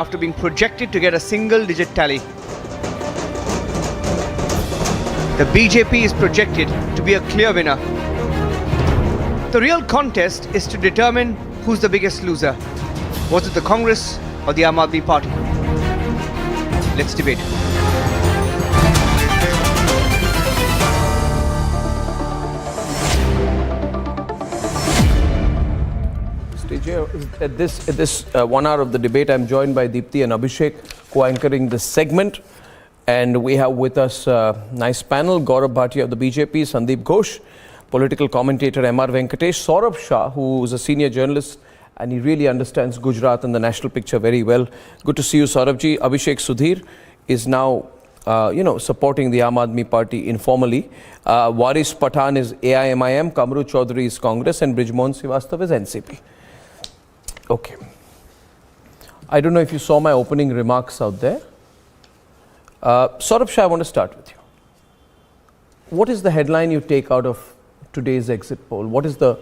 after being projected to get a single-digit tally. The BJP is projected to be a clear winner. The real contest is to determine who's the biggest loser. Was it the Congress or the Aam Aadmi Party? Let's debate. At this 1 hour of the debate, I'm joined by Deepthi and Abhishek, co-anchoring this segment. And we have with us a nice panel, Gaurav Bhatia of the BJP, Sandeep Ghosh, political commentator M.R. Venkatesh, Saurabh Shah, who is a senior journalist, and he really understands Gujarat and the national picture very well. Good to see you, Saurabhji. Abhishek Sudhir is now, supporting the Aam Aadmi Party informally. Waris Pathan is AIMIM, Kamru Chaudhary is Congress, and Brijmohan Srivastava is NCP. Okay. I don't know if you saw my opening remarks out there. Saurabh Shah, I want to start with you. What is the headline you take out of today's exit poll? What is the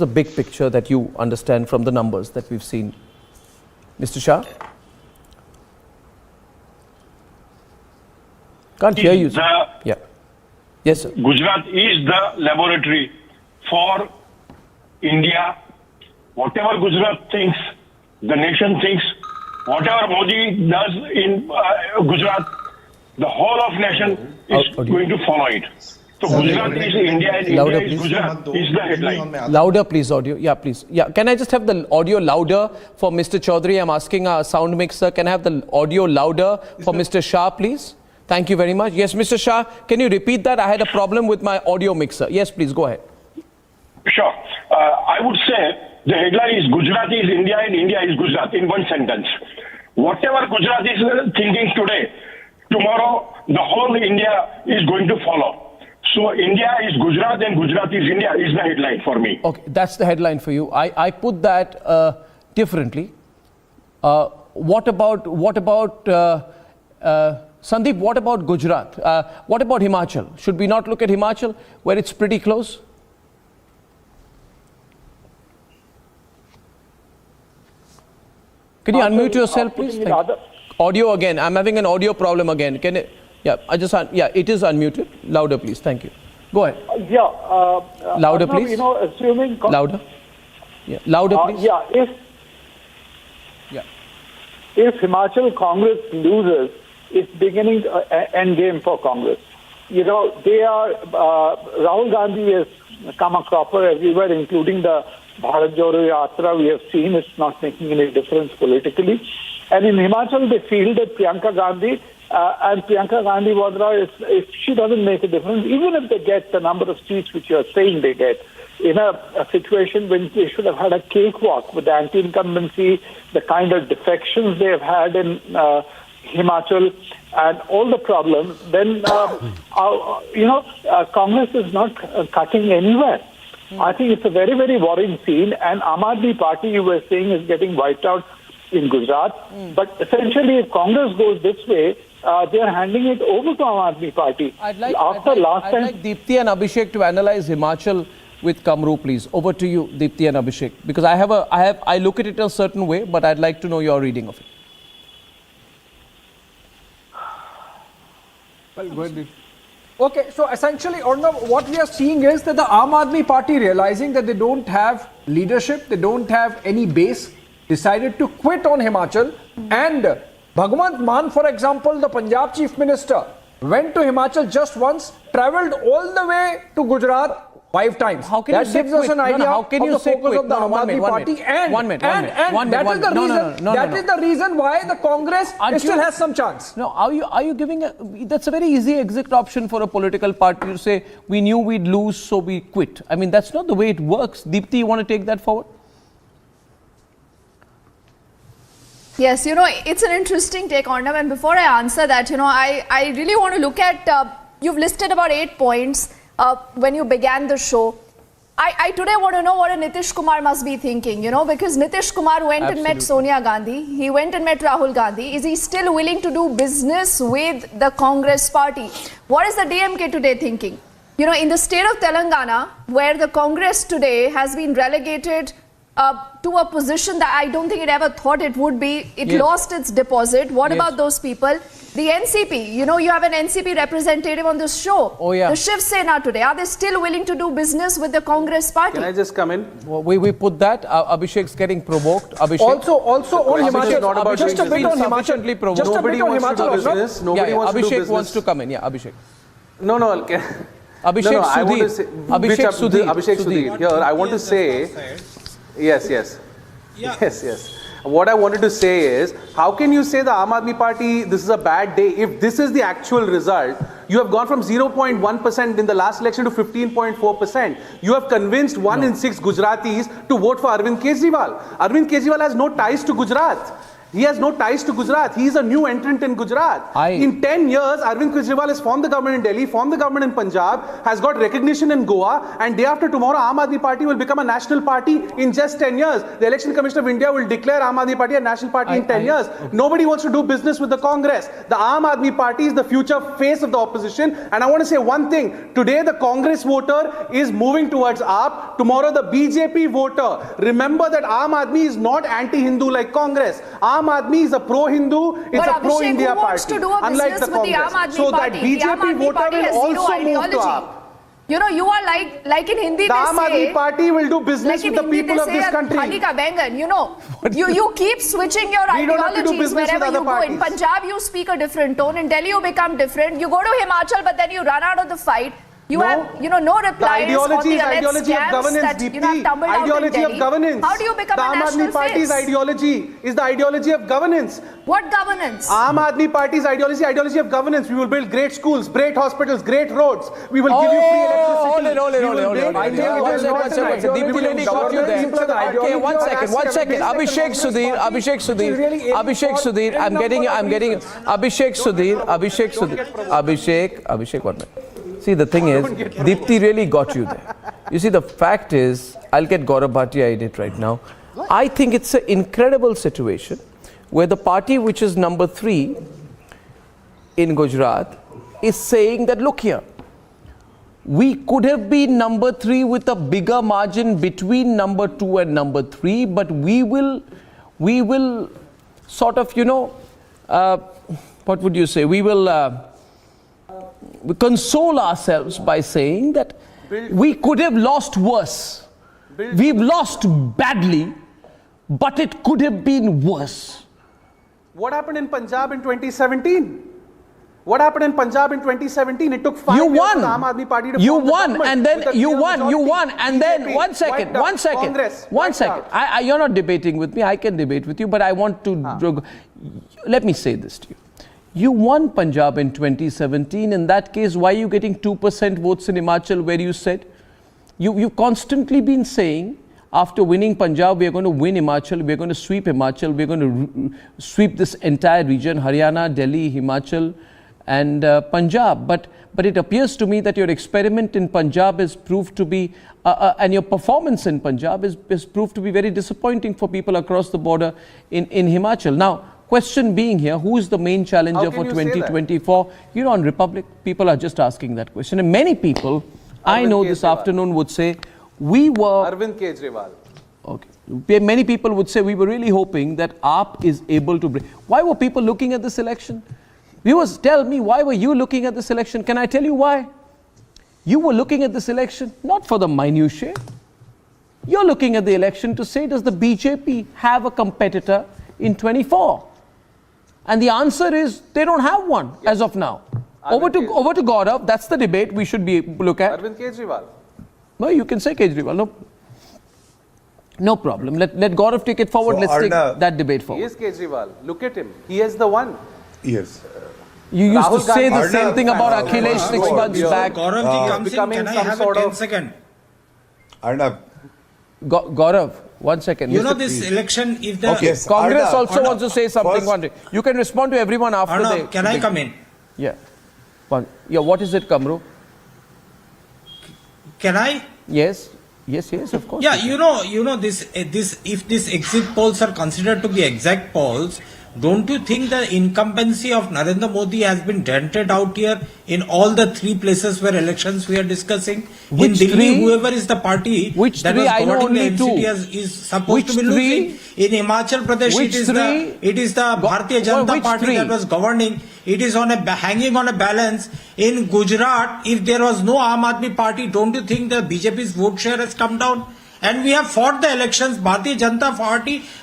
big picture that you understand from the numbers that we've seen? Mr. Shah? Can't hear you. Yeah. Yes, sir. Gujarat is the laboratory for India. Whatever Gujarat thinks, the nation thinks, whatever Modi does in Gujarat, the whole of nation is going to follow it. So Gujarat is India and Louder, India is Gujarat is the headline. Louder, please, audio. Yeah, please. Yeah, can I just have the audio louder for Mr. Chaudhary? I'm asking our sound mixer. Can I have the audio louder for Mr. Shah, please? Thank you very much. Yes, Mr. Shah, can you repeat that? I had a problem with my audio mixer. Yes, please, go ahead. Sure. I would say the headline is Gujarat is India and India is Gujarat in one sentence. Whatever Gujarat is thinking today, tomorrow the whole India is going to follow. So India is Gujarat and Gujarat is India is the headline for me. Okay, that's the headline for you. I put that differently. What about Sandeep, what about Gujarat? What about Himachal? Should we not look at Himachal where it's pretty close? Can you unmute yourself, please? Audio again. I'm having an audio problem again. Can it? Yeah, it is unmuted. Louder, please. Thank you. Go ahead. Louder, please. Assuming louder. Yeah, louder, please. If Himachal Congress loses, it's beginning end game for Congress. They are Rahul Gandhi has come a cropper everywhere, including the Bharat Jodo Yatra. We have seen it's not making any difference politically. And in Himachal, they feel that Priyanka Gandhi and Priyanka Gandhi Vadra, if she doesn't make a difference, even if they get the number of seats which you are saying they get, in a situation when they should have had a cakewalk with the anti-incumbency, the kind of defections they have had in Himachal and all the problems, then, Congress is not cutting anywhere. I think it's a very, very worrying scene, and Aam Aadmi Party, you were saying, is getting wiped out in Gujarat. But essentially, if Congress goes this way, they are handing it over to Aam Aadmi Party. I'd like Deepthi and Abhishek to analyze Himachal with Kamru, please. Over to you, Deepthi and Abhishek, because I look at it a certain way, but I'd like to know your reading of it. Well, go ahead. Okay, so essentially, Arnab, what we are seeing is that the Aam Aadmi Party, realizing that they don't have leadership, they don't have any base, decided to quit on Himachal. And Bhagwant Mann, for example, the Punjab Chief Minister, went to Himachal just once, travelled all the way to Gujarat 5 times. How can that you say gives us an idea how can of you the say focus quit? of the Aam Aadmi Party. And that is the reason why the Congress still has some chance. No, are you giving that's a very easy exit option for a political party to say, we knew we'd lose, so we quit. I mean, that's not the way it works. Deepthi, you want to take that forward? Yes, it's an interesting take, Arnab. And before I answer that, I really want to look at, you've listed about 8 points when you began the show. I today want to know what a Nitish Kumar must be thinking, because Nitish Kumar went and met Sonia Gandhi. He went and met Rahul Gandhi. Is he still willing to do business with the Congress party? What is the DMK today thinking? In the state of Telangana, where the Congress today has been relegated to a position that I don't think it ever thought it would be. It lost its deposit. What about those people? The NCP, you know, you have an NCP representative on this show. Oh, yeah. The Shiv Sena today, are they still willing to do business with the Congress party? Can I just come in? Well, we put that. Abhishek's getting provoked. Abhishek. Also on question is not Himachal, about just a bit on sufficiently Himachal. provoked. Just a Nobody bit on wants to do Himachal. business. Nobody wants to do Abhishek business. wants to come in. Yeah, Abhishek. No, Abhishek I want to Sudhir. say, Abhishek Sudhir. Abhishek Sudhir. Here, I want to say, yes. What I wanted to say is, how can you say the Aam Aadmi Party, this is a bad day, if this is the actual result? You have gone from 0.1% in the last election to 15.4%. You have convinced 1 in 6 Gujaratis to vote for Arvind Kejriwal. Arvind Kejriwal has no ties to Gujarat. He has no ties to Gujarat. He is a new entrant in Gujarat. In 10 years, Arvind Kejriwal has formed the government in Delhi, formed the government in Punjab, has got recognition in Goa, and day after tomorrow, Aam Aadmi Party will become a national party in just 10 years. The Election Commission of India will declare Aam Aadmi Party a national party in 10 years. Nobody wants to do business with the Congress. The Aam Aadmi Party is the future face of the opposition. And I want to say one thing. Today, the Congress voter is moving towards AAP. Tomorrow, the BJP voter. Remember that Aam Aadmi is not anti-Hindu like Congress. Aam Aadmi is a pro-Hindu, it's a pro-India party, unlike the Congress. So that BJP voter will also move to AAP. You know, you are like in Hindi the Aam Aadmi Party will do business with the people of this country. You know, you keep switching your ideologies wherever you go. In Punjab, you speak a different tone. In Delhi, you become different. You go to Himachal, but then you run out of the fight. You have, no replies on the ideology of governance, that, have tumbled ideology out in of governance. How do you become a national The Aam Aadmi Party's ideology is the ideology of governance. What governance? Aam Aadmi Party's ideology of governance. We will build great schools, great hospitals, great roads. We will give you free electricity. Hold it. Deepti Lady got you there. Okay, one second. Abhishek Sudhir. I'm getting Abhishek, one minute. See, the thing is, Deepti really got you there. You see, the fact is, I'll get Gaurav Bhatia in it right now. I think it's an incredible situation where the party which is number 3 in Gujarat is saying that, look here, we could have been number 3 with a bigger margin between number 2 and number 3, but we will sort of, what would you say? We will console ourselves by saying that we could have lost worse. We've lost badly, but it could have been worse. What happened in Punjab in 2017? What happened in Punjab in 2017? It took 5 years for the Aam Aadmi Party to You form the won, government and then with a you clear won, majority. and then BJP one second. Congress, One second. You're not debating with me. I can debate with you, but I want to. Let me say this to you. You won Punjab in 2017. In that case, why are you getting 2% votes in Himachal where you said? You've constantly been saying, after winning Punjab, we are going to win Himachal, we are going to sweep Himachal, we are going to sweep this entire region, Haryana, Delhi, Himachal and Punjab. But it appears to me that your experiment in Punjab has proved to be, and your performance in Punjab has proved to be very disappointing for people across the border in Himachal. Now, question being here, who is the main challenger for 2024? On Republic, people are just asking that question. And many people, I know this afternoon, would say, we were... Arvind Kejriwal. Okay. Many people would say, we were really hoping that AAP is able to bring... Why were people looking at this election? Viewers, tell me, why were you looking at this election? Can I tell you why? You were looking at this election not for the minutiae. You're looking at the election to say, does the BJP have a competitor in 24? And the answer is, they don't have one as of now. Over to Gaurav. That's the debate we should look at. Arvind Kejriwal. No, you can say Kejriwal. No problem. Let Gaurav take it forward. Let's take that debate forward. He is Kejriwal. Look at him. He is the one. Yes. You used to say the same thing about Akhilesh 6 months back. Gaurav comes in. Can I have a 10 second? Arnab. Gaurav, 1 second. This election, if the... Okay. Congress also wants to say something. You can respond to everyone after Arnab, can I come in? Yeah. What is it, Kamru? Can I? Yes, of course. Yeah, this if these exit polls are considered to be exact polls, Don't you think the incumbency of Narendra Modi has been dented out here in all the three places where elections we are discussing? Which in Delhi, three? whoever is the party Which that three? was I know governing the only NCT two. is supposed Which to be three? losing. In Himachal Pradesh, Which three? it is the Bharatiya Janata which Party three? that was governing. It is on hanging on a balance. In Gujarat, if there was no Aam Aadmi Party, don't you think the BJP's vote share has come down? And we have fought the elections. Bharatiya Janata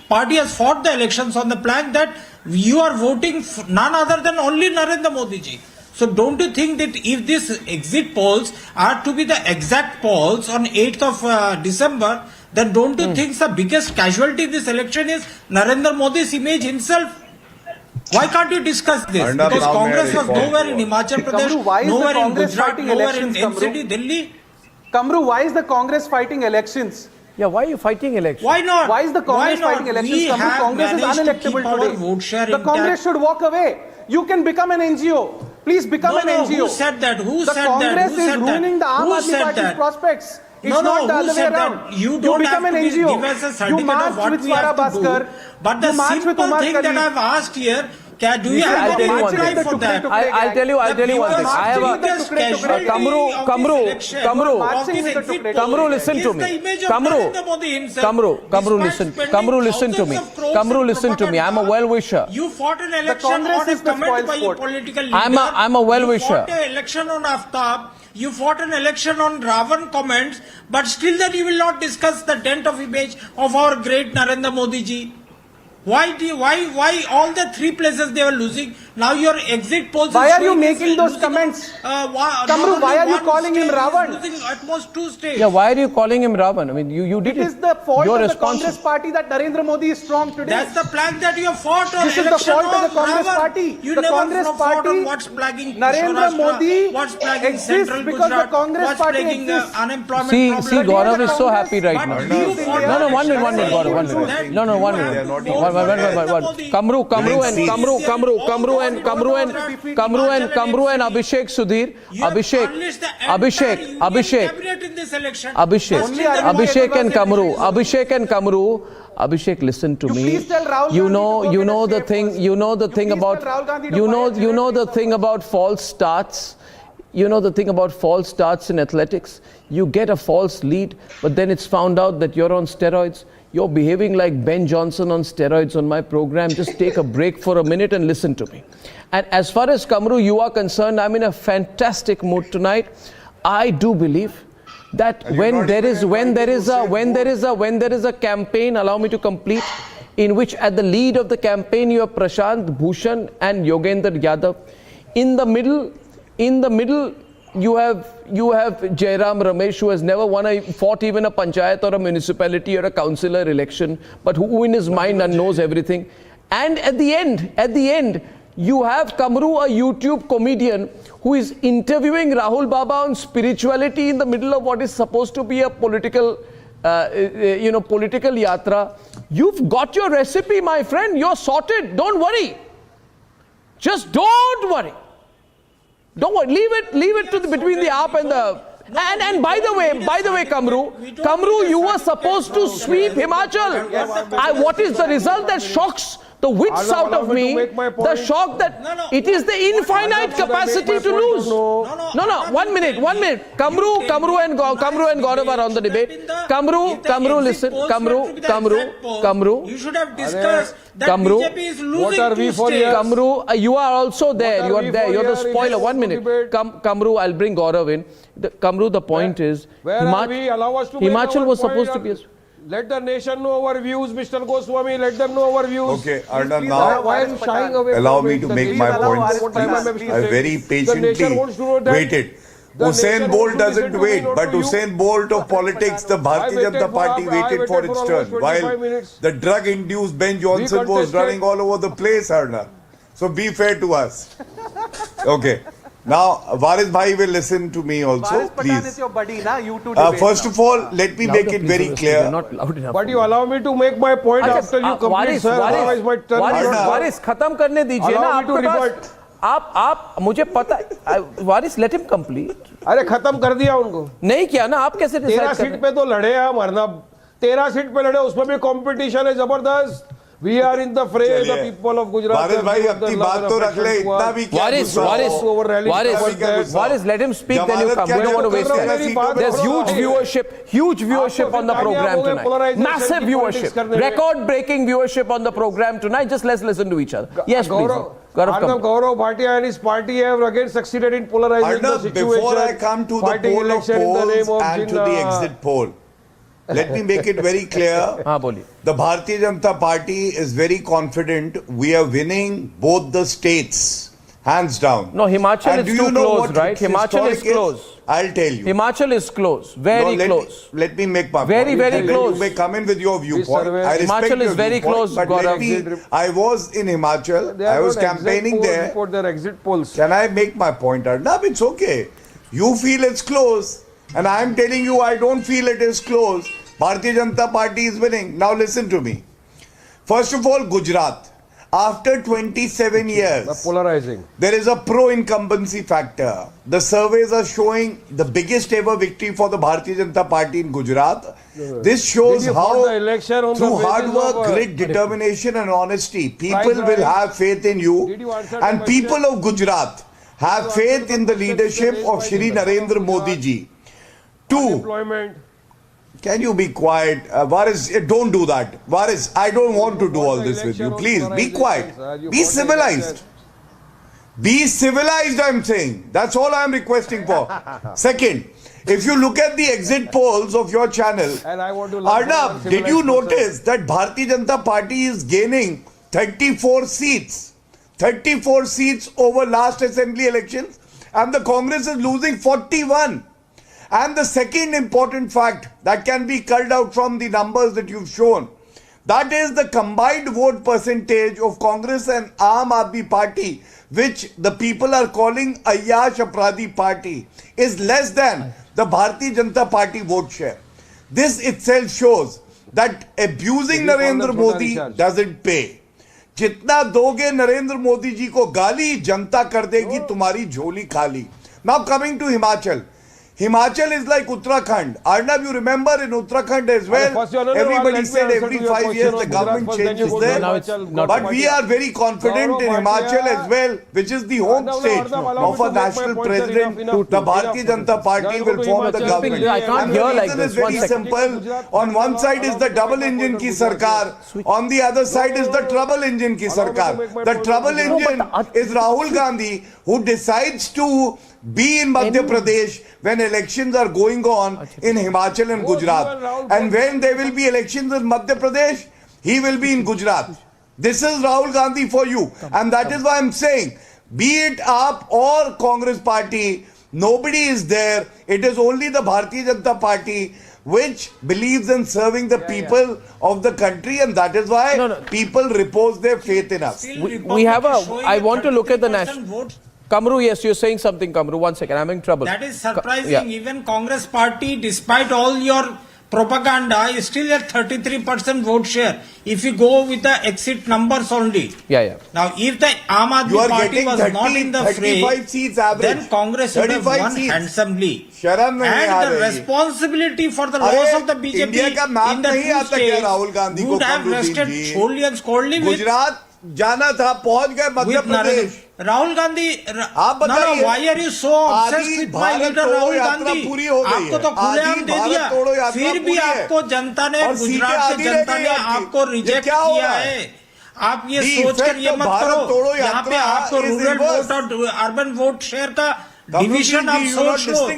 Party has fought the elections on the plank that you are voting none other than only Narendra Modi ji. So don't you think that if these exit polls are to be the exact polls on 8th of December, then don't you think the biggest casualty in this election is Narendra Modi's image himself? Why can't you discuss this? Arnab, Because now Congress may I was respond nowhere to in you? Himachal Pradesh, Kamru, why is the nowhere in Congress Gujarat, fighting nowhere in elections, Kamru? NCT, Delhi. Kamru, why is the Congress fighting elections? Yeah, why are you fighting elections? Why not? Why is the Congress Why not? fighting elections? We Kamru, have Congress is managed to keep unelectable our today. vote share The Congress intact. should walk away. You can become an NGO. Please become an NGO. Who said that? Who the said Congress that? Who is said ruining the that? Aam Who Aadmi said Party's that? prospects. It's No, not the who other way said around. that? You don't become have an to NGO. give us a You certificate march of what with we have Swara to do. Bhaskar. But the You march with simple Umar thing that Khalid. I've asked here, do you These are have I'll tell you any one reply thing. for that? I'll tell you one thing. I have a Kamru, listen to me. Kamru, listen to me. Kamru, listen to me. I'm a well-wisher. You fought an election Congress on a is the comment by a spoilsport. political leader. I'm a well-wisher. You fought an election on Aftab. You fought an election on Ravan comments, but still that you will not discuss the dent of image of our great Narendra Modi ji. Why all the three places they were losing? Now your exit polls. Why are you making those comments? Kamru, why are you calling him Ravan? Losing at most two states. Yeah, why are you calling him Ravan? I mean, you did it. It is the fault You're of the responsible. Congress party that Narendra Modi is strong today. That's the plan that you have fought on This is the election fault of the on Congress Ravan. party. You The never Congress fought party, on what's plaguing Narendra Saurashtra, Modi what's plaguing exists Central because the Gujarat, Congress what's party plaguing exists. unemployment See, problem. Gaurav is so Congress- happy right But now. you fought No, on one minute, election Gaurav, on one that minute. No, one you minute. have to One, vote one, for one, one, Narendra one. Modi. Kamru and Abhishek Sudhir. You have unleashed the entire union cabinet in this election. Abhishek and Kamru. Abhishek, listen to me. please tell Rahul You Gandhi know, to go you get know a the stay thing. first. You know the You thing please about. tell Rahul Gandhi to You buy know, a you know cigarette the thing about false starts. You know the thing about false starts in athletics. You get a false lead, but then it's found out that you're on steroids. You're behaving like Ben Johnson on steroids on my program. Just take a break for a minute and listen to me. And as far as Kamru, you are concerned, I'm in a fantastic mood tonight. I do bhelieve that when there is a campaign, allow me to complete, in which at the lead of the campaign you have Prashant Bhushan and Yogendra Yadav. In the middle, you have Jairam Ramesh, who has never fought even a panchayat or a municipality or a councillor election, but who in his mind knows everything. And at the end, you have Kamru, a YouTube comedian, who is interviewing Rahul Baba on spirituality in the middle of what is supposed to be a political yatra. You've got your recipe, my friend. You're sorted. Don't worry. Just don't worry. Don't worry. Leave it to between the aap and the. And by the way, Kamru, you were supposed to sweep Himachal. What is the result that shocks the wits out of me? The shock that it is the infinite capacity to lose. No, 1 minute. Kamru and Gaurav are on the debate. Kamru, listen. Kamru. You should have discussed that BJP is losing What are we two for states. here? Kamru, you are also there. You are there. You're the spoiler. 1 minute. debate? Kamru, I'll bring Gaurav in. Kamru, the point is, Where are we? Allow us to make Himachal our was point. supposed to be. Let the nation know our views, Mr. Goswami. Let them know our views. Okay, Arnab, please, now Why are you shying away? allow from me it? to The make nation- my allow points. us time, Please. please. I very The patiently nation wants to know that. waited. The Usain nation Bolt wants to doesn't listen to me, wait, not but to you. Usain Bolt of politics, the Bharatiya waited Janata for- Party I waited for waited its for turn, almost 25 while minutes. the drug-induced Ben Johnson was contested. running all over the place, Arnab. So be fair to us. Okay. Now, Varis Bhai will listen to me also, Varis Patan is please. your buddy, na? You two debate First now. of all, let me make it very They're clear. not loud enough. But you allow me to make my point after you complete, sir. Otherwise my turn is not. वारिस खत्म करने दीजिए ना Allow me to आपके rebut. पास आप मुझे पता वारिस let him complete अरे खत्म कर दिया उनको. नहीं किया ना आप कैसे 13 डिसाइड कर सीट पे तो लड़े हम अर्नब. 13 सीट पे लड़े, उसमें भी कंपटीशन है जबरदस्त. We are in the fray, the people of Gujarat. वारिस भाई अपनी बात तो रख ले, इतना भी क्या Waris, let him speak, then you come. We don't want to waste time. There's huge viewership on the program tonight. Massive viewership. Record-breaking viewership on the program tonight. Just let's listen to each other. Yes, please. Arnab Gaurav Bhatia and his party have again succeeded in polarizing the situation. Before I come to the poll of polls and to the exit poll, let me make it very clear. The Bharatiya Janata Party is very confident we are winning both the states, hands down. No, Himachal is too close, right? Himachal is close. I'll tell you. Himachal is close, very close. Let me make my very, point. Very close. You may come in with your viewpoint. I respect Himachal your is very viewpoint, close, but Gaurav. I was in Himachal. I was campaigning there. For their exit polls. Can I make my point, Arnab? It's okay. You feel it's close, and I'm telling you I don't feel it is close. Bharatiya Janata Party is winning. Now listen to me. First of all, Gujarat. After 27 years, polarizing. There is a pro-incumbency factor. The surveys are showing the biggest ever victory for the Bharatiya Janata Party in Gujarat. This shows how through hard work, grit, determination and honesty, people will have faith in you. And people of Gujarat have faith in the leadership of Shri Narendra Modi ji. Two, can you be quiet? Varis, don't do that. Varis, I don't want to do all this with you. Please, be quiet. Be civilized. Be civilized, I'm saying. That's all I'm requesting for. Second, if you look at the exit polls of your channel, Arnab, did you notice that Bharatiya Janata Party is gaining 34 seats? 34 seats over last assembly elections, and the Congress is losing 41. And the second important fact that can be culled out from the numbers that you've shown, that is the combined vote percentage of Congress and Aam Aadmi Party, which the people are calling Ayyash Apradhi Party, is less than the Bharatiya Janata Party vote share. This itself shows that abusing Narendra Modi doesn't pay. जितना दोगे नरेंद्र मोदी जी को गाली, जनता कर देगी तुम्हारी झोली खाली. Now coming to Himachal. Himachal is like Uttarakhand. Arnab, you remember in Uttarakhand as well, everybody said every 5 years the government changes there. But we are very confident in Himachal as well, which is the home state of a national president. The Bharatiya Janata Party will form the government. And the reason is very simple. On one side is the double engine ki sarkar. On the other side is the trouble engine ki sarkar. The trouble engine is Rahul Gandhi, who decides to be in Madhya Pradesh when elections are going on in Himachal and Gujarat. And when there will be elections in Madhya Pradesh, he will be in Gujarat. This is Rahul Gandhi for you. And that is why I'm saying, be it AAP or Congress party, nobody is there. It is only the Bharatiya Janata Party which believes in serving the people of the country, and that is why people repose their faith in us. We have I want to look at the national... Kamru, yes, you're saying something, Kamru. 1 second, I'm in trouble. That is surprising. Even Congress party, despite all your propaganda, is still at 33% vote share. If you go with the exit numbers only. Now, if the Aam Aadmi Party was not in the fray, seats average, then Congress would have won handsomely. And the responsibility for the loss of the BJP in the two states would have rested solely and squarely with Gujarat. जाना था, पहुंच गए Madhya Pradesh. Rahul Gandhi, why are you so obsessed with my leader Rahul Gandhi? आपको तो खुलेआम दे दिया, फिर भी आपको जनता ने, गुजरात की जनता ने आपको रिजेक्ट किया है. आप ये सोच कर ये मत करो, यहाँ पे आपको रूरल वोट और अर्बन वोट शेयर का डिविजन आप सोच लो,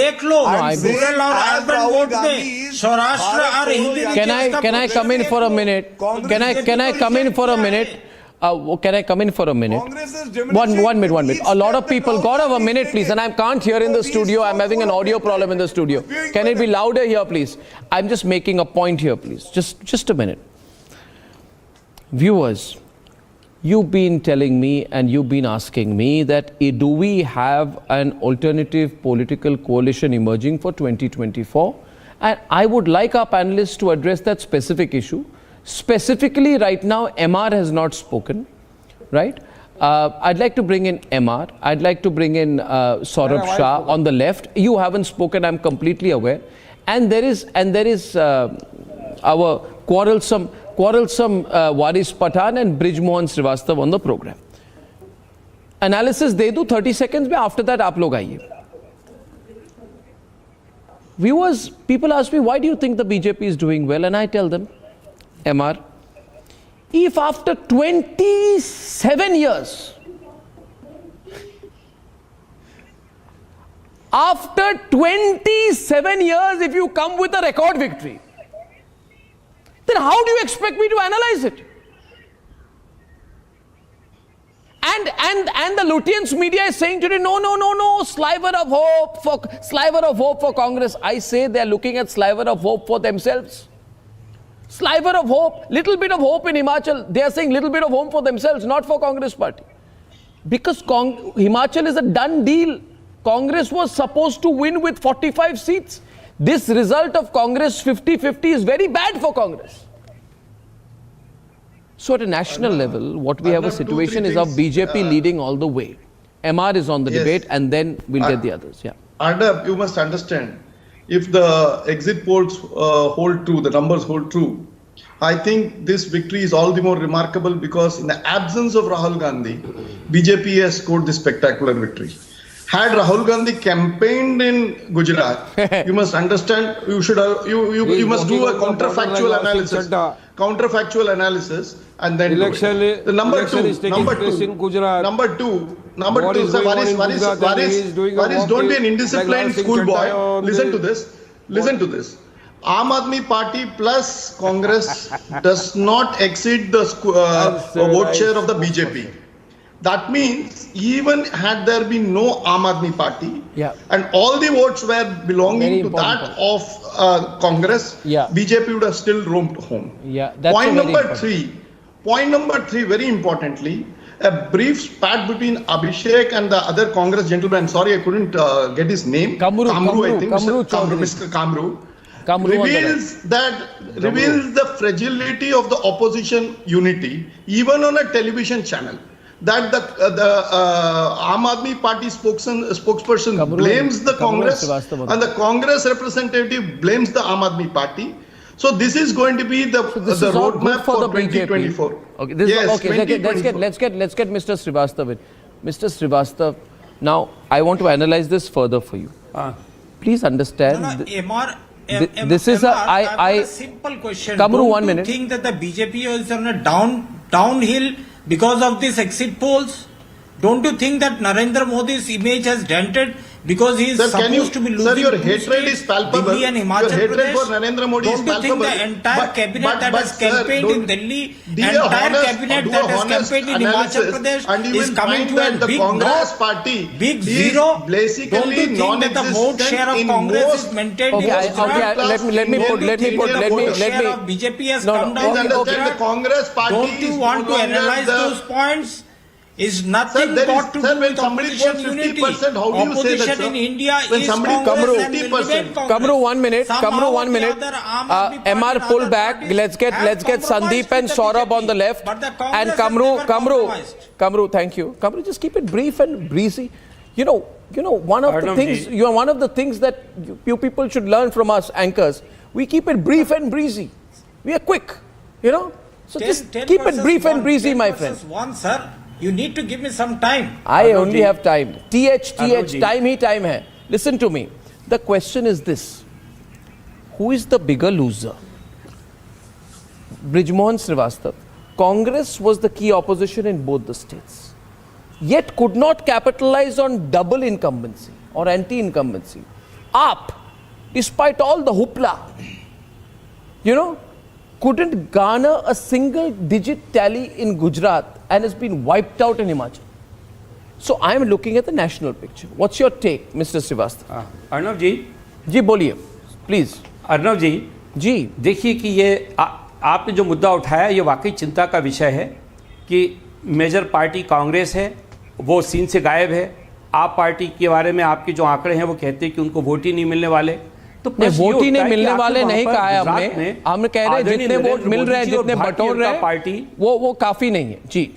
देख लो, रूरल और अर्बन वोट में सौराष्ट्र और Hindi. Can I come in for a minute? Can I come in for a minute? Can I come in for a minute? One minute. A lot of people, Gaurav, a minute please, and I can't hear in the studio. I'm having an audio problem in the studio. Can it be louder here, please? I'm just making a point here, please. Just a minute. Viewers, you've been telling me and you've been asking me that do we have an alternative political coalition emerging for 2024? And I would like our panelists to address that specific issue. Specifically, right now, MR has not spoken, right? I'd like to bring in MR. I'd like to bring in Saurabh Shah on the left. You haven't spoken, I'm completely aware. And there is our quarrelsome quarrelsome Waris Pathan and Brijmohan Srivastav on the program. Analysis दे दूं 30 seconds में, after that आप लोग आइए. Viewers, people ask me, why do you think the BJP is doing well? And I tell them, MR, if after 27 years, if you come with a record victory, then how do you expect me to analyze it? And the Lutyens media is saying today, no, sliver of hope for Congress. I say they are looking at sliver of hope for themselves. Sliver of hope, little bit of hope in Himachal. They are saying little bit of hope for themselves, not for Congress party. Because Himachal is a done deal. Congress was supposed to win with 45 seats. This result of Congress 50-50 is very bad for Congress. So at a national level, what we have a situation is of BJP leading all the way. MR is on the debate, and then we'll get the others. Yeah. Arnab, you must understand, if the exit polls hold true, the numbers hold true, I think this victory is all the more remarkable because in the absence of Rahul Gandhi, BJP has scored this spectacular victory. Had Rahul Gandhi campaigned in Gujarat, you must understand, you must do a counterfactual analysis, and then election is taking place in Gujarat. Number two, sir, Waris, don't be an indisciplined schoolboy. Listen to this. Aam Aadmi Party plus Congress does not exceed the vote share of the BJP. That means even had there been no Aam Aadmi Party and all the votes were belonging to that of Congress, BJP would have still roamed home. Point number three, very importantly, a brief spat between Abhishek and the other Congress gentleman, sorry I couldn't get his name, Mr. Kamru, reveals the fragility of the opposition unity even on a television channel. That the Aam Aadmi Party spokesperson blames the Congress and the Congress representative blames the Aam Aadmi Party. So this is going to be the roadmap for 2024. Okay, let's get Mr. Srivastav in. Mr. Srivastav, now I want to analyze this further for you. Please understand. This is a simple question. Kamru, 1 minute. Do you think that the BJP is on a downhill because of these exit polls? Don't you think that Narendra Modi's image has dented because he is supposed to be losing? Sir, your hatred is palpable. Delhi and Himachal your hatred Pradesh. for Narendra Modi is palpable. Don't you think the entire cabinet that has campaigned in Delhi, entire cabinet that has campaigned in Himachal Pradesh is coming to a big Congress party big zero? Basically, don't you think that the vote share of Congress is maintained? Let me put. share of BJP has come down. The Congress party. Don't you want to analyze those points? Is nothing got to do with opposition unity. Opposition in India is Congress and will remain Congress. Kamru, 1 minute. MR pull back. Let's get Sandeep and Saurabh on the left. And Kamru, thank you. Kamru, just keep it brief and breezy. You know, one of the things that you people should learn from us anchors. We keep it brief and breezy. We are quick, So just keep it brief and breezy, my friend. One, sir. You need to give me some time. I only have time. Time hai. Listen to me. The question is this. Who is the bigger loser? Brijmohan Srivastav. Congress was the key opposition in both the states. Yet could not capitalize on double incumbency or anti-incumbency. AAP, despite all the hoopla, couldn't garner a single digit tally in Gujarat and has been wiped out in Himachal. So I am looking at the national picture. What's your take, Mr. Srivastav? Arnab जी बोलिए, please. Arnab जी देखिए कि ये आपने जो मुद्दा उठाया ये वाकई चिंता का विषय है कि मेजर पार्टी कांग्रेस है, वो सीन से गायब है। आप पार्टी के बारे में आपके जो आंकड़े हैं वो कहते हैं कि उनको वोट ही नहीं मिलने वाले। तो वोट ही नहीं मिलने वाले नहीं कहा है हमने। हम कह रहे हैं जितने वोट मिल रहे हैं, जितने बटोर रहे हैं, पार्टी वो काफी नहीं है। जी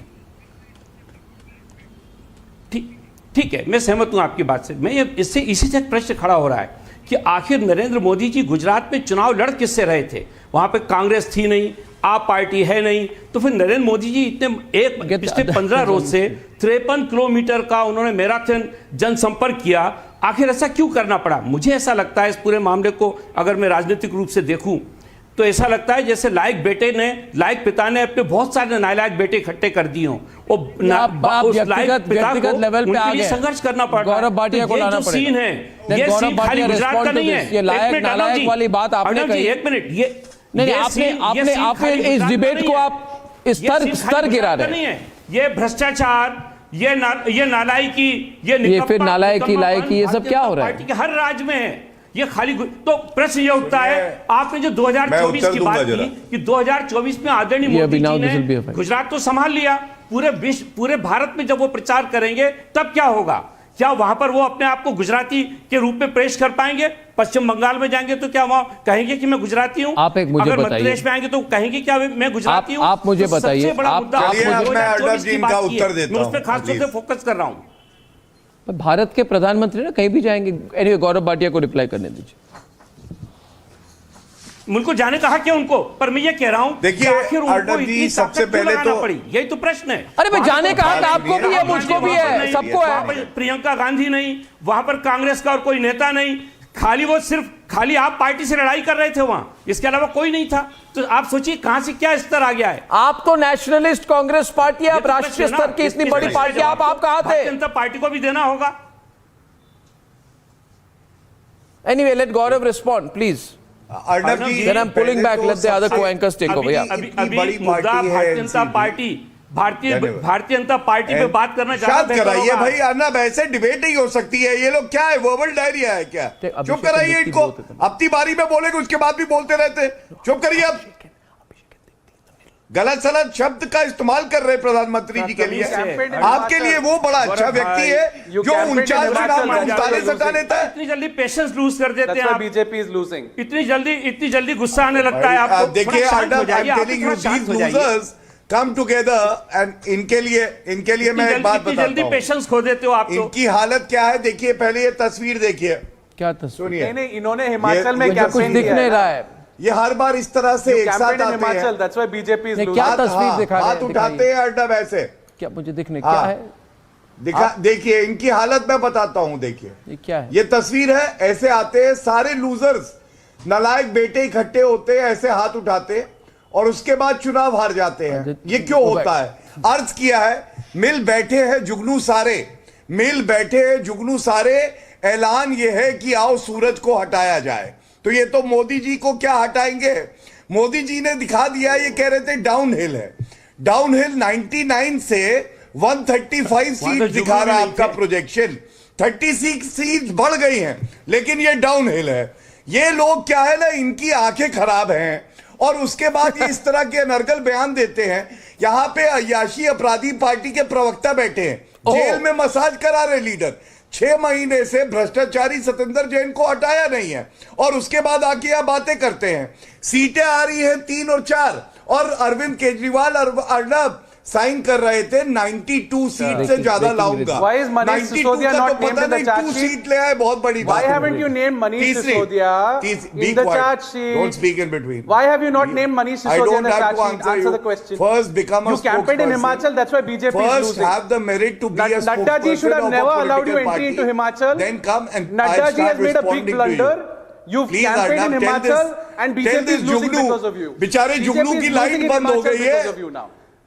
ठीक है, मैं सहमत हूं आपकी बात से। मैं इसी से एक प्रश्न खड़ा हो रहा है कि आखिर नरेंद्र मोदी जी गुजरात में चुनाव लड़ किससे रहे थे? वहां पे कांग्रेस थी नहीं, आप पार्टी है नहीं, तो फिर नरेंद्र मोदी जी इतने पिछले 15 रोज से 53 किलोमीटर का उन्होंने मैराथन जनसंपर्क किया, आखिर ऐसा क्यों करना पड़ा? मुझे ऐसा लगता है इस पूरे मामले को अगर मैं राजनीतिक रूप से देखूं तो ऐसा लगता है जैसे लायक पिता ने अपने बहुत सारे नालायक बेटे इकट्ठे कर दिए हों। व्यक्तिगत लेवल पे आ गए, संघर्ष करना पड़ रहा है। गौरव भाटिया को लाना पड़ेगा। सीन है, ये सीन खाली गुजरात का नहीं है। ये लायक नालायक वाली बात आपने कही। एक मिनट, नहीं, आपने इस डिबेट को आप स्तर गिरा रहे हैं। ये भ्रष्टाचार, ये नालायकी, ये फिर नालायकी लायकी, ये सब क्या हो रहा है? पार्टी के हर राज्य में है ये खाली। तो प्रश्न ये उठता है, आपने जो 2024 की बात की कि 2024 में आदरणीय मोदी जी ने गुजरात तो संभाल लिया, पूरे भारत में जब वो प्रचार करेंगे तब क्या होगा? क्या वहां पर वो अपने आप को गुजराती के रूप में पेश कर पाएंगे? पश्चिम बंगाल में जाएंगे तो क्या वहां कहेंगे कि मैं गुजराती हूं? आप एक मुझे अगर बताइए, मध्य प्रदेश में आएंगे तो कहेंगे क्या मैं गुजराती हूं? आप मुझे बताइए, मैं उत्तर देता हूं, उस पर खास तौर से फोकस कर रहा हूं। भारत के प्रधानमंत्री ना कहीं भी जाएंगे। एनीवे, गौरव भाटिया को रिप्लाई करने दीजिए। मुल्क को जाने कहा क्या उनको? पर मैं ये कह रहा हूं, देखिए अर्नब जी, सबसे पहले तो पड़ी, यही तो प्रश्न है। अरे मैं जाने कहा था, आपको भी है, मुझको भी है, सबको है। प्रियंका गांधी नहीं, वहां पर कांग्रेस का और कोई नेता नहीं, खाली आप पार्टी से लड़ाई कर रहे थे वहां, इसके अलावा कोई नहीं था। तो आप सोचिए कहां से क्या स्तर आ गया है। आप तो नेशनलिस्ट कांग्रेस पार्टी है, आप राष्ट्रीय स्तर की इतनी बड़ी पार्टी, आप कहां थे? जनता पार्टी को भी देना होगा। Anyway, let Gaurav respond, please. Arnab ji, then I'm pulling back. Let the other co-anchors take over. अभी मुद्दा भारतीय जनता पार्टी, भारतीय जनता पार्टी पे बात करना चाहते हैं। कराइए भाई अर्नब, ऐसे डिबेट नहीं हो सकती है। ये लोग क्या है, वर्बल डायरिया है क्या? चुप कराइए इनको, अपनी बारी में बोलेंगे उसके बाद भी बोलते रहते। चुप करिए। अब गलत सलत शब्द का इस्तेमाल कर रहे प्रधानमंत्री जी के लिए। आपके लिए वो बड़ा अच्छा व्यक्ति है जो 49 चुनाव में 39 हटा लेता है। इतनी जल्दी पेशेंस लूज कर देते हैं। BJP is losing. इतनी जल्दी गुस्सा आने लगता है आपको। देखिए Arnab, I am telling you, these losers come together and इनके लिए मैं एक बात बताता हूं। जल्दी पेशेंस खो देते हो आप। इनकी हालत क्या है देखिए, पहले ये तस्वीर देखिए। क्या तस्वीर? सुनिए, नहीं, इन्होंने हिमाचल में कैंपेन दिख नहीं रहा है। ये हर बार इस तरह से एक साथ आते हैं। That's why BJP is losing. क्या तस्वीर दिखा रहे हैं? हाथ उठाते हैं अर्नब ऐसे। क्या मुझे दिखने क्या है? देखिए इनकी हालत मैं बताता हूं। देखिए ये क्या है? ये तस्वीर है, ऐसे आते हैं सारे लूजर्स, नालायक बेटे इकट्ठे होते हैं, ऐसे हाथ उठाते और उसके बाद चुनाव हार जाते हैं। ये क्यों होता है? अर्ज किया है, मिल बैठे हैं जुगनू सारे, मिल बैठे हैं जुगनू सारे, ऐलान ये है कि आओ सूरज को हटाया जाए। तो ये तो मोदी जी को क्या हटाएंगे? मोदी जी ने दिखा दिया, ये कह रहे थे डाउन हिल है। डाउन हिल 99 से 135 सीट दिखा रहा है आपका प्रोजेक्शन, 36 सीट बढ़ गई हैं, लेकिन ये डाउन हिल है। ये लोग क्या है ना, इनकी आंखें खराब हैं और उसके बाद ये इस तरह के अनर्गल बयान देते हैं। यहां पे अय्याशी अपराधी पार्टी के प्रवक्ता बैठे हैं, जेल में मसाज करा रहे लीडर। 6 महीने से भ्रष्टाचारी सतेंद्र जैन को हटाया नहीं है और उसके बाद आके यह बातें करते हैं। सीटें आ रही हैं 3 और 4 और अरविंद केजरीवाल अर्नब साइन कर रहे थे 92 सीट से ज्यादा लाऊंगा। 92 का तो पता नहीं, 2 सीट ले आए, बहुत बड़ी बात। Why haven't you named Manish Sisodia in the charge sheet? Don't speak in between. Why have you not named Manish Sisodia in the charge sheet? Answer the question. First become a spokesperson. You campaigned in Himachal, that's why BJP is losing. First have the merit to be a spokesperson. Nadda ji should have never allowed you entry into Himachal. Then come and Nadda ji has made a big blunder. You've campaigned in Himachal and BJP is losing because of you. बेचारे जुगनू की light बंद हो गई है।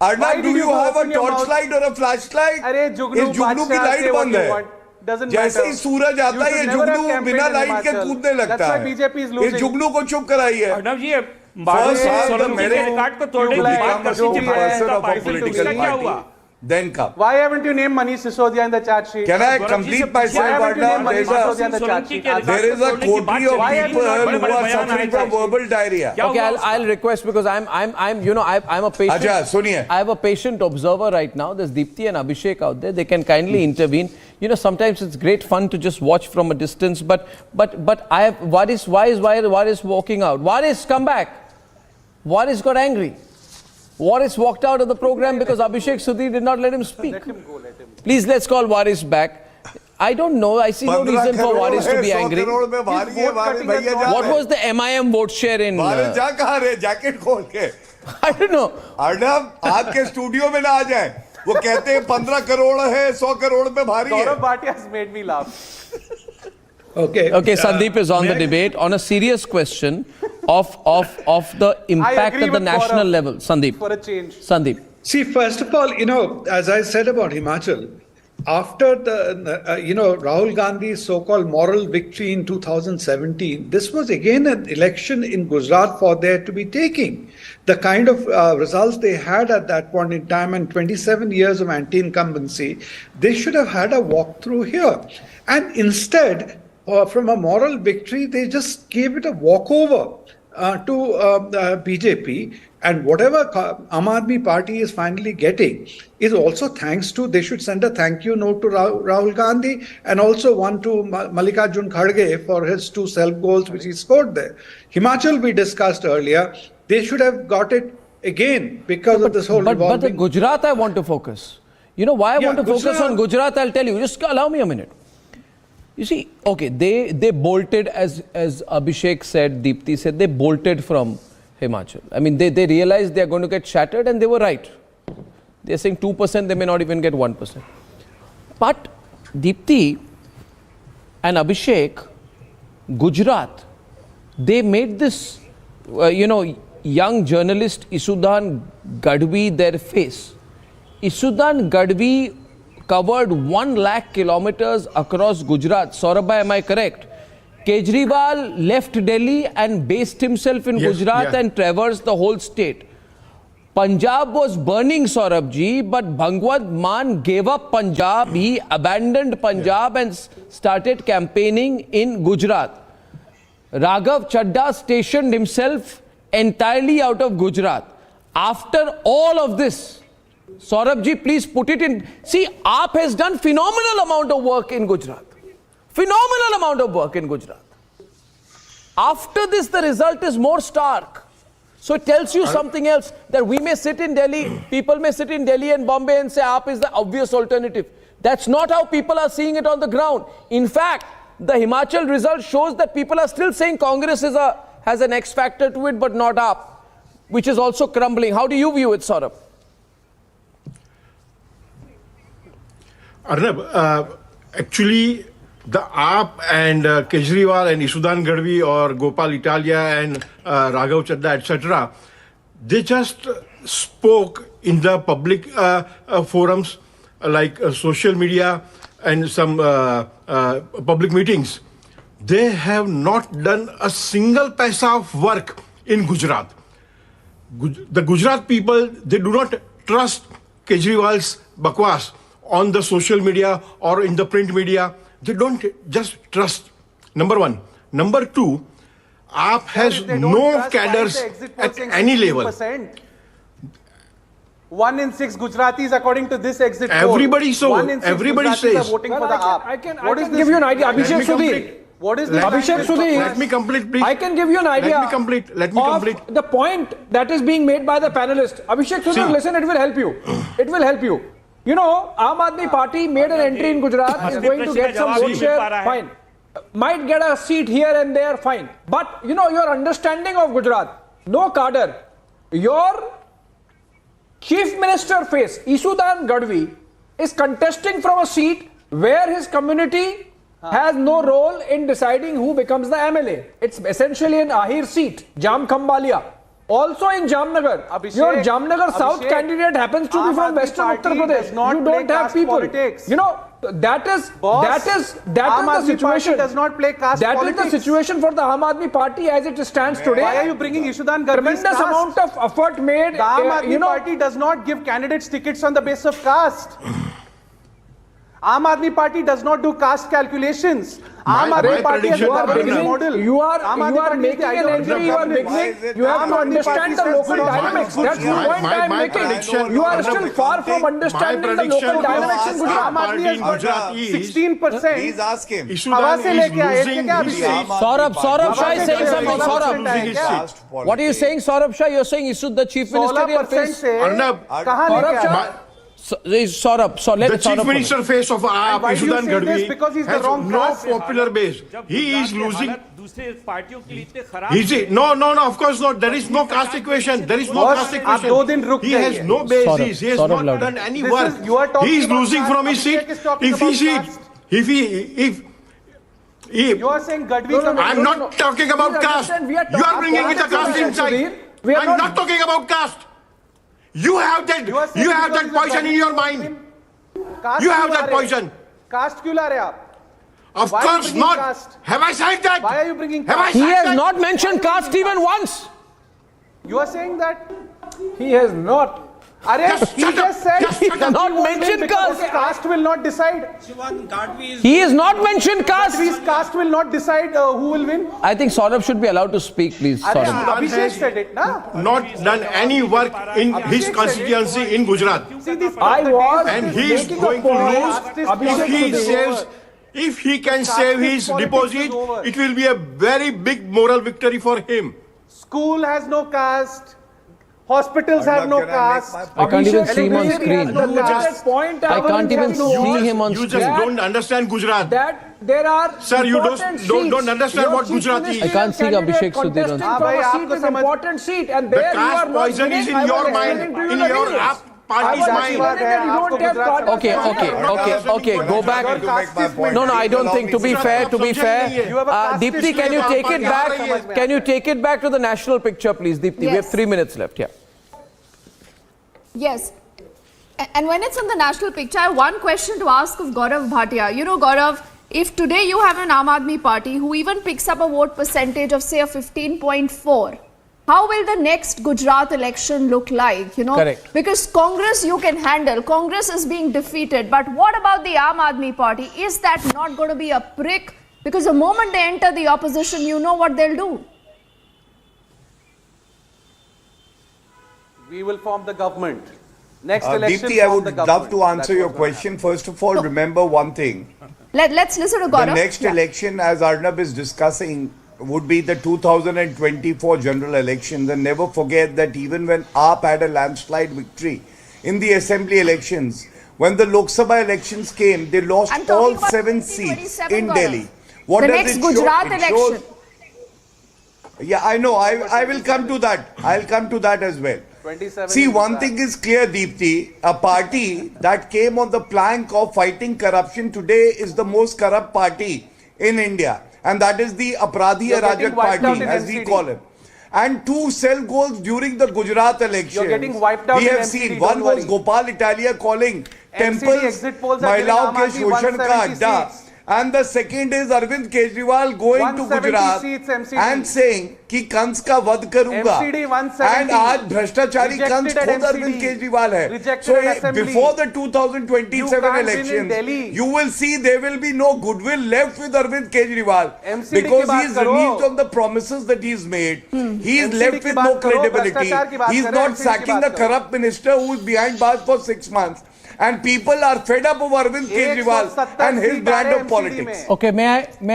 Arnab, do you have a torchlight or a flashlight? अरे जुगनू की light बंद है। जैसे ही सूरज आता है ये जुगनू बिना लाइट के कूदने लगता है। ये जुगनू को चुप कराइए। अर्नब जी, रिकॉर्ड को तोड़ने की बात करते हैं। Then come. Why haven't you named Manish Sisodia in the charge sheet? Can I complete myself? There is a coterie of people who are suffering from verbal diarrhea. Okay, I'll request because I'm you know I'm a patient. Acha, suniye. I have a patient observer right now. There's Deepthi and Abhishek out there. They can kindly intervene. You know, sometimes it's great fun to just watch from a distance. But I have Waris walking out. Waris, come back. Waris got angry. Waris walked out of the program because Abhishek Sudhir did not let him speak. Let him go, let him go. Please, let's call Waris back. I don't know. I see no reason for Waris to be angry. What What was the MIM vote share in? Jacket खोल के I don't know. Arnab आपके studio में ना आ जाए, वो कहते हैं 15 करोड़ है, 100 करोड़ पे भारी है. Gaurav Bhatia has made me laugh. Okay, Sandeep is on the debate on a serious question of the impact at the national level. Sandeep. For a change. Sandeep. See, first of all, as I said about Himachal, after the, Rahul Gandhi's so-called moral victory in 2017, this was again an election in Gujarat for there to be taking. The kind of results they had at that point in time and 27 years of anti-incumbency, they should have had a walkthrough here. And instead, from a moral victory, they just gave it a walkover to BJP. And whatever Aam Aadmi Party is finally getting is also thanks to, they should send a thank you note to Rahul Gandhi and also one to Mallikarjun Kharge for his 2 self-goals which he scored there. Himachal we discussed earlier, they should have got it again because of this whole But the Gujarat I want to focus. You know why I want to focus on Gujarat, I'll tell you. Just allow me a minute. You see, okay, they bolted, as Abhishek said, Deepti said, they bolted from Himachal. I mean, they realized they are going to get shattered and they were right. They are saying 2%, they may not even get 1%. But Deepti and Abhishek, Gujarat, they made this, young journalist Isudan Gadhvi their face. Isudan Gadhvi covered 1 lakh kilometers across Gujarat. Saurabh, am I correct? Kejriwal left Delhi and based himself in Gujarat and traversed the whole state. Punjab was burning, Saurabh, but Bhagwant Mann gave up Punjab. He abandoned Punjab and started campaigning in Gujarat. Raghav Chadda stationed himself entirely out of Gujarat. After all of this, Saurabh, please put it in. See, AAP has done phenomenal amount of work in Gujarat. Phenomenal amount of work in Gujarat. After this, the result is more stark. So it tells you something else, that we may sit in Delhi, people may sit in Delhi and Bombay and say AAP is the obvious alternative. That's not how people are seeing it on the ground. In fact, the Himachal result shows that people are still saying Congress has an X factor to it, but not AAP, which is also crumbling. How do you view it, Saurabh? Arnab, actually, the AAP and Kejriwal and Isudan Gadhvi or Gopal Italia and Raghav Chadda, etc., they just spoke in the public forums like social media and some public meetings. They have not done a single paisa of work in Gujarat. The Gujarat people, they do not trust Kejriwal's bakwas on the social media or in the print media. They don't just trust. Number one. Number two, AAP has no cadres at any level. 1 in 6 Gujaratis, according to this exit poll. Everybody says. Are voting for the AAP. I can give you an idea. Abhishek Sudhi. What is this? Abhishek Sudhi. Let me complete, please. I can give you an idea. Let me complete. The point that is being made by the panelist. Abhishek Sudhi, listen, it will help you. It will help you. Aam Aadmi Party made an entry in Gujarat, is going to get some vote share, fine. Might get a seat here and there, fine. But, your understanding of Gujarat, no cadre. Your Chief Minister face, Isudan Gadhvi, is contesting from a seat where his community has no role in deciding who becomes the MLA. It's essentially an Ahir seat, Jam Khambalia. Also in Jamnagar, your Jamnagar South candidate happens to be from Western Uttar Pradesh. You don't have people. That is the situation. Does not play caste politics. That is the situation for the Aam Aadmi Party as it stands today. Why are you bringing Isudan Gadhvi's Tremendous caste? amount of effort made. The Aam Aadmi Party does not give candidates tickets on the basis of caste. Aam Aadmi Party does not do caste calculations. Aam Aadmi Party has a business model. You are making an entry, you are beginning. You have to understand the local dynamics. That's the point I am making. You are still far from understanding the local dynamics in Gujarat. Aam Aadmi has got 16%. Please ask him. Hawa se leke aaye the kya Abhishek? Saurabh Shah is saying something. Saurabh, what are you saying, Saurabh Shah? You're saying Isud, the Chief Minister. 16% से Arnab, कहाँ लेके आए? Saurabh, so The chief minister face of AAP, why do you Ishudan say this? Gadhvi, Because he's the has wrong no caste. popular base. He is losing. दूसरे पार्टियों के लिए इतने खराब Is it? No, of course not. There is no caste equation. There is no Boss, caste आप 2 दिन equation. रुक He has जाइए. no basis. He has Saurabh not louder. done any This work. is- you are talking He is about losing caste. from his seat. Abhishek is talking If he about seat, caste. if You are saying Gadhvi. I'm not talking about caste. We are You are bringing in the caste Sudhir. inside. We are I'm not talking about caste. You have that. You are saying You have because that he's a poison in your Gadhvi mind. Caste You क्यों have La that रहे हैं? poison. Caste क्यों ला रहे हैं आप? Of Why are you course bringing not. caste? Have I said that? Why are you bringing Have I caste? He said has that? not mentioned caste even once. You are saying that He has not. Just he shut up. just said Just he shut up. Not won't win mentioned because caste. caste will not decide. Shivan Gadhvi is He has not mentioned caste. Gadhvi's caste will not decide who will win. I think Saurabh should be allowed to speak, please. Arey, Saurabh. Abhishek said it, na? Not done any work in his constituency in Gujarat. See this. I was And he is making a going to point. lose Abhishek if he Sudhir. saves. If he can save his deposit, it will be a very big moral victory for him. School has no caste. Hospitals have no caste. I can't even see him on Electricity screen. has no The caste. last point I can't even see him on You screen. just don't understand Gujarat. That there are Sir, you important don't seats. understand Your what chief Gujarati is. ministerial I can't see candidate Abhishek Sudhir on contesting screen. from हाँ a भाई, seat आपको is समझ- important seat, and The there you are caste not poison winning. is in I your was mind, explaining to you in the your reasons. party's I was mind. explaining that you don't have Gujarat- caste. Okay. Go back. No, I don't think. To be fair, You have a caste Deepti, issue can you in take your it party. back? Can you take it back to the national picture, please, Deepti? We have Yes. 3 minutes left. Yeah. Yes. And when it's in the national picture, I have one question to ask of Gaurav Bhatia. You know, Gaurav, if today you have an Aam Aadmi party who even picks up a vote percentage of, say, a 15.4, how will the next Gujarat election look like? You know, Correct. because Congress you can handle. Congress is being defeated. But what about the Aam Aadmi party? Is that not going to be a prick? Because the moment they enter the opposition, you know what they'll do. We will form the government. Next election. Deepti, I form would the love government. to answer That's your what's gonna question. First of all, remember one thing. Let's listen to Gaurav. The next Yeah. election, as Arnab is discussing, would be the 2024 general elections. And never forget that even when AAP had a landslide victory in the assembly elections, when the Lok Sabha elections came, they lost I'm talking all about 7 seats 2027, in Gaurav. Delhi. What The does next it show? Gujarat It shows- election. Yeah, I know. I will come to that. I'll come to that as well. 27 See, in one Gujarat. thing is clear, Deepti. A party that came on the plank of fighting corruption today is the most corrupt party in India. And that is the Apradhi You're getting Arajak wiped out party, in as we NCD. call him. And 2 cell goals during the Gujarat elections. You're getting wiped out We in have NCD, seen. don't One was worry. Gopal Italia calling NCD temples exit polls are giving Mahilaon Aam ke Aadmi Shoshan ka 170 adda. seats. And the second is Arvind Kejriwal going to 170 Gujarat seats MCD. and saying कि कंस का वध करूंगा MCD 170. and आज भ्रष्टाचारी Rejected Kans at खुद MCD. Arvind Kejriwal है Rejected so at assembly. before the 2027 You can't win in elections Delhi. you will see there will be no goodwill left with Arvind Kejriwal MCD because की बात he is करो। reneged on the promises that he has made he is MCD left की with बात no करो, credibility भ्रष्टाचार की बात he is करें, not MCD की sacking बात a करो। corrupt minister who is behind bars for 6 months and people are fed up of Arvind Kejriwal 170 and his seat brand आ रहे of हैं politics MCD में। Okay, may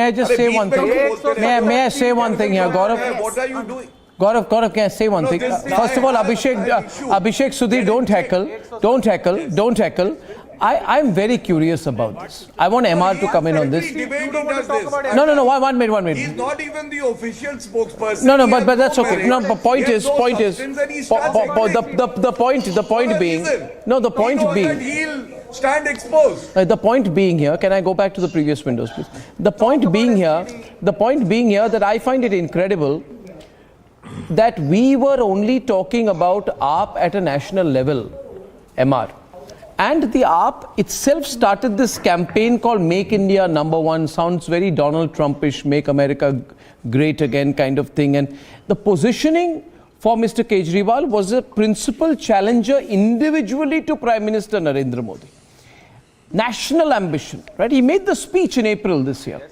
I just अरे say बीच one में thing? लोग बोलते रहते हैं। May I say one thing here, Gaurav? What are you doing? Gaurav, can I say one No, thing? this- First of all, I have an issue. Abhishek Sudhir, don't heckle. I'm very curious about this. I want MR to come in on this. Debate he does this. No, one minute. He's not even the official spokesperson. No, He but has that's okay. merit. No, but point He is, has no substance and he stands exposed. the point being, Listen, no, the point he knows being, that he'll stand exposed. the point being here, can I go back to the previous windows, please? The point being here that I find it incredible that we were only talking about AAP at a national level, MR. And the AAP itself started this campaign called Make India Number One. Sounds very Donald Trumpish, Make America Great Again kind of thing. And the positioning for Mr. Kejriwal was a principal challenger individually to Prime Minister Narendra Modi. National ambition, right? He made the speech in April this year.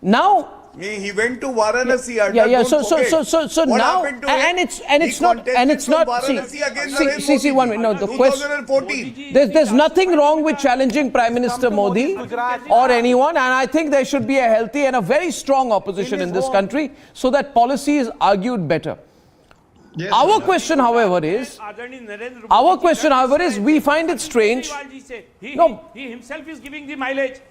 Now, He went to Varanasi. Arnab, yeah. don't So forget. What now, happened to and him? it's He not. contested from Varanasi against Narendra See, one minute. No, the Modi. question. 2014. There's nothing wrong with challenging Prime Minister Modi or anyone, and I think there should be a healthy and a very strong opposition in this country so that policy is argued better. Our question, however, is we find it strange. No, he himself is giving the mileage.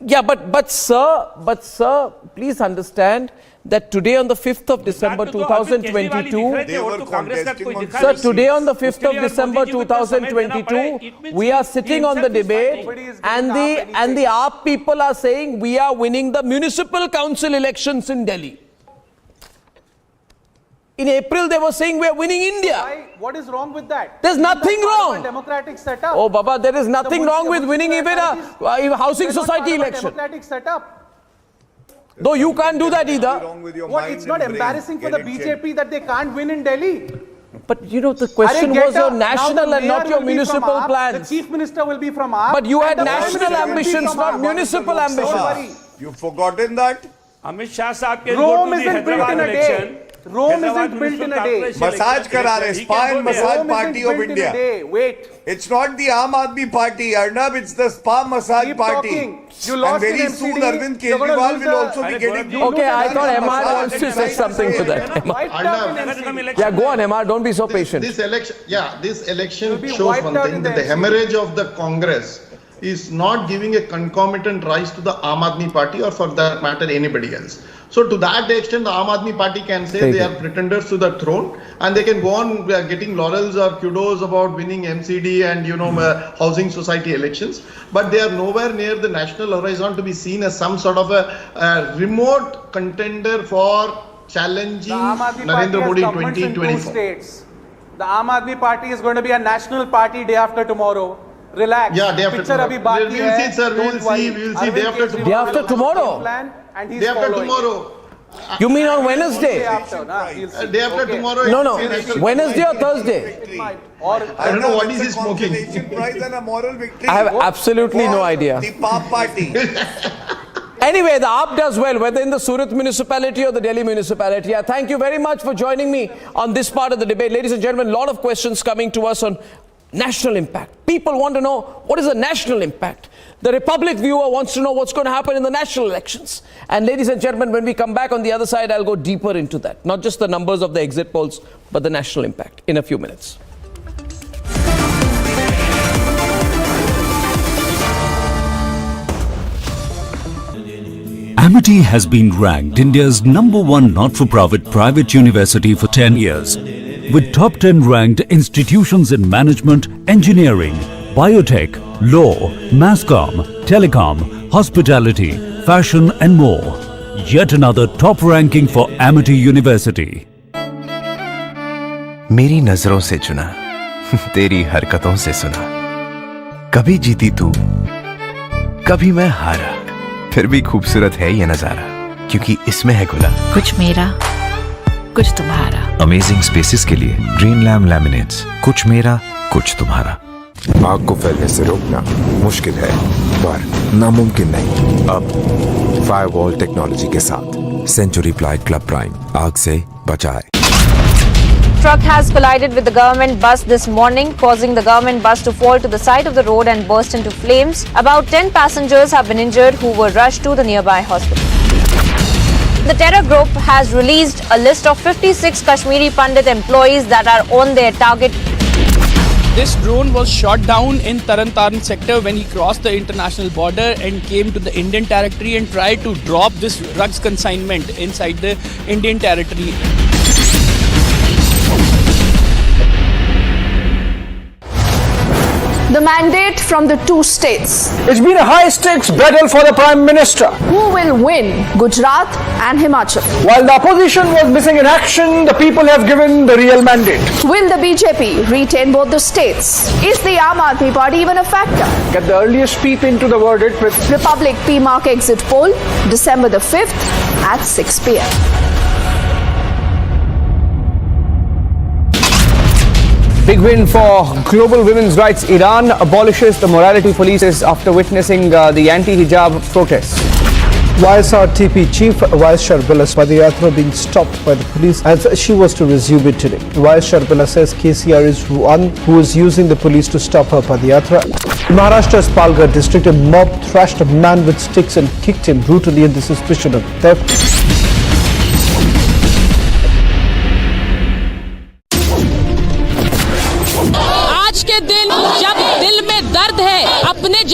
Yeah, but sir, please understand that today on the 5th of December 2022, They were contesting on sir, today on the 5th of December 2022, we are sitting on the debate and the AAP people are saying we are winning the municipal council elections in Delhi. In April, they were saying we are winning India. Why? What is wrong with that? There's nothing wrong. Democratic setup. Oh, Baba, there is nothing wrong with winning even a housing society election. Democratic setup. Though you can't do that either. What? It's not embarrassing for the BJP that they can't win in Delhi. But you know, the question was your national and not your municipal plans. The chief minister will be from AAP. But you had national ambitions, not municipal ambitions. You've forgotten that? Amit Shah Saab can Rome go to the isn't built in a election. day. Rome isn't built in a day. Massage kara rahe, spa and massage party of India. Wait. It's not the Aam Aadmi Party, Arnab, it's the spa massage Keep party. talking. You And lost very in soon MCD. Arvind You're gonna Kejriwal lose will also be getting... Okay, I thought Emma wants to say something to that. Yeah, go on, Emma. Don't be so patient. This election be shows wiped one out thing, in that the the hemorrhage of the Congress is not giving a concomitant rise to the Aam Aadmi Party or for that matter anybody else. So to that extent, the Aam Aadmi Party can say they are pretenders to the throne and they can go on getting laurels or kudos about winning MCD and housing society elections. But they are nowhere near the national horizon to be seen as some sort of a remote contender for challenging Narendra Modi 2024. The Aam Aadmi Party is going to be a national party day after tomorrow. Relax. Yeah, day after tomorrow. We'll see, sir. We'll see. Day after tomorrow. Day after tomorrow? Day after tomorrow. You mean on Wednesday? Day after tomorrow. No. Wednesday or Thursday? I don't know what is he smoking. Prize and a moral victory. I have absolutely no idea. The PAP Party. Anyway, the AAP does well, whether in the Surat municipality or the Delhi municipality. Thank you very much for joining me on this part of the debate. Ladies and gentlemen, a lot of questions coming to us on national impact. People want to know what is the national impact. The Republic viewer wants to know what's going to happen in the national elections. And ladies and gentlemen, when we come back on the other side, I'll go deeper into that. Not just the numbers of the exit polls, but the national impact in a few minutes. Amity has been ranked India's #1 not-for-profit private university for 10 years. With top 10 ranked institutions in management, engineering, biotech, law, mass comm, telecom, hospitality, fashion and more. Yet another top ranking for Amity University. मेरी नजरों से चुना, तेरी हरकतों से सुना। कभी जीती तू, कभी मैं हारा। फिर भी खूबसूरत है ये नजारा, क्योंकि इसमें है खुला कुछ मेरा, कुछ तुम्हारा। अमेजिंग स्पेसेस के लिए ग्रीन लैम लैमिनेट्स, कुछ मेरा कुछ तुम्हारा। आग को फैलने से रोकना मुश्किल है पर नामुमकिन नहीं। अब फायरवॉल टेक्नोलॉजी के साथ सेंचुरी प्लाइड क्लब प्राइम आग से बचाए। Truck has collided with the government bus this morning, causing the government bus to fall to the side of the road and burst into flames. About 10 passengers have been injured who were rushed to the nearby hospital. The terror group has released a list of 56 Kashmiri Pandit employees that are on their target. This drone was shot down in Taran sector when he crossed the international border and came to the Indian territory and tried to drop this drugs consignment inside the Indian territory. The mandate from the two states. It's been a high-stakes battle for the Prime Minister. Who will win Gujarat and Himachal? While the opposition was missing in action, the people have given the real mandate. Will the BJP retain both the states? Is the Aam Aadmi Party even a factor? Get the earliest peep into the verdict with Republic PMark exit poll, December the 5th at 6 p.m. Big win for global women's rights. Iran abolishes the morality police after witnessing the anti-hijab protests. YSRTP Chief Vice Sharbila Padayatra being stopped by the police as she was to resume it today. Vice Sharbila says KCR is one who is using the police to stop her Padayatra. In Maharashtra's Palghar district, a mob thrashed a man with sticks and kicked him brutally on the suspicion of theft.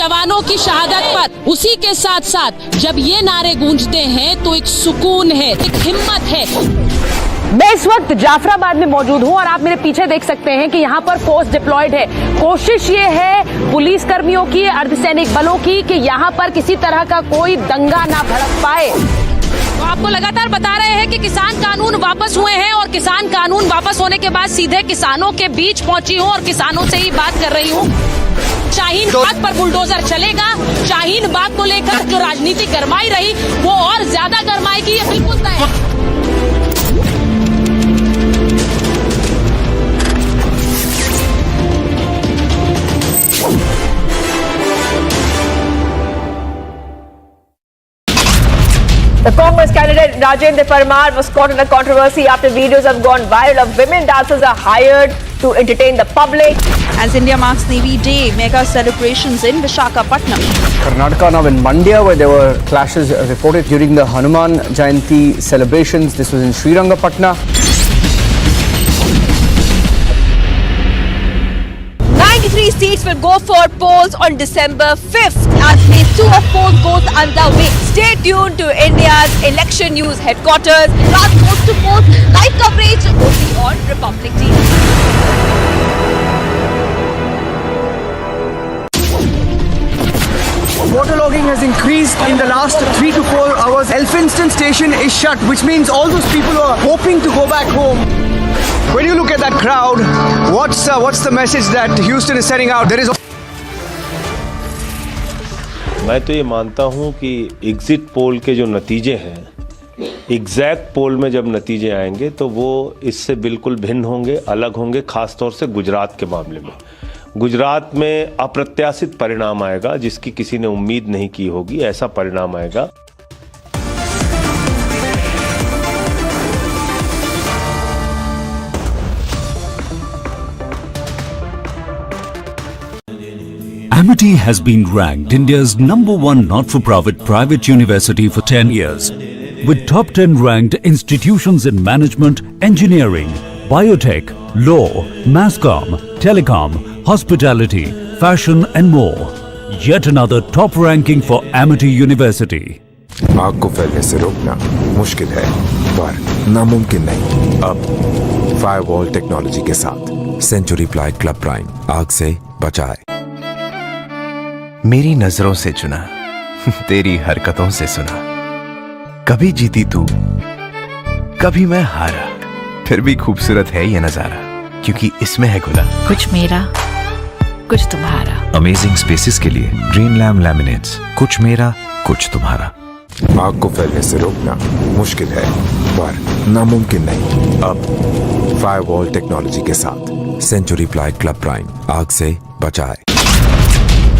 जवानों की शहादत पर। उसी के साथ साथ जब ये नारे गूंजते हैं तो एक सुकून है, एक हिम्मत है। मैं इस वक्त जाफराबाद में मौजूद हूं और आप मेरे पीछे देख सकते हैं कि यहाँ पर फोर्स डिप्लॉयड है। कोशिश ये है पुलिस कर्मियों की, अर्धसैनिक बलों की कि यहाँ पर किसी तरह का कोई दंगा ना भड़क पाए। तो आपको लगातार बता रहे हैं कि किसान कानून वापस हुए हैं और किसान कानून वापस होने के बाद सीधे किसानों के बीच पहुंची हूं और किसानों से ही बात कर रही हूं। शाहीन बाग पर बुलडोजर चलेगा। शाहीन बाग को लेकर जो राजनीति गरमाई रही वो और ज्यादा गरमाएगी, ये बिल्कुल तय है। The Congress candidate Rajendra Parmar was caught in a controversy after videos have gone viral of women dancers are hired to entertain the public. As India marks Navy Day, mega celebrations in Visakhapatnam. Karnataka now in Mandya, where there were clashes reported during the Hanuman Jayanti celebrations. This was in Srirangapatna. 93 seats will go for polls on December 5th as phase 2 of polls goes underway. Stay tuned to India's election news headquarters. Plus post to post live coverage only on Republic TV. Waterlogging has increased in the last 3 to 4 hours. Elphinstone station is shut, which means all those people who are hoping to go back home. When you look at that crowd, what's the message that Houston is sending out? There is. मैं तो ये मानता हूँ कि exit poll के जो नतीजे हैं, एग्जैक्ट पोल में जब नतीजे आएंगे तो वो इससे बिल्कुल भिन्न होंगे, अलग होंगे, खास तौर से गुजरात के मामले में। गुजरात में अप्रत्याशित परिणाम आएगा, जिसकी किसी ने उम्मीद नहीं की होगी, ऐसा परिणाम आएगा। Amity has been ranked India's #1 not-for-profit private university for 10 years, with top 10 ranked institutions in management, engineering, biotech, law, masscom, telecom, hospitality, fashion and more. Yet another top ranking for Amity University. आग को फैलने से रोकना मुश्किल है, पर नामुमकिन नहीं। अब फायरवॉल टेक्नोलॉजी के साथ सेंचुरी प्लाइड क्लब प्राइम आग से बचाए। मेरी नजरों से चुना, तेरी हरकतों से सुना। कभी जीती तू, कभी मैं हारा, फिर भी खूबसूरत है ये नजारा, क्योंकि इसमें है खुला कुछ मेरा, कुछ तुम्हारा। अमेजिंग स्पेसेस के लिए ग्रीन लैम लैमिनेट्स, कुछ मेरा कुछ तुम्हारा। आग को फैलने से रोकना मुश्किल है, पर नामुमकिन नहीं। अब फायरवॉल टेक्नोलॉजी के साथ सेंचुरी प्लाइड क्लब प्राइम आग से बचाए।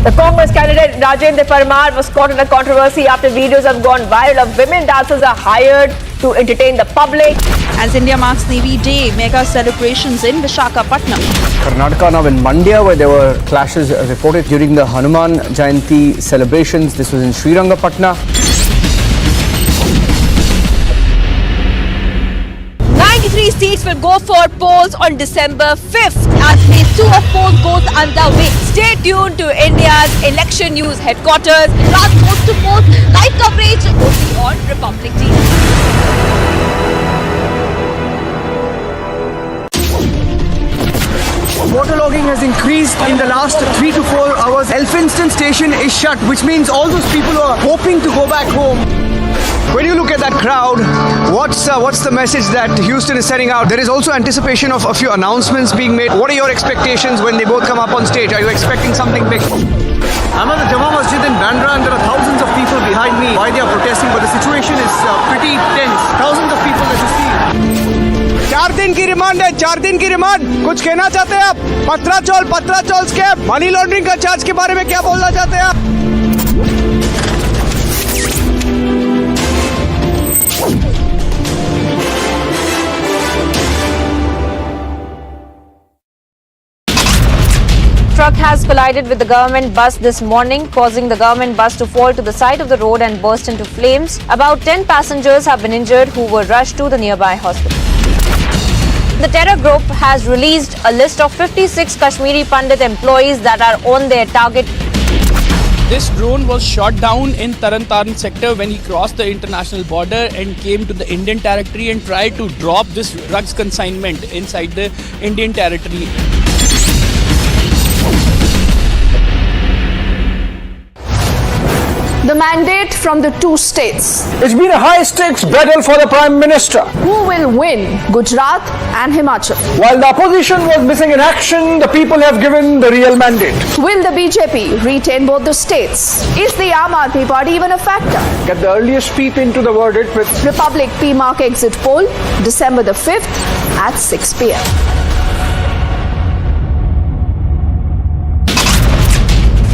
The Congress candidate Rajendra Parmar was caught in a controversy after videos have gone viral of women dancers are hired to entertain the public. As India marks Navy Day, mega celebrations in Visakhapatnam. Karnataka now in Mandya, where there were clashes reported during the Hanuman Jayanti celebrations. This was in Srirangapatna. 93 seats will go for polls on December 5th as phase 2 of polls goes underway. Stay tuned to India's election news headquarters. Plus post to post live coverage only on Republic TV. Waterlogging has increased in the last 3 to 4 hours. Elphinstone station is shut, which means all those people who are hoping to go back home. When you look at that crowd, what's the message that Houston is sending out? There is also anticipation of a few announcements being made. What are your expectations when they both come up on stage? Are you expecting something big? I'm at the Jama Masjid in Bandra and there are thousands of people behind me. Why they are protesting, but the situation is pretty tense. Thousands of people that you see. 4 दिन की remand है, 4 दिन की remand. कुछ कहना चाहते हैं आप? पत्राचौल स्कैम, मनी लॉन्ड्रिंग का चार्ज के बारे में क्या बोलना चाहते हैं आप? Truck has collided with the government bus this morning, causing the government bus to fall to the side of the road and burst into flames. About 10 passengers have been injured who were rushed to the nearby hospital. The terror group has released a list of 56 Kashmiri Pandit employees that are on their target. This drone was shot down in Taran sector when he crossed the international border and came to the Indian territory and tried to drop this drugs consignment inside the Indian territory. The mandate from the two states. It's been a high-stakes battle for the Prime Minister. Who will win, Gujarat and Himachal? While the opposition was missing in action, the people have given the real mandate. Will the BJP retain both the states? Is the Aam Aadmi Party even a factor? Get the earliest peep into the verdict with Republic PMark exit poll, December the 5th at 6 p.m.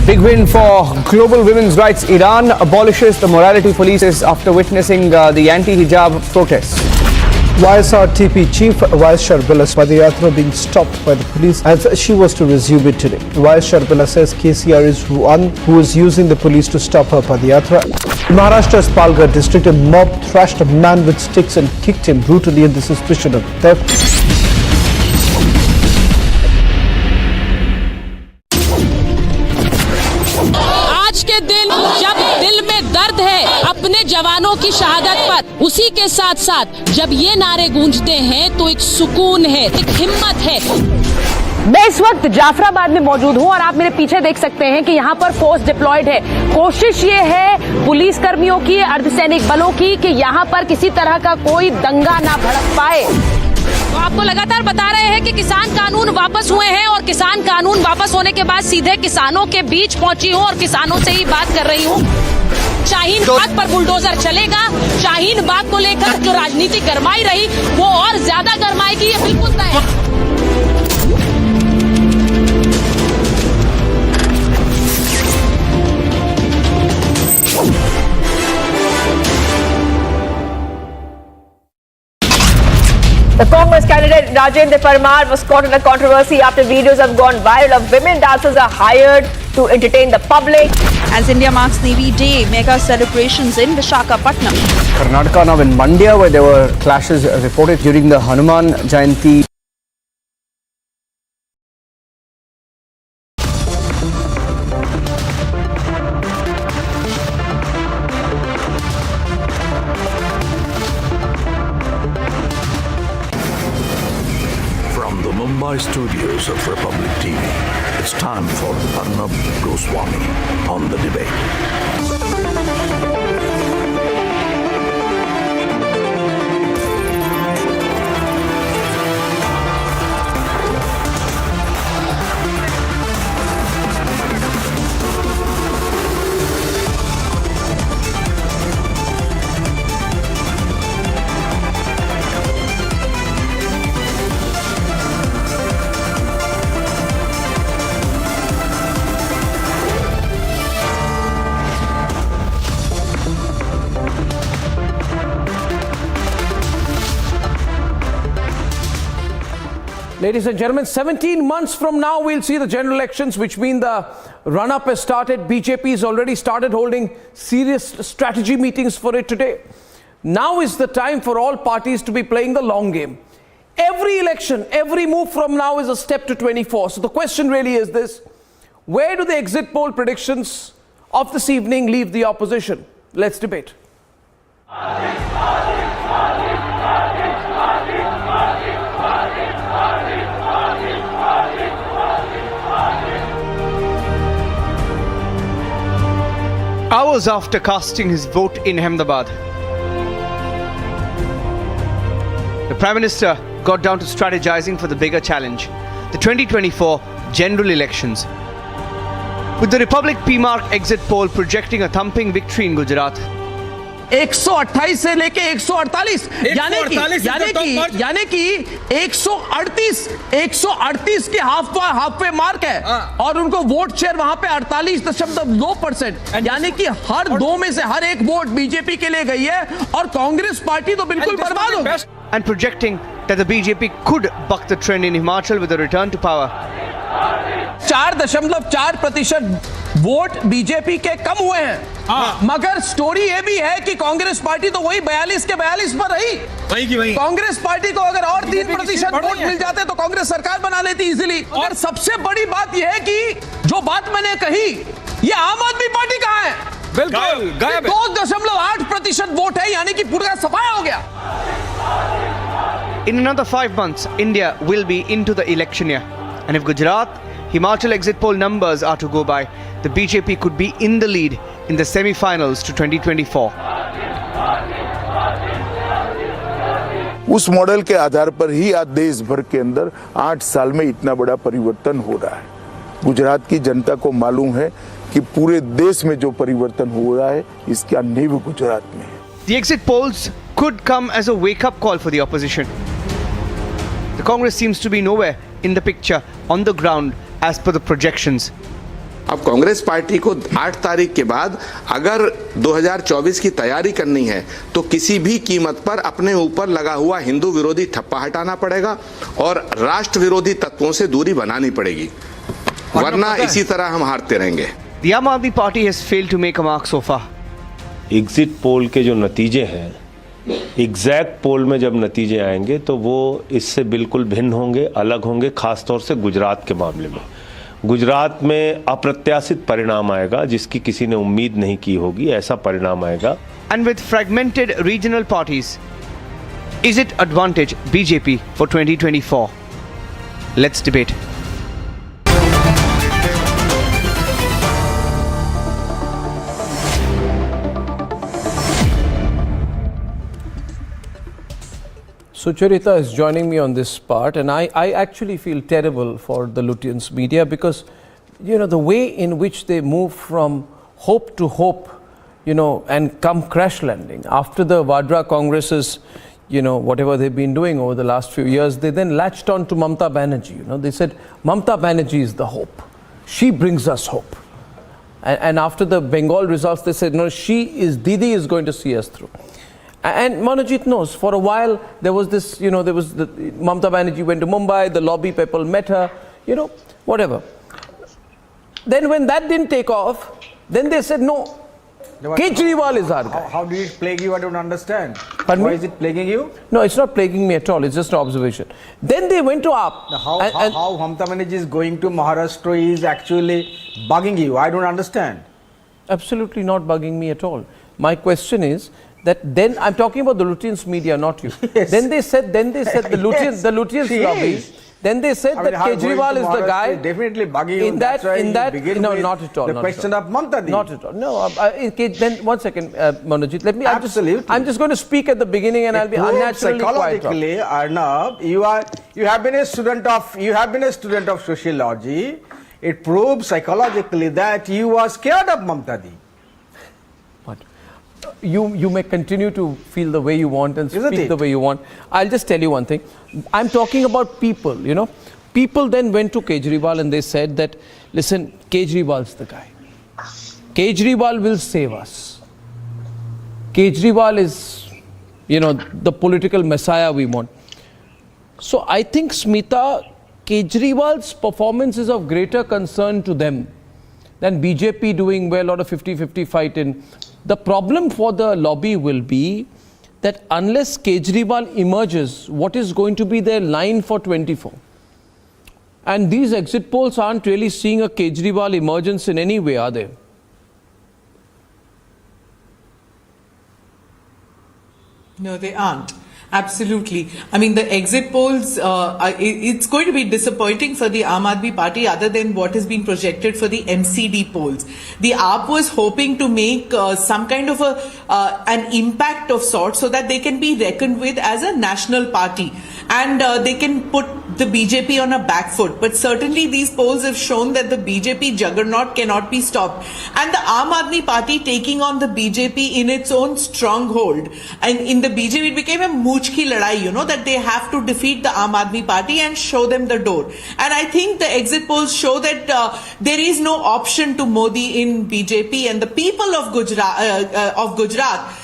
Big win for global women's rights. Iran abolishes the morality police after witnessing the anti-hijab protests. YSRTP Chief Vice Sharbila Padayatra being stopped by the police as she was to resume it today. Vice Sharbila says KCR is one who is using the police to stop her Padayatra. In Maharashtra's Palghar district, a mob thrashed a man with sticks and kicked him brutally on the suspicion of theft. के दिन जब दिल में दर्द है अपने जवानों की शहादत पर, उसी के साथ साथ जब ये नारे गूंजते हैं तो एक सुकून है, एक हिम्मत है। मैं इस वक्त जाफराबाद में मौजूद हूं और आप मेरे पीछे देख सकते हैं कि यहाँ पर फोर्स डिप्लॉयड है। कोशिश ये है पुलिस कर्मियों की, अर्धसैनिक बलों की कि यहाँ पर किसी तरह का कोई दंगा ना भड़क पाए। तो आपको लगातार बता रहे हैं कि किसान कानून वापस हुए हैं और किसान कानून वापस होने के बाद सीधे किसानों के बीच पहुंची हूं और किसानों से ही बात कर रही हूं। शाहीन बाग पर बुलडोजर चलेगा। शाहीन बाग को लेकर जो राजनीति गरमाई रही वो और ज्यादा गरमाएगी, ये बिल्कुल तय है। The Congress candidate Rajendra Parmar was caught in a controversy after videos have gone viral of women dancers are hired to entertain the public. As India marks Navy Day, mega celebrations in Visakhapatnam. Karnataka now in Mandya, where there were clashes reported during the Hanuman Jayanti. From the Mumbai studios of Republic TV, it's time for Arnab Goswami on the debate. Ladies and gentlemen, 17 months from now, we'll see the general elections, which mean the run-up has started. BJP has already started holding serious strategy meetings for it today. Now is the time for all parties to be playing the long game. Every election, every move from now is a step to 24. So the question really is this: where do the exit poll predictions of this evening leave the opposition? Let's debate. Hours after casting his vote in Ahmedabad, the Prime Minister got down to strategizing for the bigger challenge, the 2024 general elections. With the Republic PMark exit poll projecting a thumping victory in Gujarat, 128 से लेके 148 यानी कि 138 के half पे mark है और उनको vote share वहां पे 48.2%, यानी कि हर दो में से हर एक वोट बीजेपी के लिए गई है और कांग्रेस पार्टी तो बिल्कुल बर्बाद हो गई. And projecting that the BJP could buck the trend in Himachal with a return to power. 4.4% vote BJP के कम हुए हैं, मगर स्टोरी ये भी है कि कांग्रेस पार्टी तो वही 42 के 42 पर रही. कांग्रेस पार्टी को अगर और 3% वोट मिल जाते तो कांग्रेस सरकार बना लेती इजीली. और सबसे बड़ी बात यह है कि जो बात मैंने कही ये आम आदमी पार्टी कहाँ है? बिल्कुल गायब है। 2.8% वोट है, यानी कि पूरा सफाया हो गया। In another 5 months, India will be into the election year. And if Gujarat, Himachal exit poll numbers are to go by, the BJP could be in the lead in the semi-finals to 2024. उस model के आधार पर ही आज देश भर के अंदर 8 साल में इतना बड़ा परिवर्तन हो रहा है। गुजरात की जनता को मालूम है कि पूरे देश में जो परिवर्तन हो रहा है, इसका नींव गुजरात में है। The exit polls could come as a wake-up call for the opposition. The Congress seems to be nowhere in the picture on the ground as per the projections. अब कांग्रेस पार्टी को 8 तारीख के बाद अगर 2024 की तैयारी करनी है तो किसी भी कीमत पर अपने ऊपर लगा हुआ हिंदू विरोधी ठप्पा हटाना पड़ेगा और राष्ट्र विरोधी तत्वों से दूरी बनानी पड़ेगी, वरना इसी तरह हम हारते रहेंगे। The Aam Aadmi Party has failed to make a mark so far. Exit poll के जो नतीजे हैं, एग्जैक्ट पोल में जब नतीजे आएंगे तो वो इससे बिल्कुल भिन्न होंगे, अलग होंगे, खास तौर से गुजरात के मामले में। गुजरात में अप्रत्याशित परिणाम आएगा जिसकी किसी ने उम्मीद नहीं की होगी, ऐसा परिणाम आएगा। And with fragmented regional parties, is it advantage BJP for 2024? Let's debate. Sucharita is joining me on this part, and I actually feel terrible for the Lutyens media because, the way in which they move from hope to hope, and come crash landing. After the Vadra Congresses, whatever they've been doing over the last few years, they then latched on to Mamata Banerjee. They said, Mamata Banerjee is the hope. She brings us hope. And after the Bengal results, they said, no, Didi is going to see us through. And Manojit knows, for a while there was this, there was the Mamata Banerjee went to Mumbai, the lobby people met her, whatever. Then when that didn't take off, then they said, no, Kejriwal is our guy. How did it plague you? I don't understand. Pardon Why me? is it plaguing you? No, it's not plaguing me at all. It's just an observation. Then they went to AAP. How Mamata Banerjee is going to Maharashtra is actually bugging you. I don't understand. Absolutely not bugging me at all. My question is, that then I'm talking about the Lutyens media, not you. Yes. Then they said the Lutyens, the Lutyens lobby. Then they said that Kejriwal is the guy. Definitely bugging you. No, not at all. The question of Mamata. Not at all. No. Then 1 second, Manojit. Let me. Absolutely. I'm just going to speak at the beginning, and I'll be unnaturally quiet. Psychologically, Arnab, you have been a student of sociology. It proves psychologically that you are scared of Mamata. You may continue to feel the way you want and speak the way you want. I'll just tell you one thing. I'm talking about people, People then went to Kejriwal and they said that, listen, Kejriwal's the guy. Kejriwal will save us. Kejriwal is, the political messiah we want. So I think, Smita, Kejriwal's performance is of greater concern to them than BJP doing well or a 50-50 fight in. The problem for the lobby will be that unless Kejriwal emerges, what is going to be their line for 24? And these exit polls aren't really seeing a Kejriwal emergence in any way, are they? No, they aren't. Absolutely. I mean, the exit polls, it's going to be disappointing for the Aam Aadmi Party other than what has been projected for the MCD polls. The AAP was hoping to make some kind of an impact of sorts so that they can be reckoned with as a national party and they can put the BJP on a back foot. But certainly these polls have shown that the BJP juggernaut cannot be stopped. And the Aam Aadmi Party taking on the BJP in its own stronghold. And in the BJP, it became a mooch ki ladai, that they have to defeat the Aam Aadmi Party and show them the door. And I think the exit polls show that there is no option to Modi in BJP, and the people of Gujarat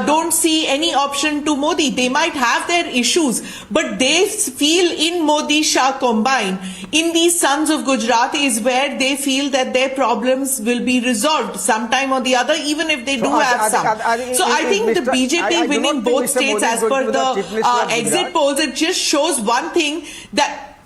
don't see any option to Modi. They might have their issues, but they feel in Modi Shah combined, in these sons of Gujarat is where they feel that their problems will be resolved sometime or the other, even if they do have some. So I think the BJP winning both states as per the exit polls, it just shows one thing that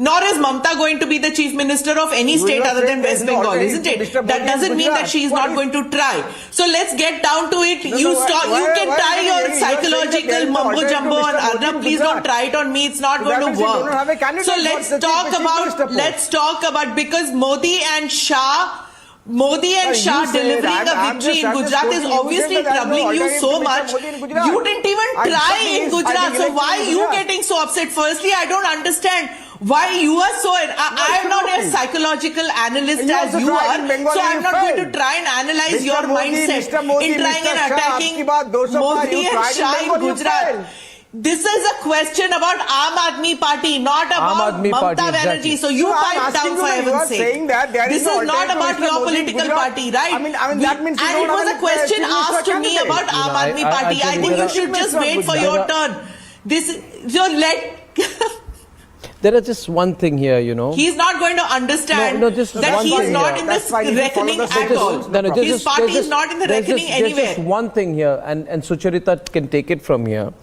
Nor is Mamta going to be the chief minister of any state other than West Bengal, isn't it? That doesn't mean that she is not going to try. So let's get down to it. You can try your psychological mumbo jumbo on Arnab. Please don't try it on me. It's not going to work. So let's talk about because Modi and Shah delivering a victory in Gujarat is obviously troubling you so much. You didn't even try in Gujarat. So why are you getting so upset? Firstly, I don't understand why you are so... I am not a psychological analyst as you are. So I'm not going to try and analyze your mindset in trying and attacking Modi and Shah in Gujarat. This is a question about Aam Aadmi Party, not about Mamata Banerjee. So you pipe down for heaven's sake. This is not about your political party, right? And it was a question asked to me about Aam Aadmi Party. I think you should just wait for your turn. There is just one thing here, you know. He's not going to understand that he's not in this reckoning at all. His party is not in the reckoning anywhere. There's just one thing here, and Sucharita can take it from here.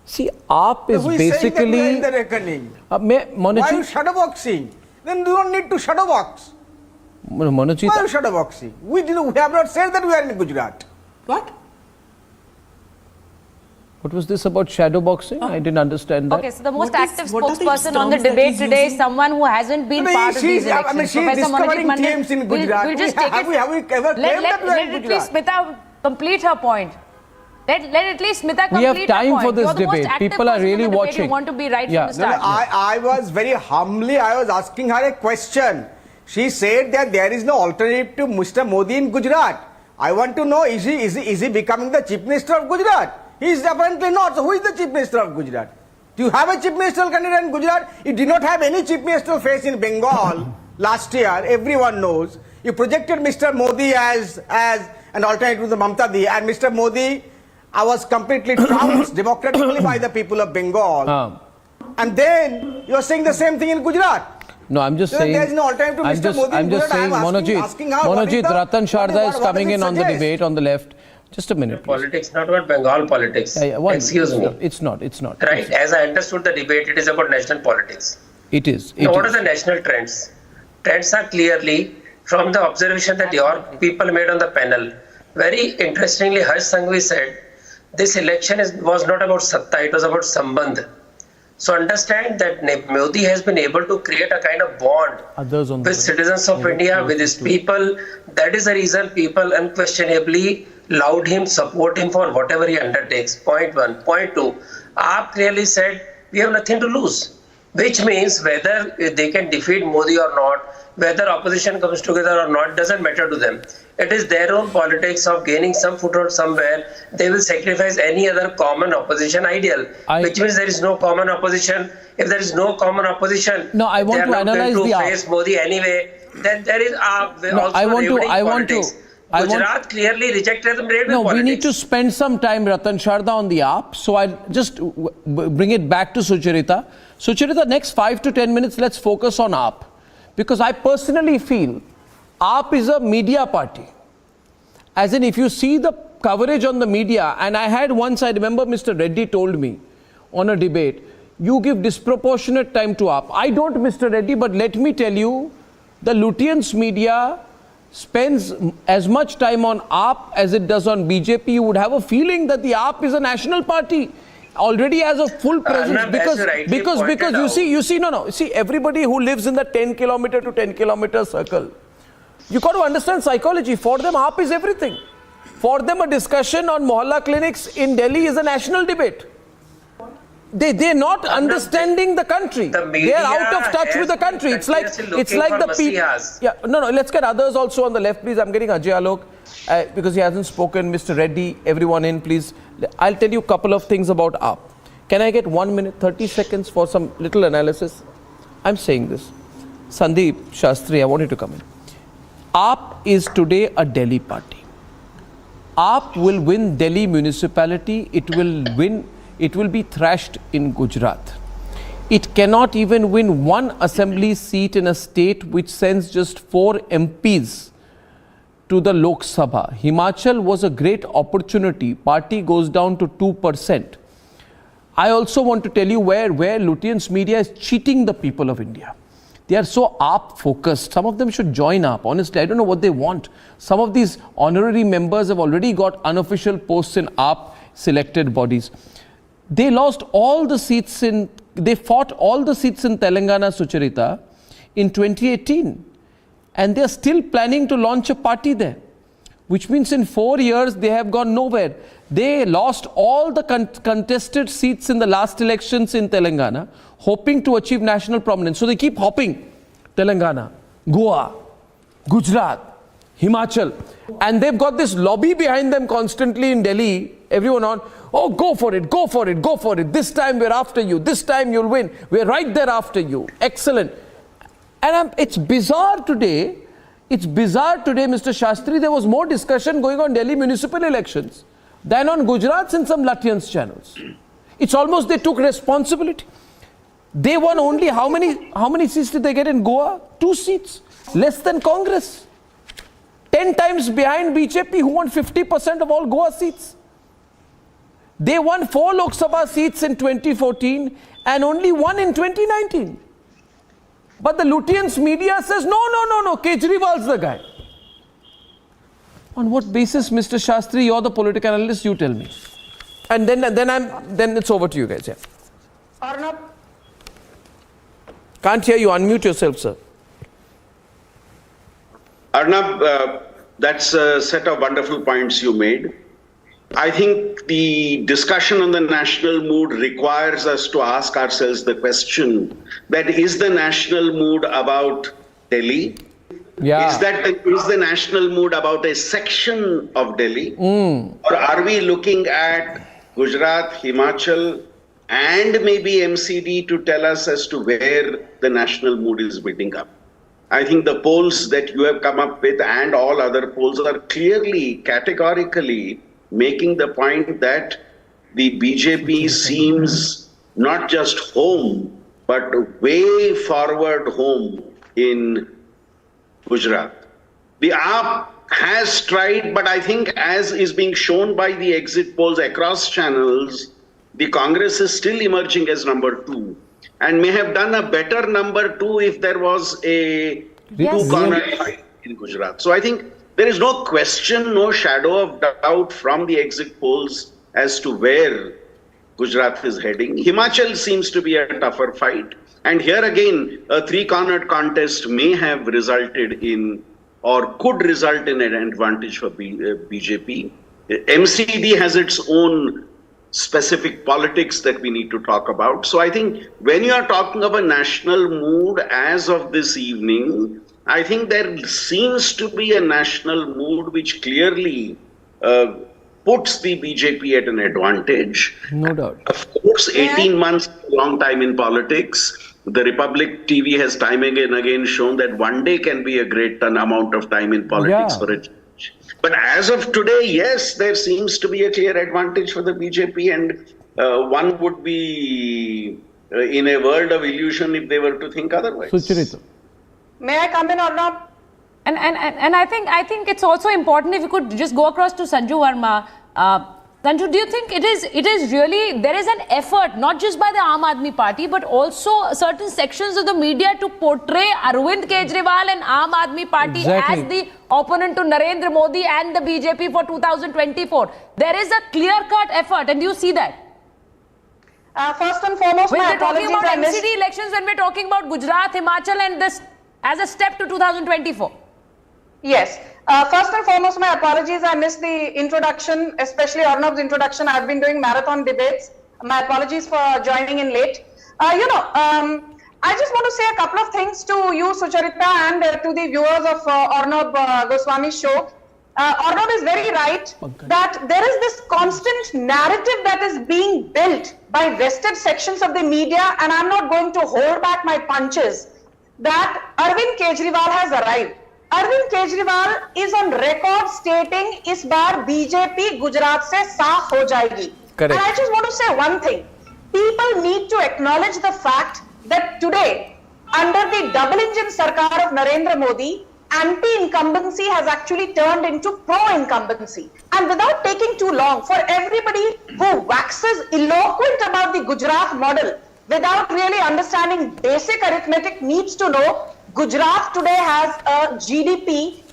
See, AAP is basically... Who is saying that we are in the reckoning? Why are you shadowboxing? Then you don't need to shadowbox. Manojit, why are you shadowboxing? We have not said that we are in Gujarat. What? What was this about shadowboxing? I didn't understand that. Okay, so the most active spokesperson on the debate today is someone who hasn't been part of these elections. She's discovering teams in Gujarat. We'll just take it. Have we ever claimed that we are in Gujarat? Let at least Smita complete her point. Let at least Smita complete her point. We have time for this debate. People are really watching. You want to be right from the start. I was very humbly, I was asking her a question. She said that there is no alternative to Mr. Modi in Gujarat. I want to know, is he becoming the chief minister of Gujarat? He is apparently not. So who is the chief minister of Gujarat? Do you have a chief ministerial candidate in Gujarat? You did not have any chief ministerial face in Bengal last year. Everyone knows. You projected Mr. Modi as an alternative to the Mamta Di, and Mr. Modi was completely trounced democratically by the people of Bengal. And then you are saying the same thing in Gujarat. No, I'm just saying. There is no alternative to Mr. Modi. I'm just saying, Monojit, Ratan Sharda is coming in on the debate on the left. Just a minute. Politics, not about Bengal politics. Excuse me. It's not. Right. As I understood the debate, it is about national politics. It is. What are the national trends? Trends are clearly from the observation that your people made on the panel. Very interestingly, Harsh Sanghvi said, this election was not about Satta, it was about Sambandh. So understand that Modi has been able to create a kind of bond with citizens of India, with his people. That is the reason people unquestionably laud him, support him for whatever he undertakes. Point one. Point two, AAP clearly said we have nothing to lose, which means whether they can defeat Modi or not, whether opposition comes together or not, doesn't matter to them. It is their own politics of gaining some foothold somewhere. They will sacrifice any other common opposition ideal, which means there is no common opposition. If there is no common opposition, no, I want to analyze the face Modi anyway. Then there is Gujarat clearly rejected the politics. We need to spend some time, Ratan Sharda, on the AAP. So I'll just bring it back to Sucharita. Sucharita, next 5 to 10 minutes, let's focus on AAP. Because I personally feel AAP is a media party. As in, if you see the coverage on the media, and I remember Mr. Reddy told me on a debate, you give disproportionate time to AAP. I don't, Mr. Reddy, but let me tell you, the Lutyens media spends as much time on AAP as it does on BJP. You would have a feeling that the AAP is a national party. Already has a full presence because you see everybody who lives in the 10 kilometer to 10 kilometer circle, you got to understand psychology. For them, AAP is everything. For them, a discussion on Mohalla clinics in Delhi is a national debate. They're not understanding the country. They're out of touch with the country. It's like the people. Let's get others also on the left, please. I'm getting Ajay Alok because he hasn't spoken. Mr. Reddy, everyone in, please. I'll tell you a couple of things about AAP. Can I get 1 minute, 30 seconds for some little analysis? I'm saying this. Sandeep Shastri, I want you to come in. AAP is today a Delhi party. AAP will win Delhi municipality. It will be thrashed in Gujarat. It cannot even win one assembly seat in a state which sends just 4 MPs to the Lok Sabha. Himachal was a great opportunity. Party goes down to 2%. I also want to tell you where Lutyens media is cheating the people of India. They are so AAP focused. Some of them should join AAP. Honestly, I don't know what they want. Some of these honorary members have already got unofficial posts in AAP selected bodies. They lost all the seats they fought all the seats in Telangana, Sucharita, in 2018. And they are still planning to launch a party there, which means in 4 years they have gone nowhere. They lost all the contested seats in the last elections in Telangana, hoping to achieve national prominence. So they keep hopping. Telangana, Goa, Gujarat, Himachal. And they've got this lobby behind them constantly in Delhi. Everyone on, oh, go for it, go for it, go for it. This time we're after you. This time you'll win. We're right there after you. Excellent. And it's bizarre today. It's bizarre today, Mr. Shastri. There was more discussion going on Delhi municipal elections than on Gujarat's in some Lutyens channels. It's almost they took responsibility. They won only how many seats did they get in Goa? 2 seats. Less than Congress. 10 times behind BJP, who won 50% of all Goa seats. They won 4 Lok Sabha seats in 2014 and only 1 in 2019. But the Lutyens media says, no, Kejriwal's the guy. On what basis, Mr. Shastri, you're the political analyst, you tell me. And then it's over to you guys. Yeah. Arnab. Can't hear you. Unmute yourself, sir. Arnab, that's a set of wonderful points you made. I think the discussion on the national mood requires us to ask ourselves the question that is the national mood about Delhi? Yeah. Is the national mood about a section of Delhi? Or are we looking at Gujarat, Himachal, and maybe MCD to tell us as to where the national mood is building up? I think the polls that you have come up with and all other polls are clearly, categorically making the point that the BJP seems not just home, but way forward home in Gujarat. The AAP has tried, but I think as is being shown by the exit polls across channels, the Congress is still emerging as number 2 and may have done a better number 2 if there was a two-corner fight in Gujarat. So I think there is no question, no shadow of doubt from the exit polls as to where Gujarat is heading. Himachal seems to be a tougher fight. And here again, a three-cornered contest may have resulted in or could result in an advantage for BJP. MCD has its own specific politics that we need to talk about. So I think when you are talking of a national mood as of this evening, I think there seems to be a national mood which clearly puts the BJP at an advantage. No doubt. Of course, 18 months is a long time in politics. The Republic TV has time and again shown that one day can be a great amount of time in politics for a change. But as of today, yes, there seems to be a clear advantage for the BJP, and one would be in a world of illusion if they were to think otherwise. Sucharita. May I come in or not? And I think it's also important if you could just go across to Sanju Verma. Sanju, do you think it is really, there is an effort, not just by the Aam Aadmi Party, but also certain sections of the media to portray Arvind Kejriwal and Aam Aadmi Party as the opponent to Narendra Modi and the BJP for 2024? There is a clear-cut effort, and do you see that? First and foremost, when my we're talking apologies. about MCD elections, when we're talking about Gujarat, Himachal, and this as a step to 2024. Yes. First and foremost, my apologies. I missed the introduction, especially Arnab's introduction. I've been doing marathon debates. My apologies for joining in late. I just want to say a couple of things to you, Sucharita, and to the viewers of Arnab Goswami's show. Arnab is very right that there is this constant narrative that is being built by vested sections of the media, and I'm not going to hold back my punches, that Arvind Kejriwal has arrived. Arvind Kejriwal is on record stating इस बार BJP Gujarat से साफ हो जाएगी. And I just want to say one thing. People need to acknowledge the fact that today, under the double engine Sarkar of Narendra Modi anti-incumbency has actually turned into pro-incumbency. And without taking too long, for everybody who waxes eloquent about the Gujarat model without really understanding basic arithmetic needs to know Gujarat today has a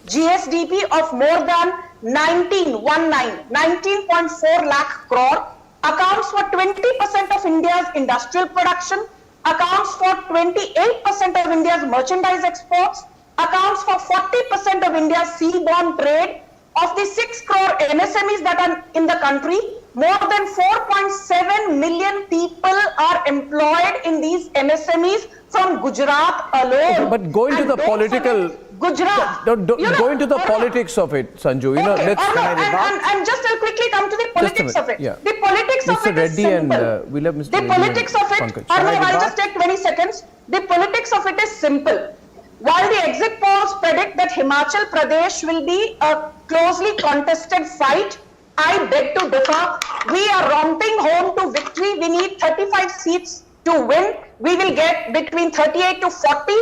GSDP of more than 19.4 lakh crore, accounts for 20% of India's industrial production, accounts for 28% of India's merchandise exports, accounts for 40% of India's seaborne trade. Of the 6 crore MSMEs that are in the country, more than 4.7 million people are employed in these MSMEs from Gujarat alone. But going to the political... Gujarat. Go into the politics of it, Sanju. You know, let's... And just I'll quickly come to the politics of it. Yeah. The politics of it is simple. We'll have Mr. The politics of it, Arnab, I'll just take 20 seconds. The politics of it is simple. While the exit polls predict that Himachal Pradesh will be a closely contested fight, I beg to differ. We are romping home to victory. We need 35 seats to win. We will get between 38 to 40.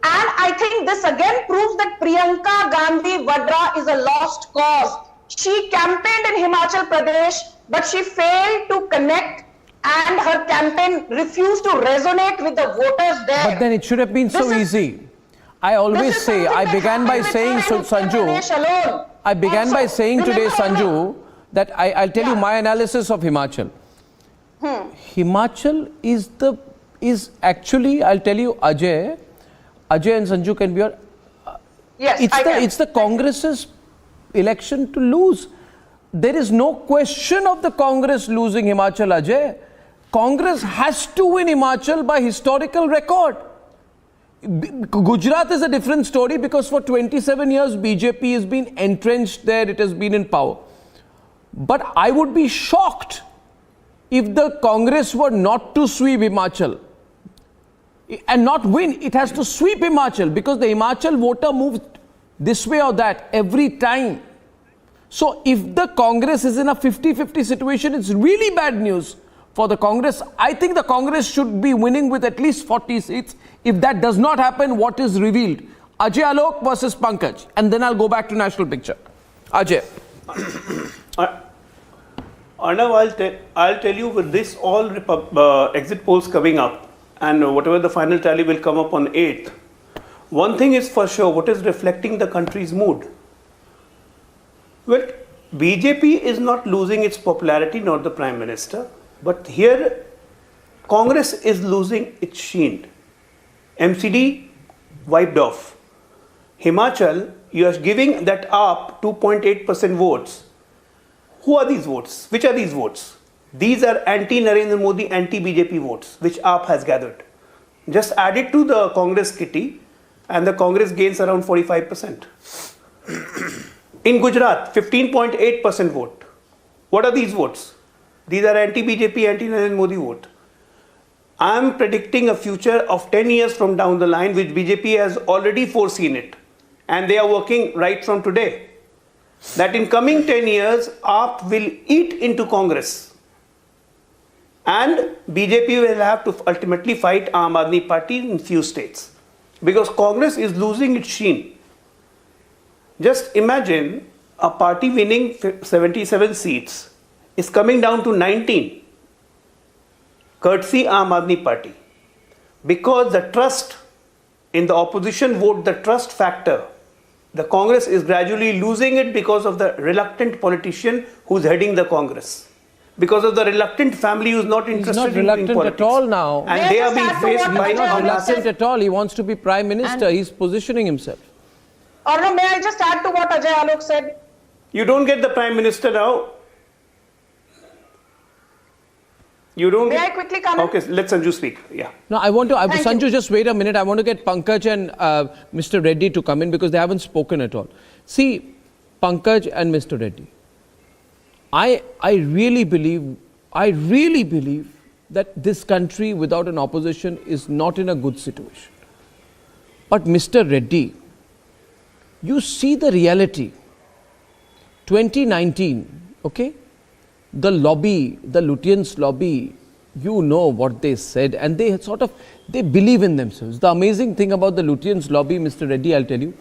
And I think this again proves that Priyanka Gandhi Vadra is a lost cause. She campaigned in Himachal Pradesh, but she failed to connect, and her campaign refused to resonate with the voters there. But then it should have been so easy. I always say, I began by saying, Sanju, I began by saying today, Sanju, that I'll tell you my analysis of Himachal. Himachal is actually, I'll tell you, Ajay and Sanju can be your... Yes, it's the Congress's election to lose. There is no question of the Congress losing Himachal, Ajay. Congress has to win Himachal by historical record. Gujarat is a different story because for 27 years BJP has been entrenched there, it has been in power. But I would be shocked if the Congress were not to sweep Himachal and not win. It has to sweep Himachal because the Himachal voter moves this way or that every time. So if the Congress is in a 50-50 situation, it's really bad news for the Congress. I think the Congress should be winning with at least 40 seats. If that does not happen, what is revealed? Ajay Alok versus Pankaj. And then I'll go back to national picture. Ajay. Arnab, I'll tell you, with this all exit polls coming up and whatever the final tally will come up on 8th, one thing is for sure, what is reflecting the country's mood? Well, BJP is not losing its popularity, nor the Prime Minister, but here Congress is losing its sheen. MCD wiped off. Himachal, you are giving that up 2.8% votes. Who are these votes? Which are these votes? These are anti-Narendra Modi, anti-BJP votes, which AAP has gathered. Just add it to the Congress kitty, and the Congress gains around 45%. In Gujarat, 15.8% vote. What are these votes? These are anti-BJP, anti-Narendra Modi vote. I am predicting a future of 10 years from down the line, which BJP has already foreseen it. And they are working right from today. That in coming 10 years, AAP will eat into Congress. And BJP will have to ultimately fight Aam Aadmi Party in few states. Because Congress is losing its sheen. Just imagine a party winning 77 seats is coming down to 19. Courtesy Aam Aadmi Party. Because the trust in the opposition vote, the trust factor, the Congress is gradually losing it because of the reluctant politician who's heading the Congress. Because of the reluctant family who's not interested in politics. He's not reluctant at all now. And they are being faced by... He's not reluctant at all. He wants to be Prime Minister. He's positioning himself. Arnab, may I just add to what Ajay Alok said? You don't get the Prime Minister now. You don't. May I quickly come in? Okay, let Sanju speak. Yeah. No, I want to. Sanju, just wait a minute. I want to get Pankaj and Mr. Reddy to come in because they haven't spoken at all. See, Pankaj and Mr. Reddy, I really believe that this country without an opposition is not in a good situation. But Mr. Reddy, you see the reality. 2019, okay? The lobby, the Lutyens lobby, you know what they said, and they believe in themselves. The amazing thing about the Lutyens lobby, Mr. Reddy, I'll tell you,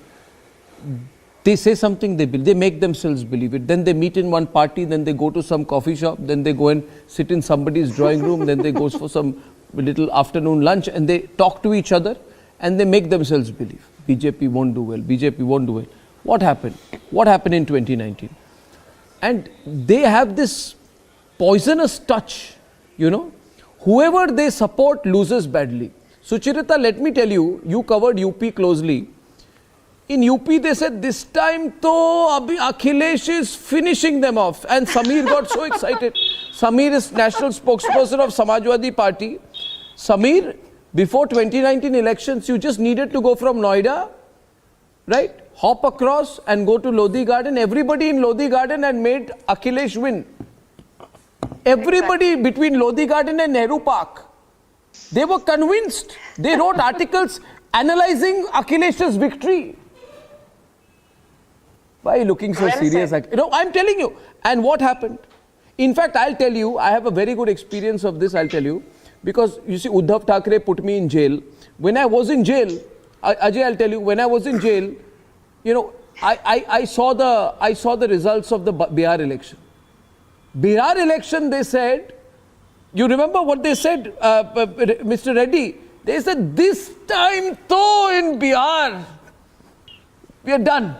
they say something, they make themselves believe it. Then they meet in one party, then they go to some coffee shop, then they go and sit in somebody's drawing room, then they go for some little afternoon lunch and they talk to each other and they make themselves believe. BJP won't do well, BJP won't do well. What happened? What happened in 2019? And they have this poisonous touch, you know. Whoever they support loses badly. Sucharita, let me tell you, you covered UP closely. In UP, they said this time, Akhilesh is finishing them off. And Samir got so excited. Samir is national spokesperson of Samajwadi Party. Samir, before 2019 elections, you just needed to go from Noida, right? Hop across and go to Lodi Garden. Everybody in Lodi Garden had made Akhilesh win. Everybody between Lodi Garden and Nehru Park. They were convinced. They wrote articles analyzing Akhilesh's victory. Why are you looking so serious? You know, I'm telling you. And what happened? In fact, I'll tell you, I have a very good experience of this, I'll tell you. Because you see, Uddhav Thackeray put me in jail. When I was in jail, Ajay, I'll tell you, when I was in jail, you know, I saw the results of the Bihar election. Bihar election, they said, you remember what they said, Mr. Reddy? They said, this time though in Bihar, we are done.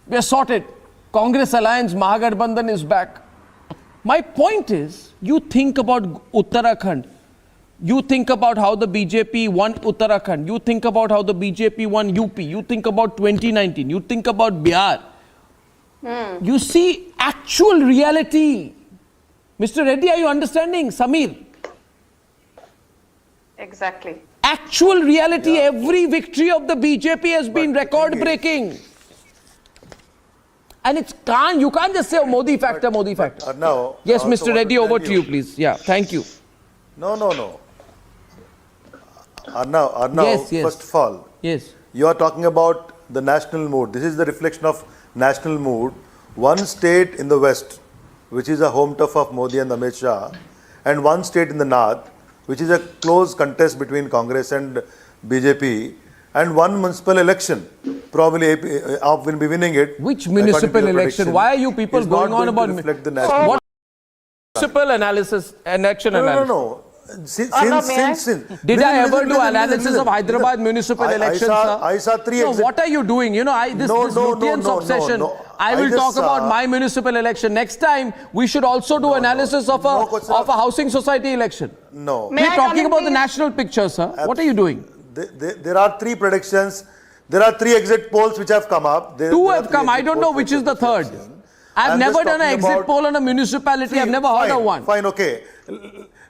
We are sorted. Congress alliance, Mahagathbandhan is back. My point is, you think about Uttarakhand. You think about how the BJP won Uttarakhand. You think about how the BJP won UP. You think about 2019. You think about Bihar. You see actual reality. Mr. Reddy, are you understanding? Samir? Exactly. Actual reality, every victory of the BJP has been record-breaking. And you can't just say, oh, Modi factor, Modi factor. Now, yes, Mr. Reddy, over to you, please. Yeah, thank you. No. Arnab, yes. first of all, you are talking about the national mood. This is the reflection of national mood. One state in the west, which is a home turf of Modi and Amit Shah, and one state in the north, which is a close contest between Congress and BJP, and one municipal election. Probably AAP will be winning it. Which municipal election? Why are you people going on about what municipal analysis, election analysis? No. Did I ever do analysis of Hyderabad municipal elections, sir? I saw three. No, what are you doing? You know, this Lutyens obsession. I will talk about my municipal election. Next time, we should also do analysis of a housing society election. No. We're talking about the national picture, sir. What are you doing? There are three predictions. There are three exit polls which have come up. Two have come. I don't know which is the third. I've never done an exit poll on a municipality. I've never heard of one. Fine, okay.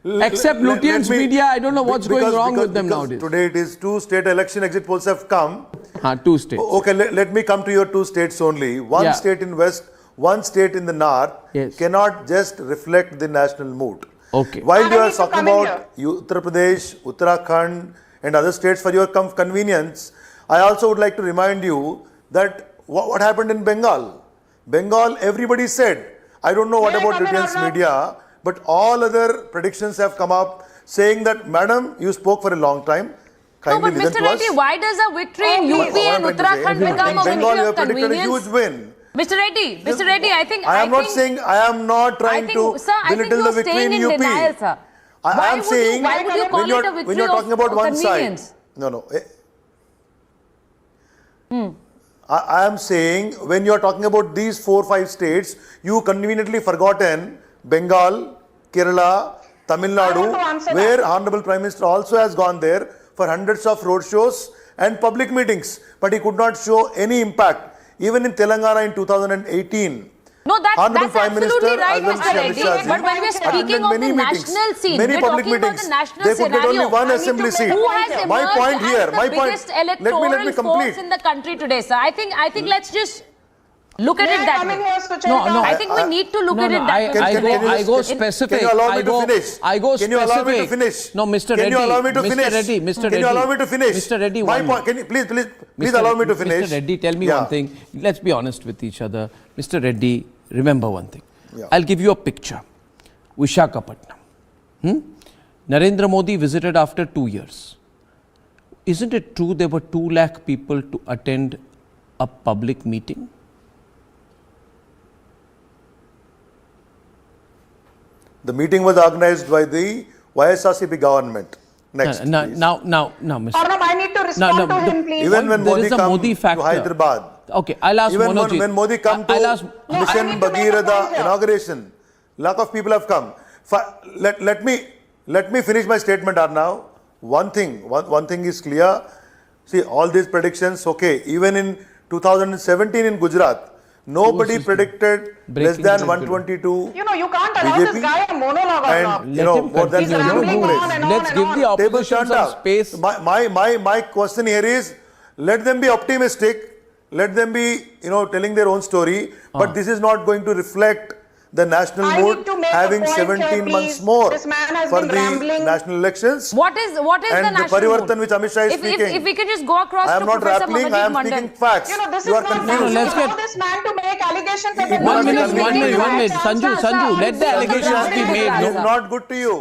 Except Lutyens media, I don't know what's going wrong with them nowadays. Today it is two state election exit polls have come. Two states. Okay, let me come to your two states only. One state in west, one state in the north cannot just reflect the national mood. Okay. While you are talking about Uttar Pradesh, Uttarakhand and other states for your convenience, I also would like to remind you that what happened in Bengal. Bengal, everybody said, I don't know what about Lutyens media, but all other predictions have come up saying that, madam, you spoke for a long time. Kindly listen to us. Mr. Reddy, why does a victory in UP and Uttarakhand become a victory of convenience? A huge win. Mr. Reddy, I think... I am not trying to belittle the victory in UP. Denial, sir. I am saying, why would you call it a victory when you're talking about one side. No. I am saying, when you are talking about these 4-5 states, you conveniently forgotten Bengal, Kerala, Tamil Nadu, where Honorable Prime Minister also has gone there for hundreds of road shows and public meetings, but he could not show any impact. Even in Telangana in 2018. No, that's absolutely right, Mr. Reddy. But when we are speaking of the national scene, we are talking about the national scenario. They could get only one assembly seat. Who has emerged as the biggest electoral force in the country today, sir? I think let's just look at it that way. No. I think we need to look at it that way. I go specific. Can you allow me to finish? I go specific. Can you allow me to finish? No, Mr. Reddy. Can you allow me to finish? Mr. Reddy. Can you allow me to finish? Mr. Reddy, my point. Can you please allow me to finish? Mr. Reddy, tell me one thing. Let's be honest with each other. Mr. Reddy, remember one thing. I'll give you a picture. Visakhapatnam. Narendra Modi visited after 2 years. Isn't it true there were 2 lakh people to attend a public meeting? The meeting was organized by the YSRCP government. Next, now, Mr. Arnab, I need to respond to him, please. Even when There Modi is a come Modi to factor. Hyderabad, Okay, I'll ask even Manoj. when Modi come to Mission Bhagirath inauguration, lot of people have come. Let me finish my statement, Arnab. One thing is clear. See, all these predictions, okay, even in 2017 in Gujarat, nobody predicted less than 122. You know, you can't allow this guy a monologue. And more than He's rambling on and on Let's and give on. the opposition some space. My question here is, let them be optimistic, let them be telling their own story, but this is not going to reflect the national mood having 17 months more for the national elections. What is the and national the Parivartan mood? which Amit Shah is speaking. If we could just go across I am to not Professor rappling, I am Manoj speaking Mandal. facts. You know, this You is are not confused. let's allow get- this man to make allegations at the One minute, Sanju, let the allegations be made. It is not good to you.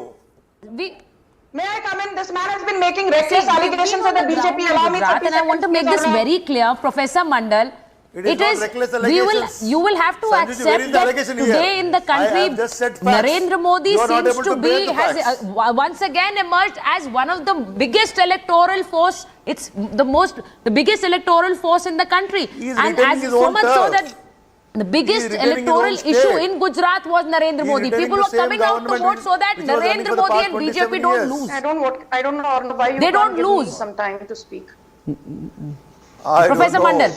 May I come in? This man has been making reckless allegations at the BJP. Allow me 30 and I want to make this very clear, Professor Mandal. It is not reckless allegations. You will have to Sanju ji, where is accept the that allegation today here? in the I country, have just said facts. Narendra Modi You are not seems able to to be, bear the has facts. once again emerged as one of the biggest electoral force. It's the biggest electoral force in the country. He is And retaining as his so own much so turf. that the biggest retaining his electoral own issue state. in Gujarat was Narendra He is Modi. retaining People the were same coming out to government vote so that which was running Narendra for the Modi past and 27 BJP don't years. lose. I don't know why you They can't don't give me lose. some time to speak. Professor Mandal.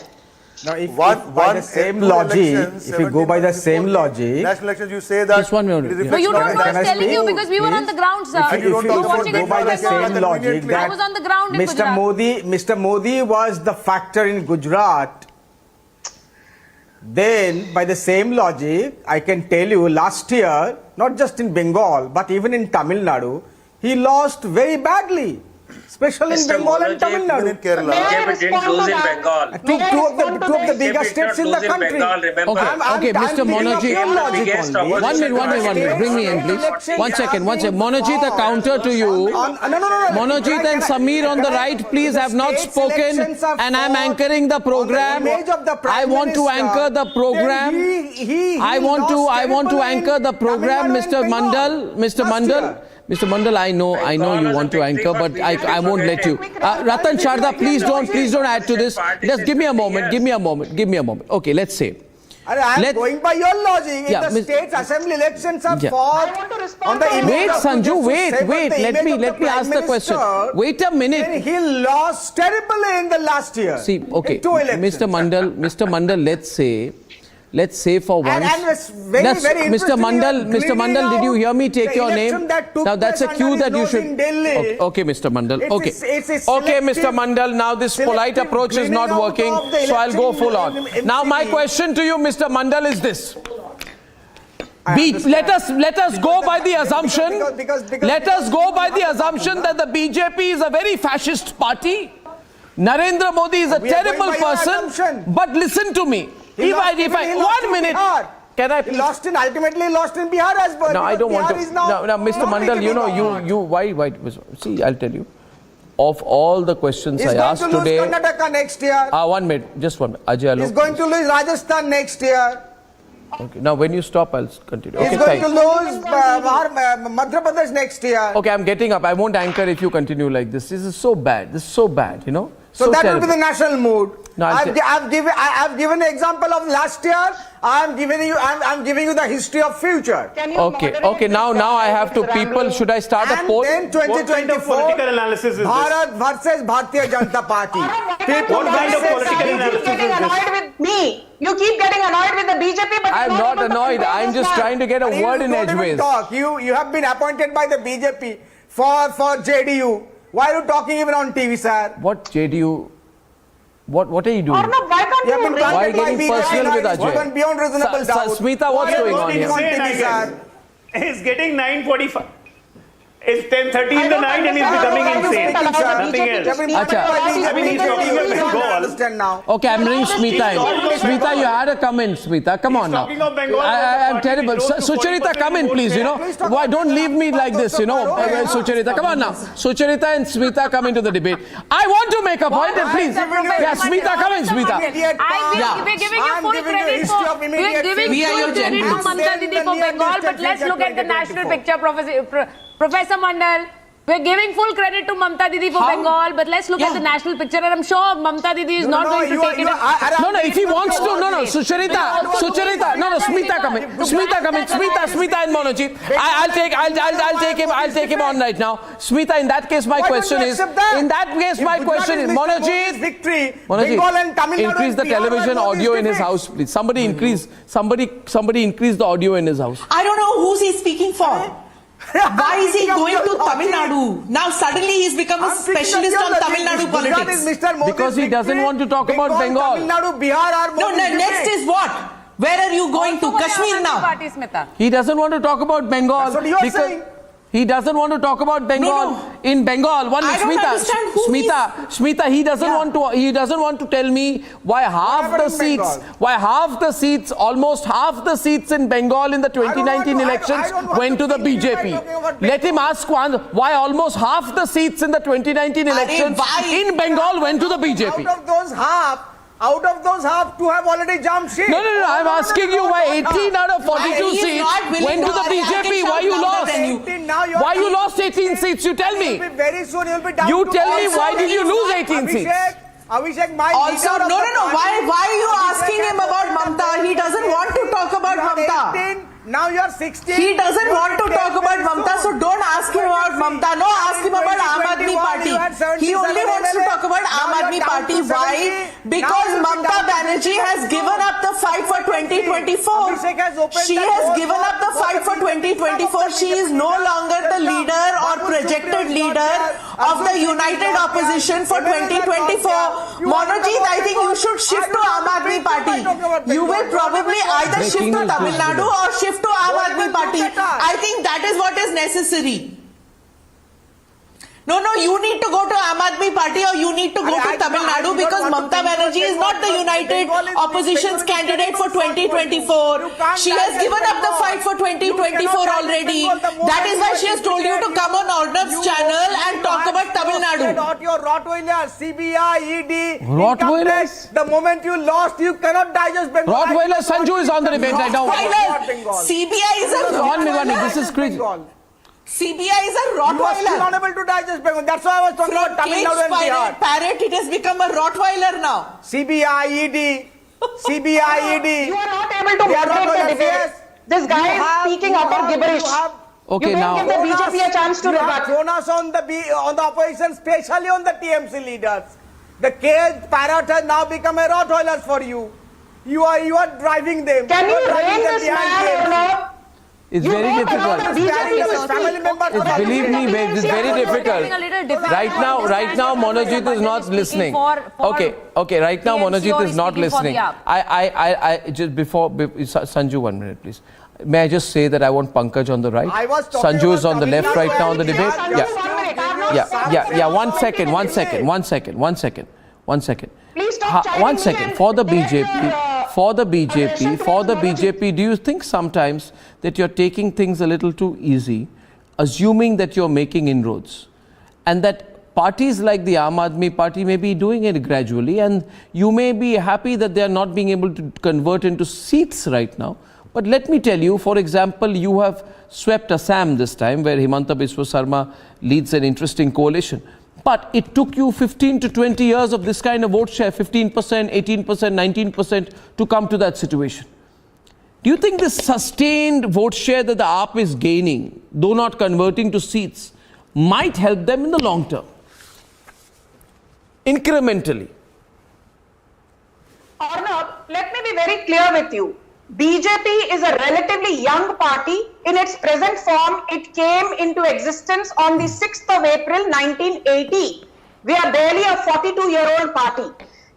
Now, if By the same logic, if you go by the same logic, national elections, you say that. Just 1 minute. it is No, you don't know. reflection I'm of telling you national because we were on the ground, sir. if you were watching go it by from the Bengal. same logic I that was on the ground in Gujarat. Mr. Modi was the factor in Gujarat, then by the same logic, I can tell you last year, not just in Bengal, but even in Tamil Nadu, he lost very badly. Especially in Mr. Bengal and Monoji, Tamil Nadu. in Kerala. BJP didn't lose in Bengal. Two of the biggest states in the lose in country. Bengal, remember? Okay, Mr. giving up Monoji. your logic Biggest only. One minute. Bring me in, please. One second. Monoji, the counter to you. Monojit and Sameer on the right, please, have not spoken, and I'm anchoring the program. I want to anchor the program. I want to anchor the program, Mr. Mandal. Mr. Mandal, I know you want to anchor, but I won't let you. Ratan Sharda, please don't add to this. Just give me a moment. Okay, let's say. I'm going by your logic. Yeah, If the state's assembly elections are Yeah. fought on the image Wait, of Sanju, Gujarat, wait. Let me ask the question. Wait a Then minute. he lost terribly in the last year. See, okay, in two elections. Mr. Mandal, let's say for once. And it's very Mr. interesting Mandal, did you hear me take the your election name? that took Now that's a place cue under that you his should. nose in Delhi. Okay, Mr. Mandal. It's Okay. a Okay, Mr. selective- Mandal. Now this polite selective approach is not cleaning out working, of the so I'll go election full on. in Now my MCD. question to you, Mr. Mandal, is this. understand. Let us go by the assumption. because- Let us go by the assumption that the BJP is a very fascist party. Narendra Modi is a We are going terrible by your person. assumption. But listen to me. He lost in One minute. Bihar. Can I He please? ultimately lost in Bihar as well. No, I don't want Bihar is to. now No, Mr. not Mandal, taking it on. why? See, I'll tell you. Of all the questions He's I going asked to lose today. Karnataka next year. 1 minute, just 1 minute. Ajay, He's going to lose Rajasthan next year. Okay, now when you stop, I'll continue. He's Okay, going thanks. to lose Madhya Pradesh next year. Okay, I'm getting up. I won't anchor if you continue like this. This is so bad. You know. So that terrible. will be the national mood. No, I've given an example of last year. I'm giving you the history of future. Okay. Now I have to. People, should I start a poll? Then 2024 political analysis is this? Bharat versus Bharatiya Janata Party. What kind of political analysis is getting annoyed this? with me. You keep getting annoyed with the BJP, but I'm not annoyed. I'm just trying to get a word in edgeways. You have been appointed by the BJP for JDU. Why are you talking even on TV, sir? What JDU? What are you doing? Arnab, why can't You have you been raise Why appointed by getting BJP, personal with it's Ajay? even beyond reasonable doubt. Smita, what's Why are you going on talking here? on TV, sir? He's getting 945. It's 10:30 in the night and he's becoming insane. Nothing else. I mean, he's talking of Bengal. Okay, I'm bringing Smita in. Smita, you had a comment, Smita. Come on now. I'm terrible. Sucharita, come in, please. Why don't leave me like this, Sucharita, come on now. Sucharita and Smita come into the debate. I want to make a point, and please. Yeah, Smita, come in, Smita. We're giving you full credit for Mamta Didi for Bengal, but let's look at the national picture, Professor Mandal. We're giving full credit to Mamta Didi for Bengal, but let's look at the national picture, and I'm sure Mamta Didi is not going to take it. No, if he wants to, Sucharita, Smita come in, Smita and Monojit. I'll take him on right now. Smita, in that case, my question is, Monojit, increase the television audio in his house, please. Somebody increase the audio in his house. I don't know who's he speaking for. Why is he going to Tamil Nadu? Now suddenly he's become a specialist on Tamil Nadu politics. Because he doesn't want to talk about Bengal. No, next is what? Where are you going to? Kashmir now? He doesn't want to talk about Bengal. That's what you're saying. He doesn't want to talk about Bengal. No. In Bengal, Smita, he doesn't want to tell me why almost half the seats in Bengal in the 2019 elections went to the BJP. Let him ask why almost half the seats in the 2019 elections in Bengal went to the BJP. Out of those half, two have already jumped ship. No, I'm asking you why 18 out of 42 seats went to the BJP. Why you lost? Why you lost 18 seats? You tell me. Very soon you'll be down. You tell me why did you lose 18 seats? Abhishek, also, no. Why are you asking him about Mamta? He doesn't want to talk about Mamta. Now you're 16. He doesn't want to talk about Mamta, so don't ask him about Mamta. No, ask him about Aam Aadmi Party. He only wants to talk about Aam Aadmi Party. Why? Because Mamta Banerjee has given up the fight for 2024. She has given up the fight for 2024. She is no longer the leader or projected leader of the united opposition for 2024. Monojit, I think you should shift to Aam Aadmi Party. You will probably either shift to Tamil Nadu or shift to Aam Aadmi Party. I think that is what is necessary. No, you need to go to Aam Aadmi Party or you need to go to Tamil Nadu because Mamta Banerjee is not the united opposition's candidate for 2024. She has given up the fight for 2024 already. That is why she has told you to come on Arnab's channel and talk about Tamil Nadu. Your Rottweilers, CBI, ED, Rottweilers? The moment you lost, you cannot digest Bengal. Rottweiler Sanju is on the debate right now. CBI is a Rottweiler. This is crazy. CBI is a Rottweiler. You are still unable to digest Bengal. That's why I was talking about Tamil Nadu and Bihar. Parrot, it has become a Rottweiler now. CBI, ED. You are not able to moderate the debate. This guy is speaking utter gibberish. Okay, you now give the BJP a chance to rebut. Thrown us on the opposition, especially on the TMC leaders. The caged parrot has now become a Rottweiler for you. You are driving them. Can you rein this man, Arnab? It's very difficult. Believe me, it's very difficult. Right now, Monojit is not listening. Okay. Right now, Monojit is not listening. I just before Sanju, 1 minute, please. May I just say that I want Pankaj on the right? Sanju is on the left right now on the debate. Yeah. 1 second. Please stop chatting. 1 second. For the BJP, do you think sometimes that you're taking things a little too easy, assuming that you're making inroads, and that parties like the Aam Aadmi Party may be doing it gradually, and you may be happy that they are not being able to convert into seats right now? But let me tell you, for example, you have swept Assam this time, where Himanta Biswa Sarma leads an interesting coalition. But it took you 15 to 20 years of this kind of vote share, 15%, 18%, 19%, to come to that situation. Do you think this sustained vote share that the AAP is gaining, though not converting to seats, might help them in the long term? Incrementally. Arnab, let me be very clear with you. BJP is a relatively young party. In its present form, it came into existence on the 6th of April 1980. We are barely a 42-year-old party.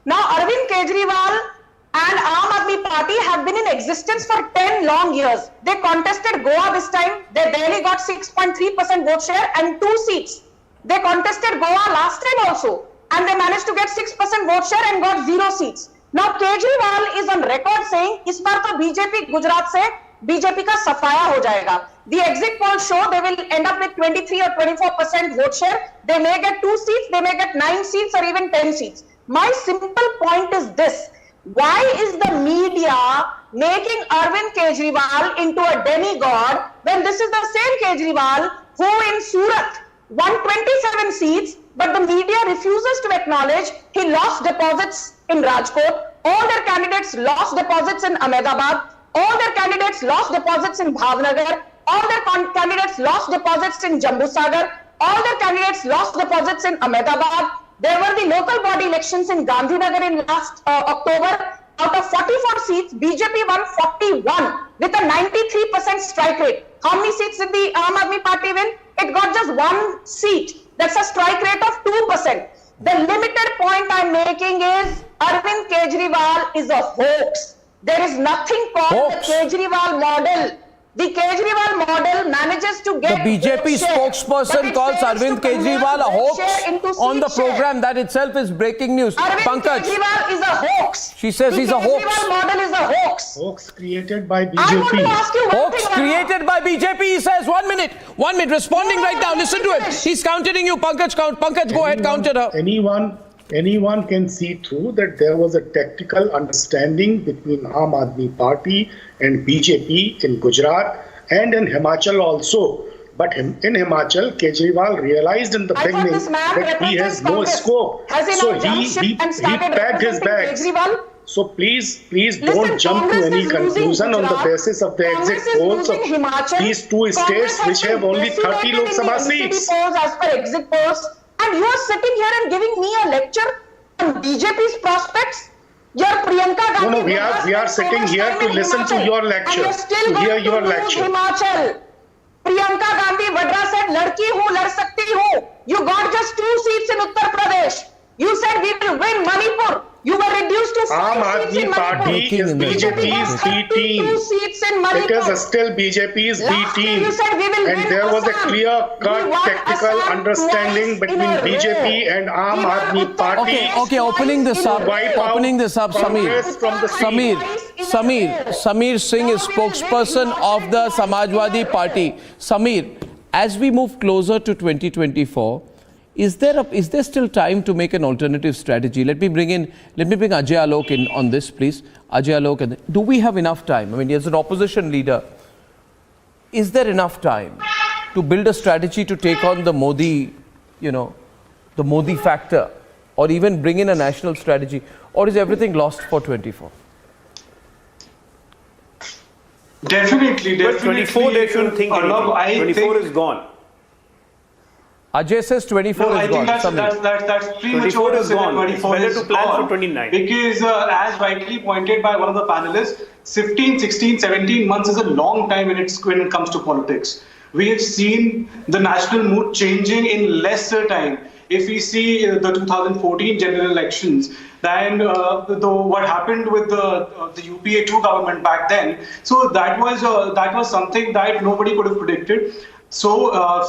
Now, Arvind Kejriwal and Aam Aadmi Party have been in existence for 10 long years. They contested Goa this time. They barely got 6.3% vote share and 2 seats. They contested Goa last time also, and they managed to get 6% vote share and got 0 seats. Now Kejriwal is on record saying, इस बार तो BJP Gujarat से BJP का सफाया हो जाएगा. The exit polls show they will end up with 23 or 24% vote share. They may get 2 seats, they may get 9 seats or even 10 seats. My simple point is this. Why is the media making Arvind Kejriwal into a demigod when this is the same Kejriwal who in Surat won 27 seats, but the media refuses to acknowledge he lost deposits in Rajkot, all their candidates lost deposits in Ahmedabad, all their candidates lost deposits in Bhavnagar, all their candidates lost deposits in Jambu Sagar, all their candidates lost deposits in Ahmedabad. There were the local body elections in Gandhinagar in last October. Out of 44 seats, BJP won 41 with a 93% strike rate. How many seats did the Aam Aadmi Party win? It got just 1 seat. That's a strike rate of 2%. The limited point I'm making is Arvind Kejriwal is a hoax. There is nothing called the Kejriwal model. The Kejriwal model manages to get the BJP spokesperson calls Arvind Kejriwal a hoax on the program. That itself is breaking news. Arvind Kejriwal is a hoax. She says he's a hoax. The Kejriwal model is a hoax. Hoax created by BJP. I want to ask you one Hoax thing. created by BJP, he says. 1 minute. 1 minute. Responding right now. Listen to him. He's countering you. Pankaj, go ahead. Counter her. Anyone can see through that there was a tactical understanding between Aam Aadmi Party and BJP in Gujarat and in Himachal also. But in Himachal, Kejriwal realized in the beginning that he has no scope. So he packed his bags. So please don't jump to any conclusion on the basis of the exit polls of these 2 states which have only 30 Lok Sabha seats. As per exit polls, and you are sitting here and giving me a lecture on BJP's prospects. Your Priyanka Gandhi. No, we are sitting here to listen to your lecture, to hear your lecture. Himachal. Priyanka Gandhi Vadra said, "Ladki hu, lad sakti hu." You got just 2 seats in Uttar Pradesh. You said we will win Manipur. You were reduced to 5 seats in Manipur. Aam Aadmi Party is BJP's B team. It is still BJP's B team. And there was a clear-cut tactical understanding between BJP and Aam Aadmi Party. Okay, opening this up, Samir Singh is spokesperson of the Samajwadi Party. Samir, as we move closer to 2024, is there still time to make an alternative strategy? Let me bring Ajay Alok in on this, please. Ajay Alok, do we have enough time? I mean, as an opposition leader, is there enough time to build a strategy to take on the Modi, the Modi factor, or even bring in a national strategy, or is everything lost for 24? Definitely. 24 they shouldn't think anything. 24 is gone. Ajay says 24 is gone. I think that's premature to say that 24 is gone. For 29. Because as rightly pointed by one of the panelists, 15, 16, 17 months is a long time when it comes to politics. We have seen the national mood changing in lesser time. If we see the 2014 general elections, then what happened with the UPA 2 government back then, so that was something that nobody could have predicted. So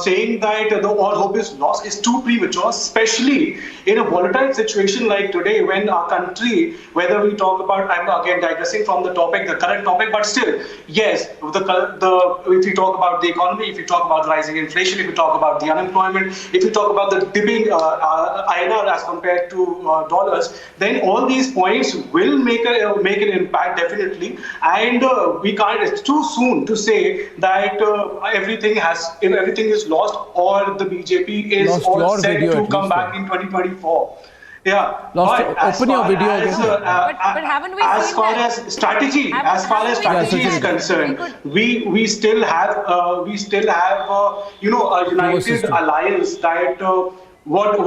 saying that all hope is lost is too premature, especially in a volatile situation like today when our country, whether we talk about, I'm again digressing from the current topic, but still, yes, if you talk about the economy, if you talk about rising inflation, if you talk about the unemployment, if you talk about the dipping INR as compared to dollars, then all these points will make an impact definitely, and we can't. It's too soon to say that everything is lost or the BJP is all set to come back in 2024. Yeah. Open your video again. But haven't we as far as strategy is concerned, we still have a united alliance that what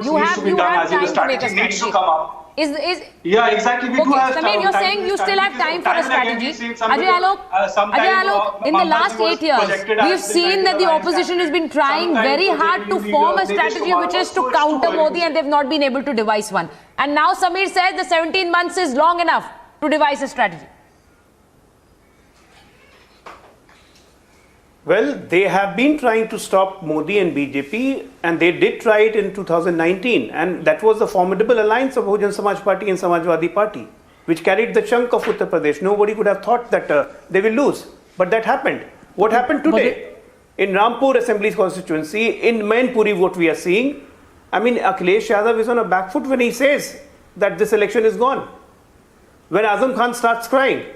needs to be done as in the strategy needs to come up. Yeah, exactly. We do have Samir, you're saying you still have time for a strategy. Ajay Alok, in the last 8 years, we've seen that the opposition has been trying very hard to form a strategy which is to counter Modi, and they've not been able to devise one. And now Samir says the 17 months is long enough. to devise a strategy? Well, they have been trying to stop Modi and BJP, and they did try it in 2019, and that was the formidable alliance of Bahujan Samaj Party and Samajwadi Party, which carried the chunk of Uttar Pradesh. Nobody could have thought that they will lose, but that happened. What happened today? In Rampur Assembly constituency, in Mainpuri, what we are seeing, I mean, Akhilesh Yadav is on a back foot when he says that this election is gone. When Azam Khan starts crying,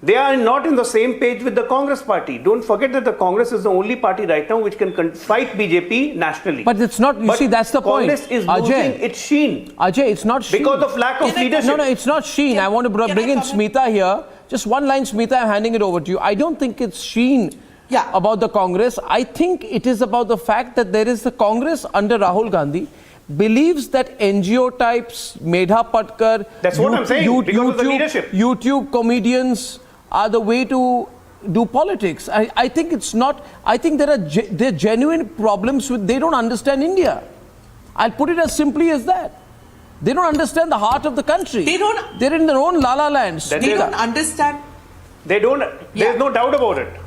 they are not in the same page with the Congress party. Don't forget that the Congress is the only party right now which can fight BJP nationally. But it's not, you see, that's the point. Congress is losing its sheen. Ajay, it's not sheen. Because of lack of leadership. No, it's not sheen. I want to bring in Smita here. Just one line, Smita, I'm handing it over to you. I don't think it's sheen about the Congress. I think it is about the fact that there is the Congress under Rahul Gandhi believes that NGO types, Medha Patkar, that's what I'm saying, because of the leadership. YouTube comedians are the way to do politics. I think it's not. I think there are genuine problems with. They don't understand India. I'll put it as simply as that. They don't understand the heart of the country. They're in their own la-la lands. They don't understand. They don't. There's no doubt about it.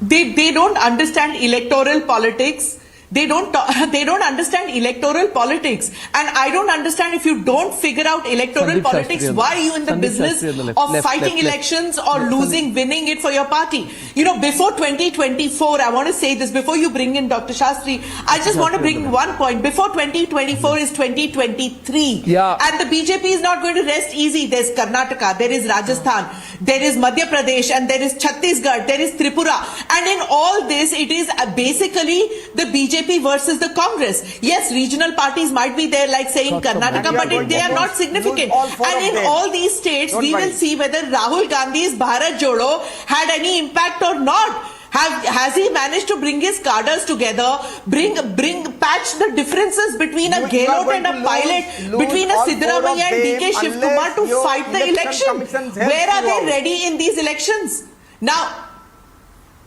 They don't understand electoral politics. They don't understand electoral politics, and I don't understand if you don't figure out electoral politics, why are you in the business of fighting elections or losing, winning it for your party? You know, before 2024, I want to say this, before you bring in Dr. Shastri, I just want to bring one point. Before 2024 is 2023. And the BJP is not going to rest easy. There's Karnataka, there is Rajasthan, there is Madhya Pradesh, and there is Chhattisgarh, there is Tripura. And in all this, it is basically the BJP versus the Congress. Yes, regional parties might be there, like saying Karnataka, but they are not significant. And in all these states, we will see whether Rahul Gandhi's Bharat Jodo had any impact or not. Has he managed to bring his cadres together, patch the differences between a Gehlot and a pilot, between a Siddaramaiah and DK Shivkumar to fight the election? Where are they ready in these elections? Now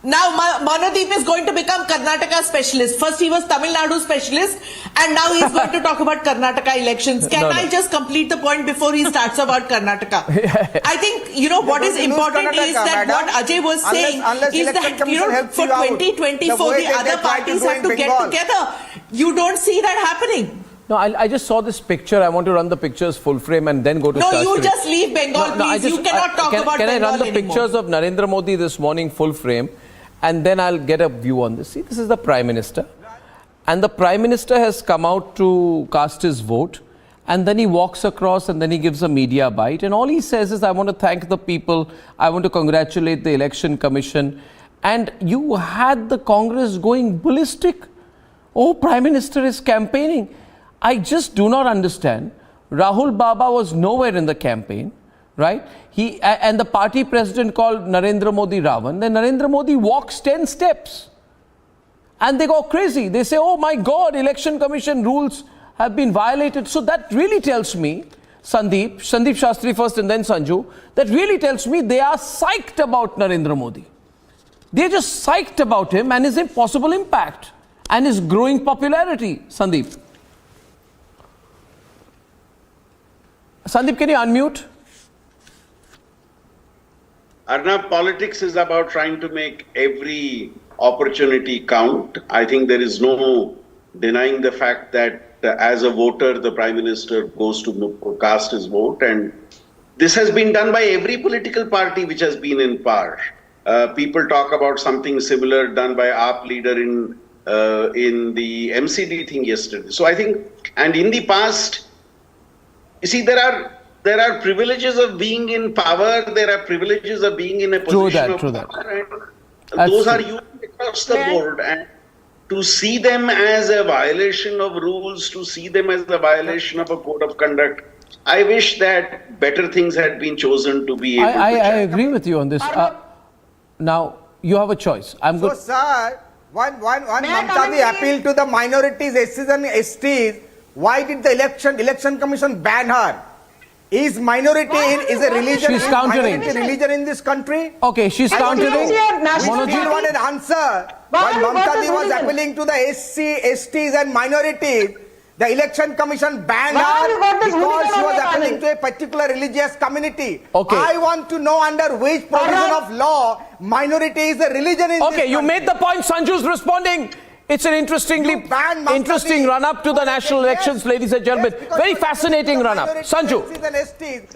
Manodeep is going to become Karnataka specialist. First he was Tamil Nadu specialist, and now he's going to talk about Karnataka elections. Can I just complete the point before he starts about Karnataka? I think, you know, what is important is that what Ajay was saying is that, you know, for 2024 the other parties have to get together. You don't see that happening. No, I just saw this picture. I want to run the pictures full frame and then go to Shastri. No, you just leave Bengal, please. You cannot talk about Bengal Can I run the anymore. pictures of Narendra Modi this morning full frame? And then I'll get a view on this. See, this is the Prime Minister. And the Prime Minister has come out to cast his vote. And then he walks across and then he gives a media bite. And all he says is, I want to thank the people. I want to congratulate the Election Commission. And you had the Congress going ballistic. Oh, Prime Minister is campaigning. I just do not understand. Rahul Baba was nowhere in the campaign. Right? And the party president called Narendra Modi Ravan. Then Narendra Modi walks 10 steps. And they go crazy. They say, oh my God, Election Commission rules have been violated. So that really tells me, Sandeep Shastri first and then Sanju, that really tells me they are psyched about Narendra Modi. They're just psyched about him and his possible impact and his growing popularity. Sandeep, can you unmute? Arnab, politics is about trying to make every opportunity count. I think there is no denying the fact that as a voter, the Prime Minister goes to cast his vote. And this has been done by every political party which has been in power. People talk about something similar done by AAP leader in the MCD thing yesterday. So I think, and in the past, you see, there are privileges of being in power. There are privileges of being in a position of power. And those are used across the board. And to see them as a violation of rules, to see them as a violation of a code of conduct, I wish that better things had been chosen to be able to I agree with you on this. Now, you have a choice. So, sir, one Mamta appeal to the minorities, SCs and STs. Why did the election commission ban her? Is minority is a religion? She's countering. Religion in this country? Okay, she's countering. We still want an answer. Why Mamta was appealing to the SC, STs and minorities, The election commission banned her because she was appealing to a particular religious community. Okay. I want to know under which provision of law minority is a religion in this Okay, you country. made the point. Sanju's responding. It's an interesting run-up to the national elections, ladies and gentlemen. Very fascinating run-up. Sanju.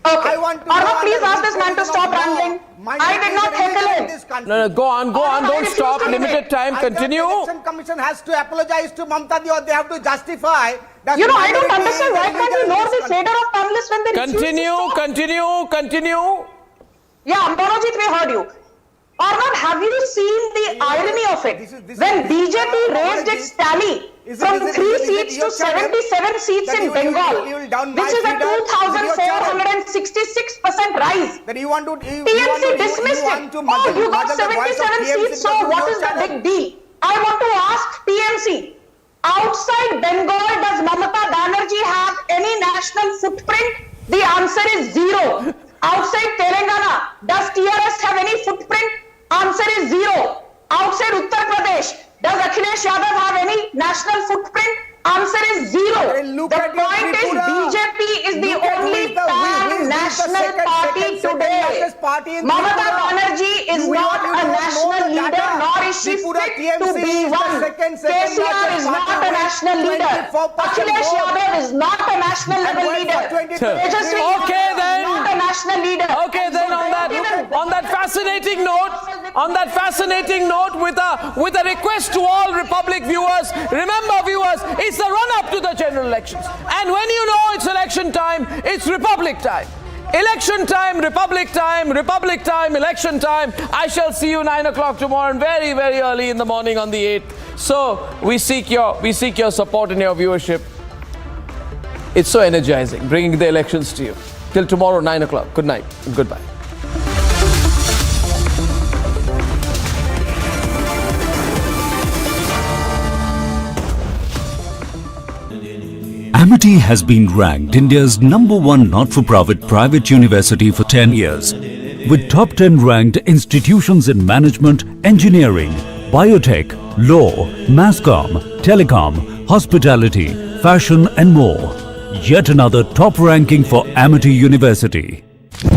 I want to Arnab, please ask this man to stop rambling. I did not heckle him. No, go on, don't stop. Limited time, continue. The election commission has to apologize to Mamta Di, or they have to justify that. You know, I don't understand why can't you know the fader of panelists when they Continue. Yeah, Manojit, we heard you. Arnab, have you seen the irony of it? When BJP raised its tally from 3 seats to 77 seats in Bengal, which is a 2,466% rise. TMC dismissed it. Oh, you got 77 seats, so what is the big deal? I want to ask TMC, outside Bengal, does Mamata Banerjee have any national footprint? The answer is 0. Outside Telangana, does TRS have any footprint? Answer is 0. Outside Uttar Pradesh, does Akhilesh Yadav have any national footprint? Answer is 0. The point is BJP is the only pan-national party today. Mamata Banerjee is not a national leader, nor is she fit to be one. KCR is not a national leader. Akhilesh Yadav is not a national level leader. Okay then. Not a national leader. Okay then, on that fascinating note, with a request to all Republic viewers, remember viewers, it's the run-up to the general elections. And when you know it's election time, it's Republic time. Election time, Republic time, election time. I shall see you 9 o'clock tomorrow and very, very early in the morning on the 8th. So we seek your support and your viewership. It's so energizing, bringing the elections to you. Till tomorrow, 9 o'clock. Good night and goodbye. Amity has been ranked India's #1 not-for-profit private university for 10 years, with top 10 ranked institutions in management, engineering, biotech, law, mass comm, telecom, hospitality, fashion and more. Yet another top ranking for Amity University.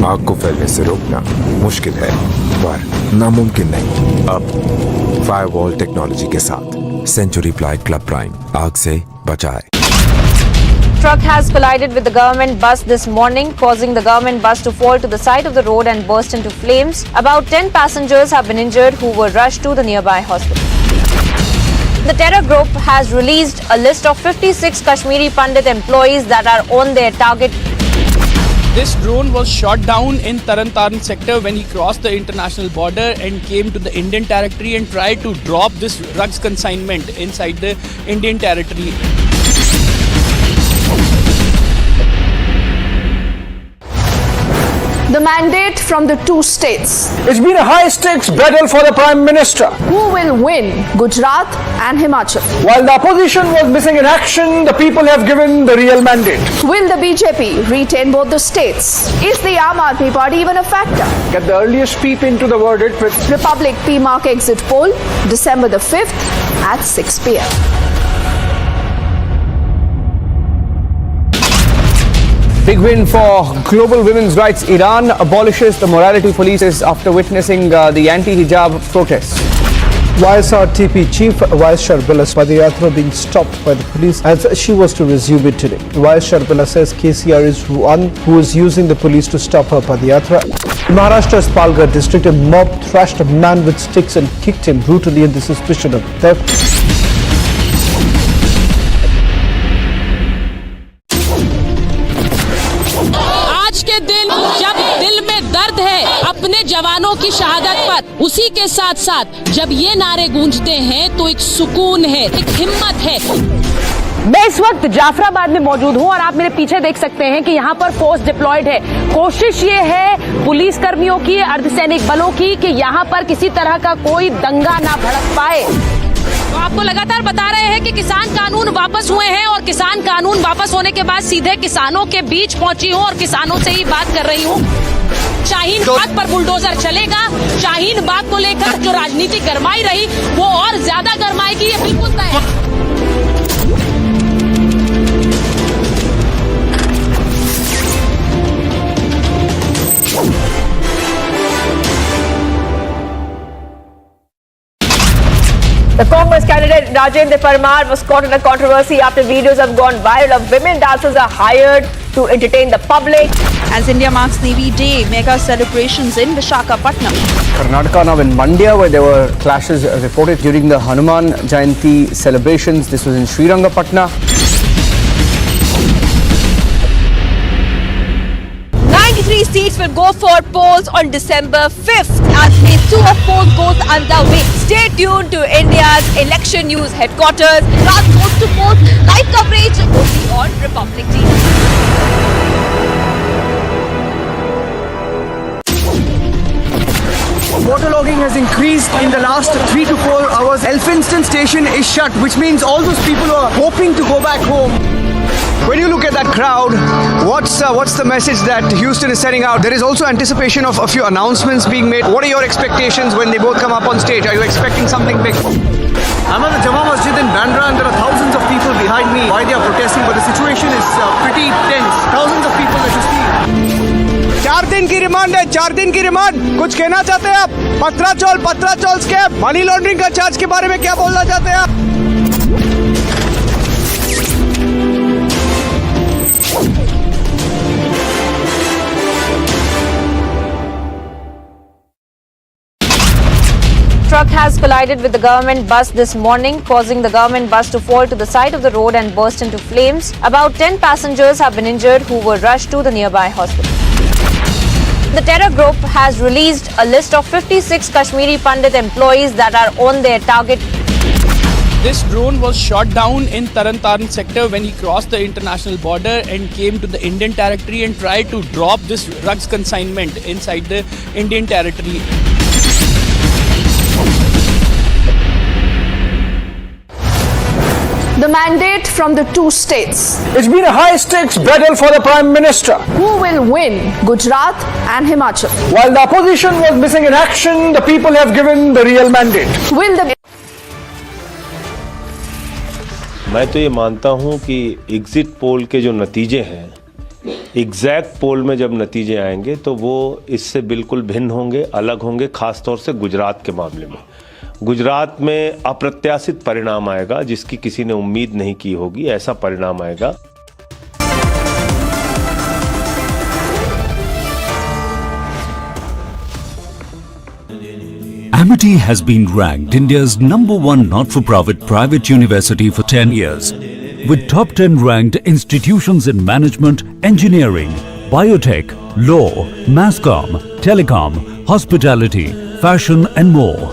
आग को फैलने से रोकना मुश्किल है, पर नामुमकिन नहीं। अब फायरवॉल टेक्नोलॉजी के साथ सेंचुरी प्लाई क्लब प्राइम आग से बचाए। Truck has collided with the government bus this morning, causing the government bus to fall to the side of the road and burst into flames. About 10 passengers have been injured who were rushed to the nearby hospital. The terror group has released a list of 56 Kashmiri Pandit employees that are on their target. This drone was shot down in Taran sector when he crossed the international border and came to the Indian territory and tried to drop this drugs consignment inside the Indian territory. The mandate from the two states. It's been a high-stakes battle for the Prime Minister. Who will win, Gujarat and Himachal? While the opposition was missing in action, the people have given the real mandate. Will the BJP retain both the states? Is the Aam Aadmi Party even a factor? Get the earliest peep into the verdict with Republic PMark exit poll, December the 5th at 6 p.m. Big win for global women's rights. Iran abolishes the morality police after witnessing the anti-hijab protests. YSRTP Chief Vice Sharbila Padayatra being stopped by the police as she was to resume it today. Vice Sharbila says KCR is one who is using the police to stop her Padayatra. In Maharashtra's Palghar district, a mob thrashed a man with sticks and kicked him brutally on the suspicion of theft. जब दिल में दर्द है अपने जवानों की शहादत पर, उसी के साथ साथ जब ये नारे गूंजते हैं तो एक सुकून है, एक हिम्मत है। मैं इस वक्त जाफराबाद में मौजूद हूं और आप मेरे पीछे देख सकते हैं कि यहाँ पर फोर्स डिप्लॉयड है। कोशिश ये है पुलिस कर्मियों की, अर्धसैनिक बलों की कि यहाँ पर किसी तरह का कोई दंगा ना भड़क पाए। तो आपको लगातार बता रहे हैं कि किसान कानून वापस हुए हैं और किसान कानून वापस होने के बाद सीधे किसानों के बीच पहुंची हूं और किसानों से ही बात कर रही हूं। शाहीन बाग पर बुलडोजर चलेगा। शाहीन बाग को लेकर जो राजनीति गरमाई रही वो और ज्यादा गरमाएगी, ये बिल्कुल तय है। The Congress candidate Rajendra Parmar was caught in a controversy after videos have gone viral of women dancers are hired to entertain the public. As India marks Navy Day, mega celebrations in Visakhapatnam. Karnataka now in Mandya, where there were clashes reported during the Hanuman Jayanti celebrations. This was in Srirangapatna. 93 seats will go for polls on December 5th as phase 2 of polls goes underway. Stay tuned to India's election news headquarters. Plus post to post live coverage only on Republic TV. Waterlogging has increased in the last 3 to 4 hours. Elphinstone station is shut, which means all those people who are hoping to go back home. When you look at that crowd, what's the message that Houston is sending out? There is also anticipation of a few announcements being made. What are your expectations when they both come up on stage? Are you expecting something big? I'm at the Jama Masjid in Bandra and there are thousands of people behind me. Why they are protesting, but the situation is pretty tense. Thousands of people that you see. 4 दिन की remand है, 4 दिन की remand. कुछ कहना चाहते हैं आप? पत्राचौल स्कैम, मनी लॉन्ड्रिंग का चार्ज के बारे में क्या बोलना चाहते हैं आप? Truck has collided with the government bus this morning, causing the government bus to fall to the side of the road and burst into flames. About 10 passengers have been injured who were rushed to the nearby hospital. The terror group has released a list of 56 Kashmiri Pandit employees that are on their target. This drone was shot down in Taran sector when he crossed the international border and came to the Indian territory and tried to drop this drugs consignment inside the Indian territory. The mandate from the two states. It's been a high-stakes battle for the Prime Minister. Who will win, Gujarat and Himachal? While the opposition was missing in action, the people have given the real mandate. Will the मैं तो ये मानता हूँ कि exit poll के जो नतीजे हैं, एग्जैक्ट पोल में जब नतीजे आएंगे तो वो इससे बिल्कुल भिन्न होंगे, अलग होंगे, खास तौर से गुजरात के मामले में. गुजरात में अप्रत्याशित परिणाम आएगा जिसकी किसी ने उम्मीद नहीं की होगी. ऐसा परिणाम आएगा. Amity has been ranked India's #1 not-for-profit private university for 10 years, with top 10 ranked institutions in management, engineering, biotech, law, masscom, telecom, hospitality, fashion and more.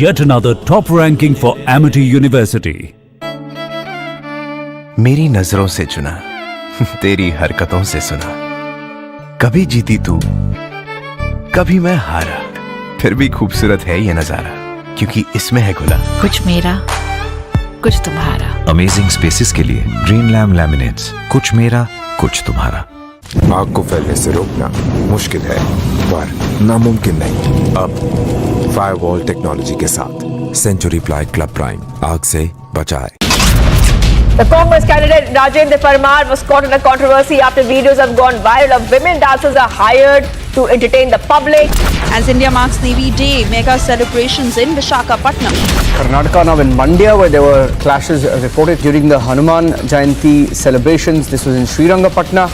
Yet another top ranking for Amity University. मेरी नजरों से चुना, तेरी हरकतों से सुना. कभी जीती तू, कभी मैं हारा. फिर भी खूबसूरत है ये नजारा, क्योंकि इसमें है खुला कुछ मेरा, कुछ तुम्हारा. अमेजिंग स्पेसेस के लिए ग्रीन लैम लैमिनेट्स. कुछ मेरा, कुछ तुम्हारा. आग को फैलने से रोकना मुश्किल है, पर नामुमकिन नहीं. अब फायरवॉल टेक्नोलॉजी के साथ सेंचुरी प्लाई क्लब प्राइम आग से बचाए. The Congress candidate Rajendra Parmar was caught in a controversy after videos have gone viral of women dancers are hired to entertain the public. As India marks Navy Day, mega celebrations in Visakhapatnam. Karnataka now in Mandya, where there were clashes reported during the Hanuman Jayanti celebrations. This was in Srirangapatna.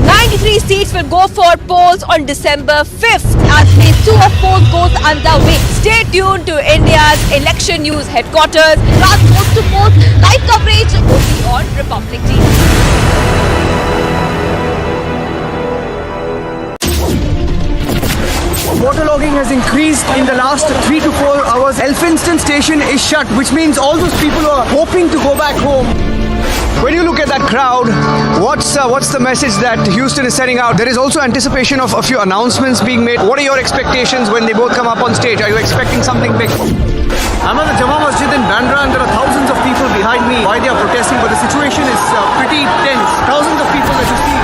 93 seats will go for polls on December 5th as phase 2 of polls goes underway. Stay tuned to India's election news headquarters. Plus post to post live coverage only on Republic TV. Waterlogging has increased in the last 3 to 4 hours. Elphinstone station is shut, which means all those people who are hoping to go back home. When you look at that crowd, what's the message that Houston is sending out? There is also anticipation of a few announcements being made. What are your expectations when they both come up on stage? Are you expecting something big? I'm at the Jama Masjid in Bandra and there are thousands of people behind me. Why they are protesting, but the situation is pretty tense. Thousands of people that you see.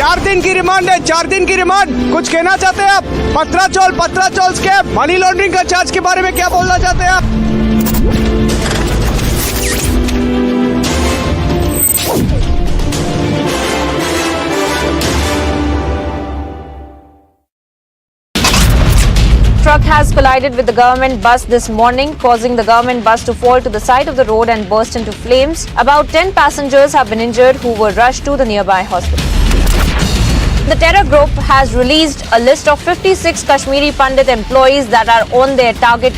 4 दिन की remand है, 4 दिन की remand. कुछ कहना चाहते हैं आप? पत्राचौल स्कैम, मनी लॉन्ड्रिंग का चार्ज के बारे में क्या बोलना चाहते हैं आप? truck has collided with the government bus this morning, causing the government bus to fall to the side of the road and burst into flames. About 10 passengers have been injured who were rushed to the nearby hospital. The terror group has released a list of 56 Kashmiri Pandit employees that are on their target.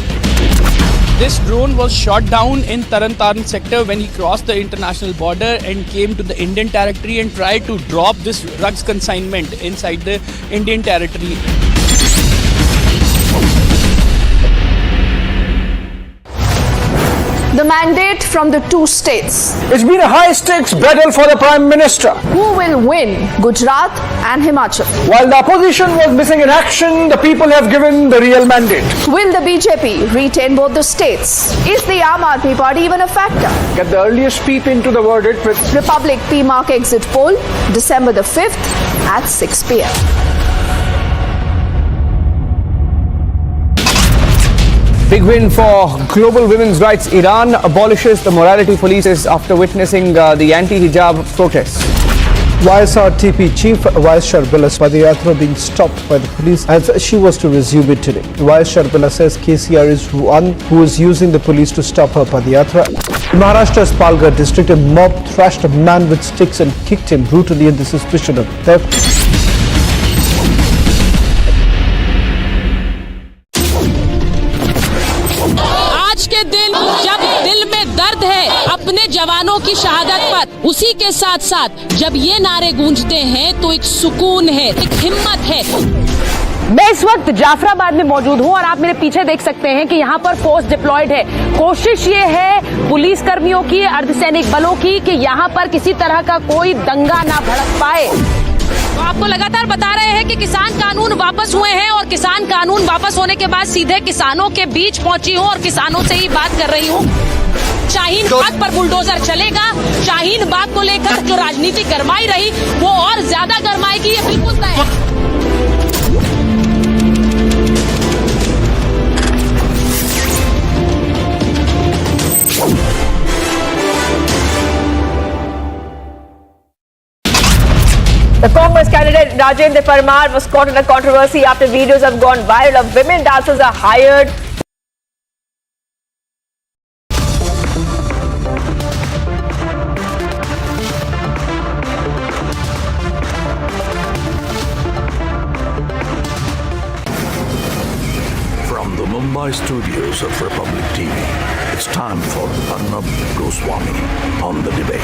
This drone was shot down in Taran sector when he crossed the international border and came to the Indian territory and tried to drop this drugs consignment inside the Indian territory. The mandate from the two states. It's been a high-stakes battle for the Prime Minister. Who will win, Gujarat and Himachal? While the opposition was missing in action, the people have given the real mandate. Will the BJP retain both the states? Is the Aam Aadmi Party even a factor? Get the earliest peep into the verdict with Republic PMark exit poll, December the 5th at 6 p.m. Big win for global women's rights. Iran abolishes the morality police after witnessing the anti-hijab protests. YSRTP Chief Vice Sharbila Padayatra being stopped by the police as she was to resume it today. Vice Sharbila says KCR is one who is using the police to stop her Padayatra. In Maharashtra's Palghar district, a mob thrashed a man with sticks and kicked him brutally on the suspicion of theft. आज के दिन जब दिल में दर्द है अपने जवानों की शहादत पर, उसी के साथ साथ जब ये नारे गूंजते हैं तो एक सुकून है, एक हिम्मत है। मैं इस वक्त जाफराबाद में मौजूद हूं और आप मेरे पीछे देख सकते हैं कि यहाँ पर फोर्स डिप्लॉयड है। कोशिश ये है पुलिस कर्मियों की, अर्धसैनिक बलों की कि यहाँ पर किसी तरह का कोई दंगा ना भड़क पाए। तो आपको लगातार बता रहे हैं कि किसान कानून वापस हुए हैं और किसान कानून वापस होने के बाद सीधे किसानों के बीच पहुंची हूं और किसानों से ही बात कर रही हूं। शाहीन बाग पर बुलडोजर चलेगा। शाहीन बाग को लेकर जो राजनीति गरमाई रही वो और ज्यादा गरमाएगी, ये बिल्कुल तय है। The Congress candidate Rajendra Parmar was caught in a controversy after videos have gone viral of women dancers are hired. From the Mumbai studios of Republic TV, it's time for Arnab Goswami on the debate.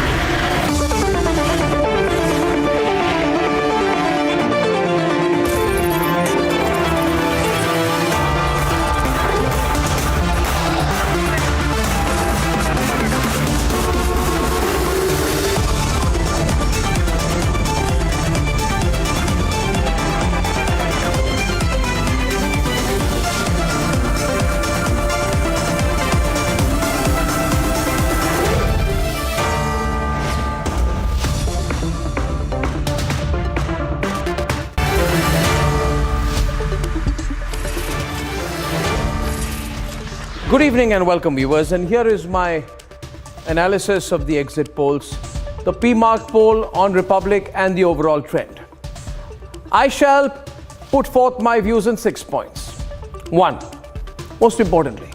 Good evening and welcome, viewers. And here is my analysis of the exit polls, the PMark poll on Republic and the overall trend. I shall put forth my views in 6 points. 1. Most importantly,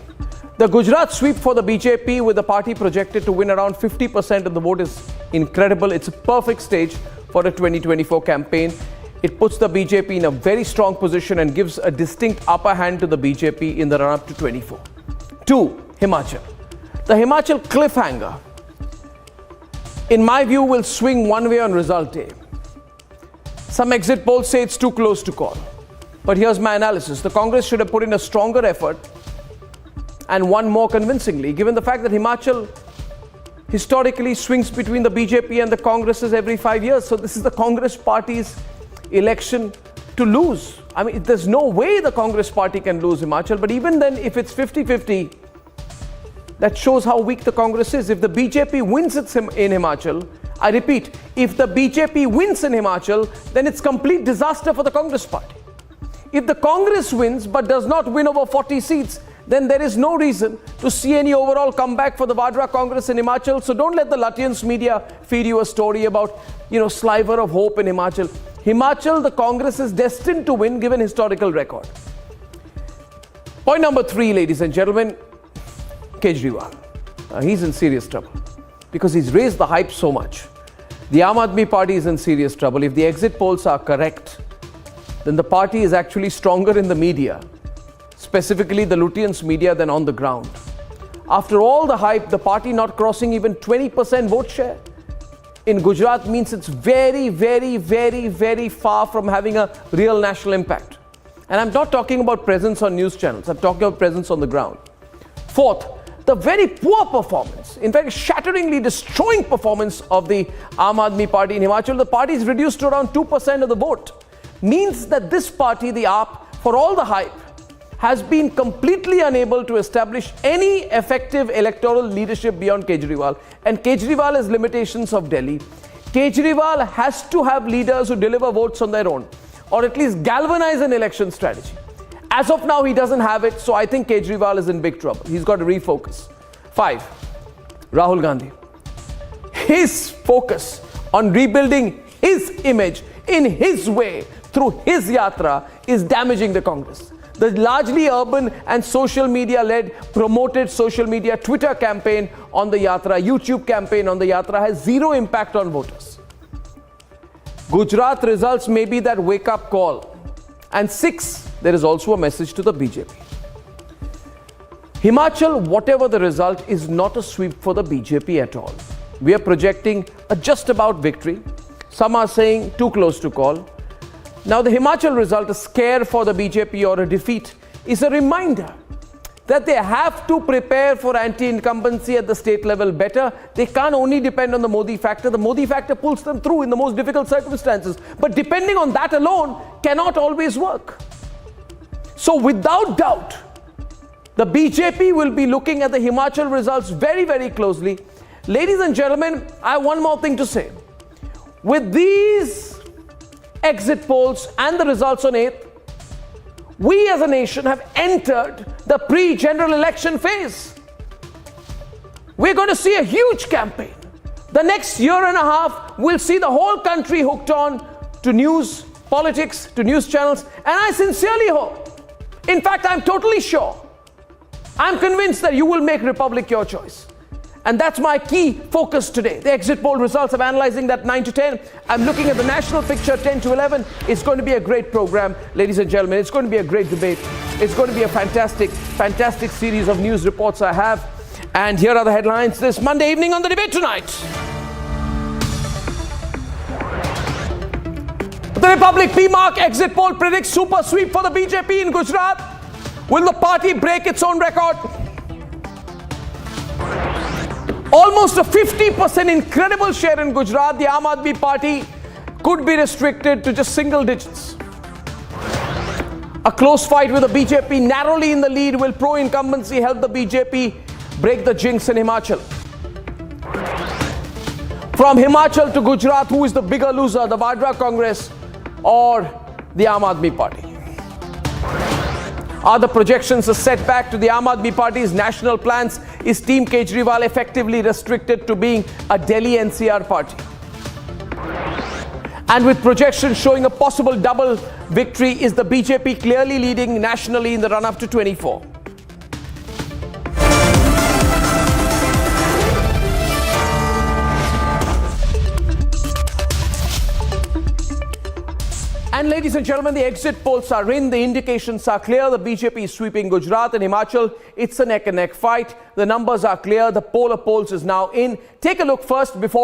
the Gujarat sweep for the BJP with the party projected to win around 50% of the vote is incredible. It's a perfect stage for a 2024 campaign. It puts the BJP in a very strong position and gives a distinct upper hand to the BJP in the run-up to 24. 2. Himachal. The Himachal cliffhanger, in my view, will swing one way on result day. Some exit polls say it's too close to call. But here's my analysis. The Congress should have put in a stronger effort and won more convincingly, given the fact that Himachal historically swings between the BJP and the Congresses every 5 years. So this is the Congress party's election to lose. I mean, there's no way the Congress party can lose Himachal, but even then, if it's 50-50, that shows how weak the Congress is. If the BJP wins in Himachal, I repeat, if the BJP wins in Himachal, then it's complete disaster for the Congress party. If the Congress wins but does not win over 40 seats, then there is no reason to see any overall comeback for the Vadra Congress in Himachal. So don't let the Lutyens media feed you a story about, sliver of hope in Himachal. Himachal, the Congress is destined to win given historical record. Point number 3, ladies and gentlemen, Kejriwal. He's in serious trouble because he's raised the hype so much. The Aam Aadmi Party is in serious trouble. If the exit polls are correct, then the party is actually stronger in the media, specifically the Lutyens media, than on the ground. After all the hype, the party not crossing even 20% vote share in Gujarat means it's very, very, very, very far from having a real national impact. And I'm not talking about presence on news channels, I'm talking about presence on the ground. Fourth, the very poor performance, in fact shatteringly destroying performance of the Aam Aadmi Party in Himachal. The party is reduced to around 2% of the vote. Means that this party, the AAP, for all the hype, has been completely unable to establish any effective electoral leadership beyond Kejriwal. And Kejriwal has limitations of Delhi. Kejriwal has to have leaders who deliver votes on their own, or at least galvanize an election strategy. As of now, he doesn't have it, so I think Kejriwal is in big trouble. He's got to refocus. 5, Rahul Gandhi. His focus on rebuilding his image in his way through his yatra is damaging the Congress. The largely urban and social media-led, promoted social media Twitter campaign on the yatra, YouTube campaign on the yatra has zero impact on voters. Gujarat results may be that wake-up call. And 6, there is also a message to the BJP. Himachal, whatever the result, is not a sweep for the BJP at all. We are projecting a just about victory. Some are saying too close to call. Now, the Himachal result, a scare for the BJP or a defeat, is a reminder that they have to prepare for anti-incumbency at the state level better. They can't only depend on the Modi factor. The Modi factor pulls them through in the most difficult circumstances. But depending on that alone cannot always work. So without doubt, the BJP will be looking at the Himachal results very, very closely. Ladies and gentlemen, I have one more thing to say. With these exit polls and the results on 8th, we as a nation have entered the pre-general election phase. We're going to see a huge campaign. The next year and a half, we'll see the whole country hooked on to news, politics, to news channels. And I sincerely hope, in fact, I'm totally sure, I'm convinced that you will make Republic your choice. And that's my key focus today. The exit poll results, I'm analyzing that 9 to 10. I'm looking at the national picture 10 to 11. It's going to be a great program, ladies and gentlemen. It's going to be a great debate. It's going to be a fantastic, fantastic series of news reports I have. And here are the headlines this Monday evening on The Debate Tonight. The Republic PMark exit poll predicts super sweep for the BJP in Gujarat. Will the party break its own record? Almost a 50% incredible share in Gujarat. The Aam Aadmi Party could be restricted to just single digits. A close fight with the BJP narrowly in the lead. Will pro-incumbency help the BJP break the jinx in Himachal? From Himachal to Gujarat, who is the bigger loser, the Vadra Congress or the Aam Aadmi Party? Are the projections a setback to the Aam Aadmi Party's national plans? Is Team Kejriwal effectively restricted to being a Delhi NCR party? And with projections showing a possible double victory, is the BJP clearly leading nationally in the run-up to 24? And ladies and gentlemen, the exit polls are in. The indications are clear. The BJP is sweeping Gujarat and Himachal. It's a neck-and-neck fight. The numbers are clear. The poll of polls is now in. Take a look first before we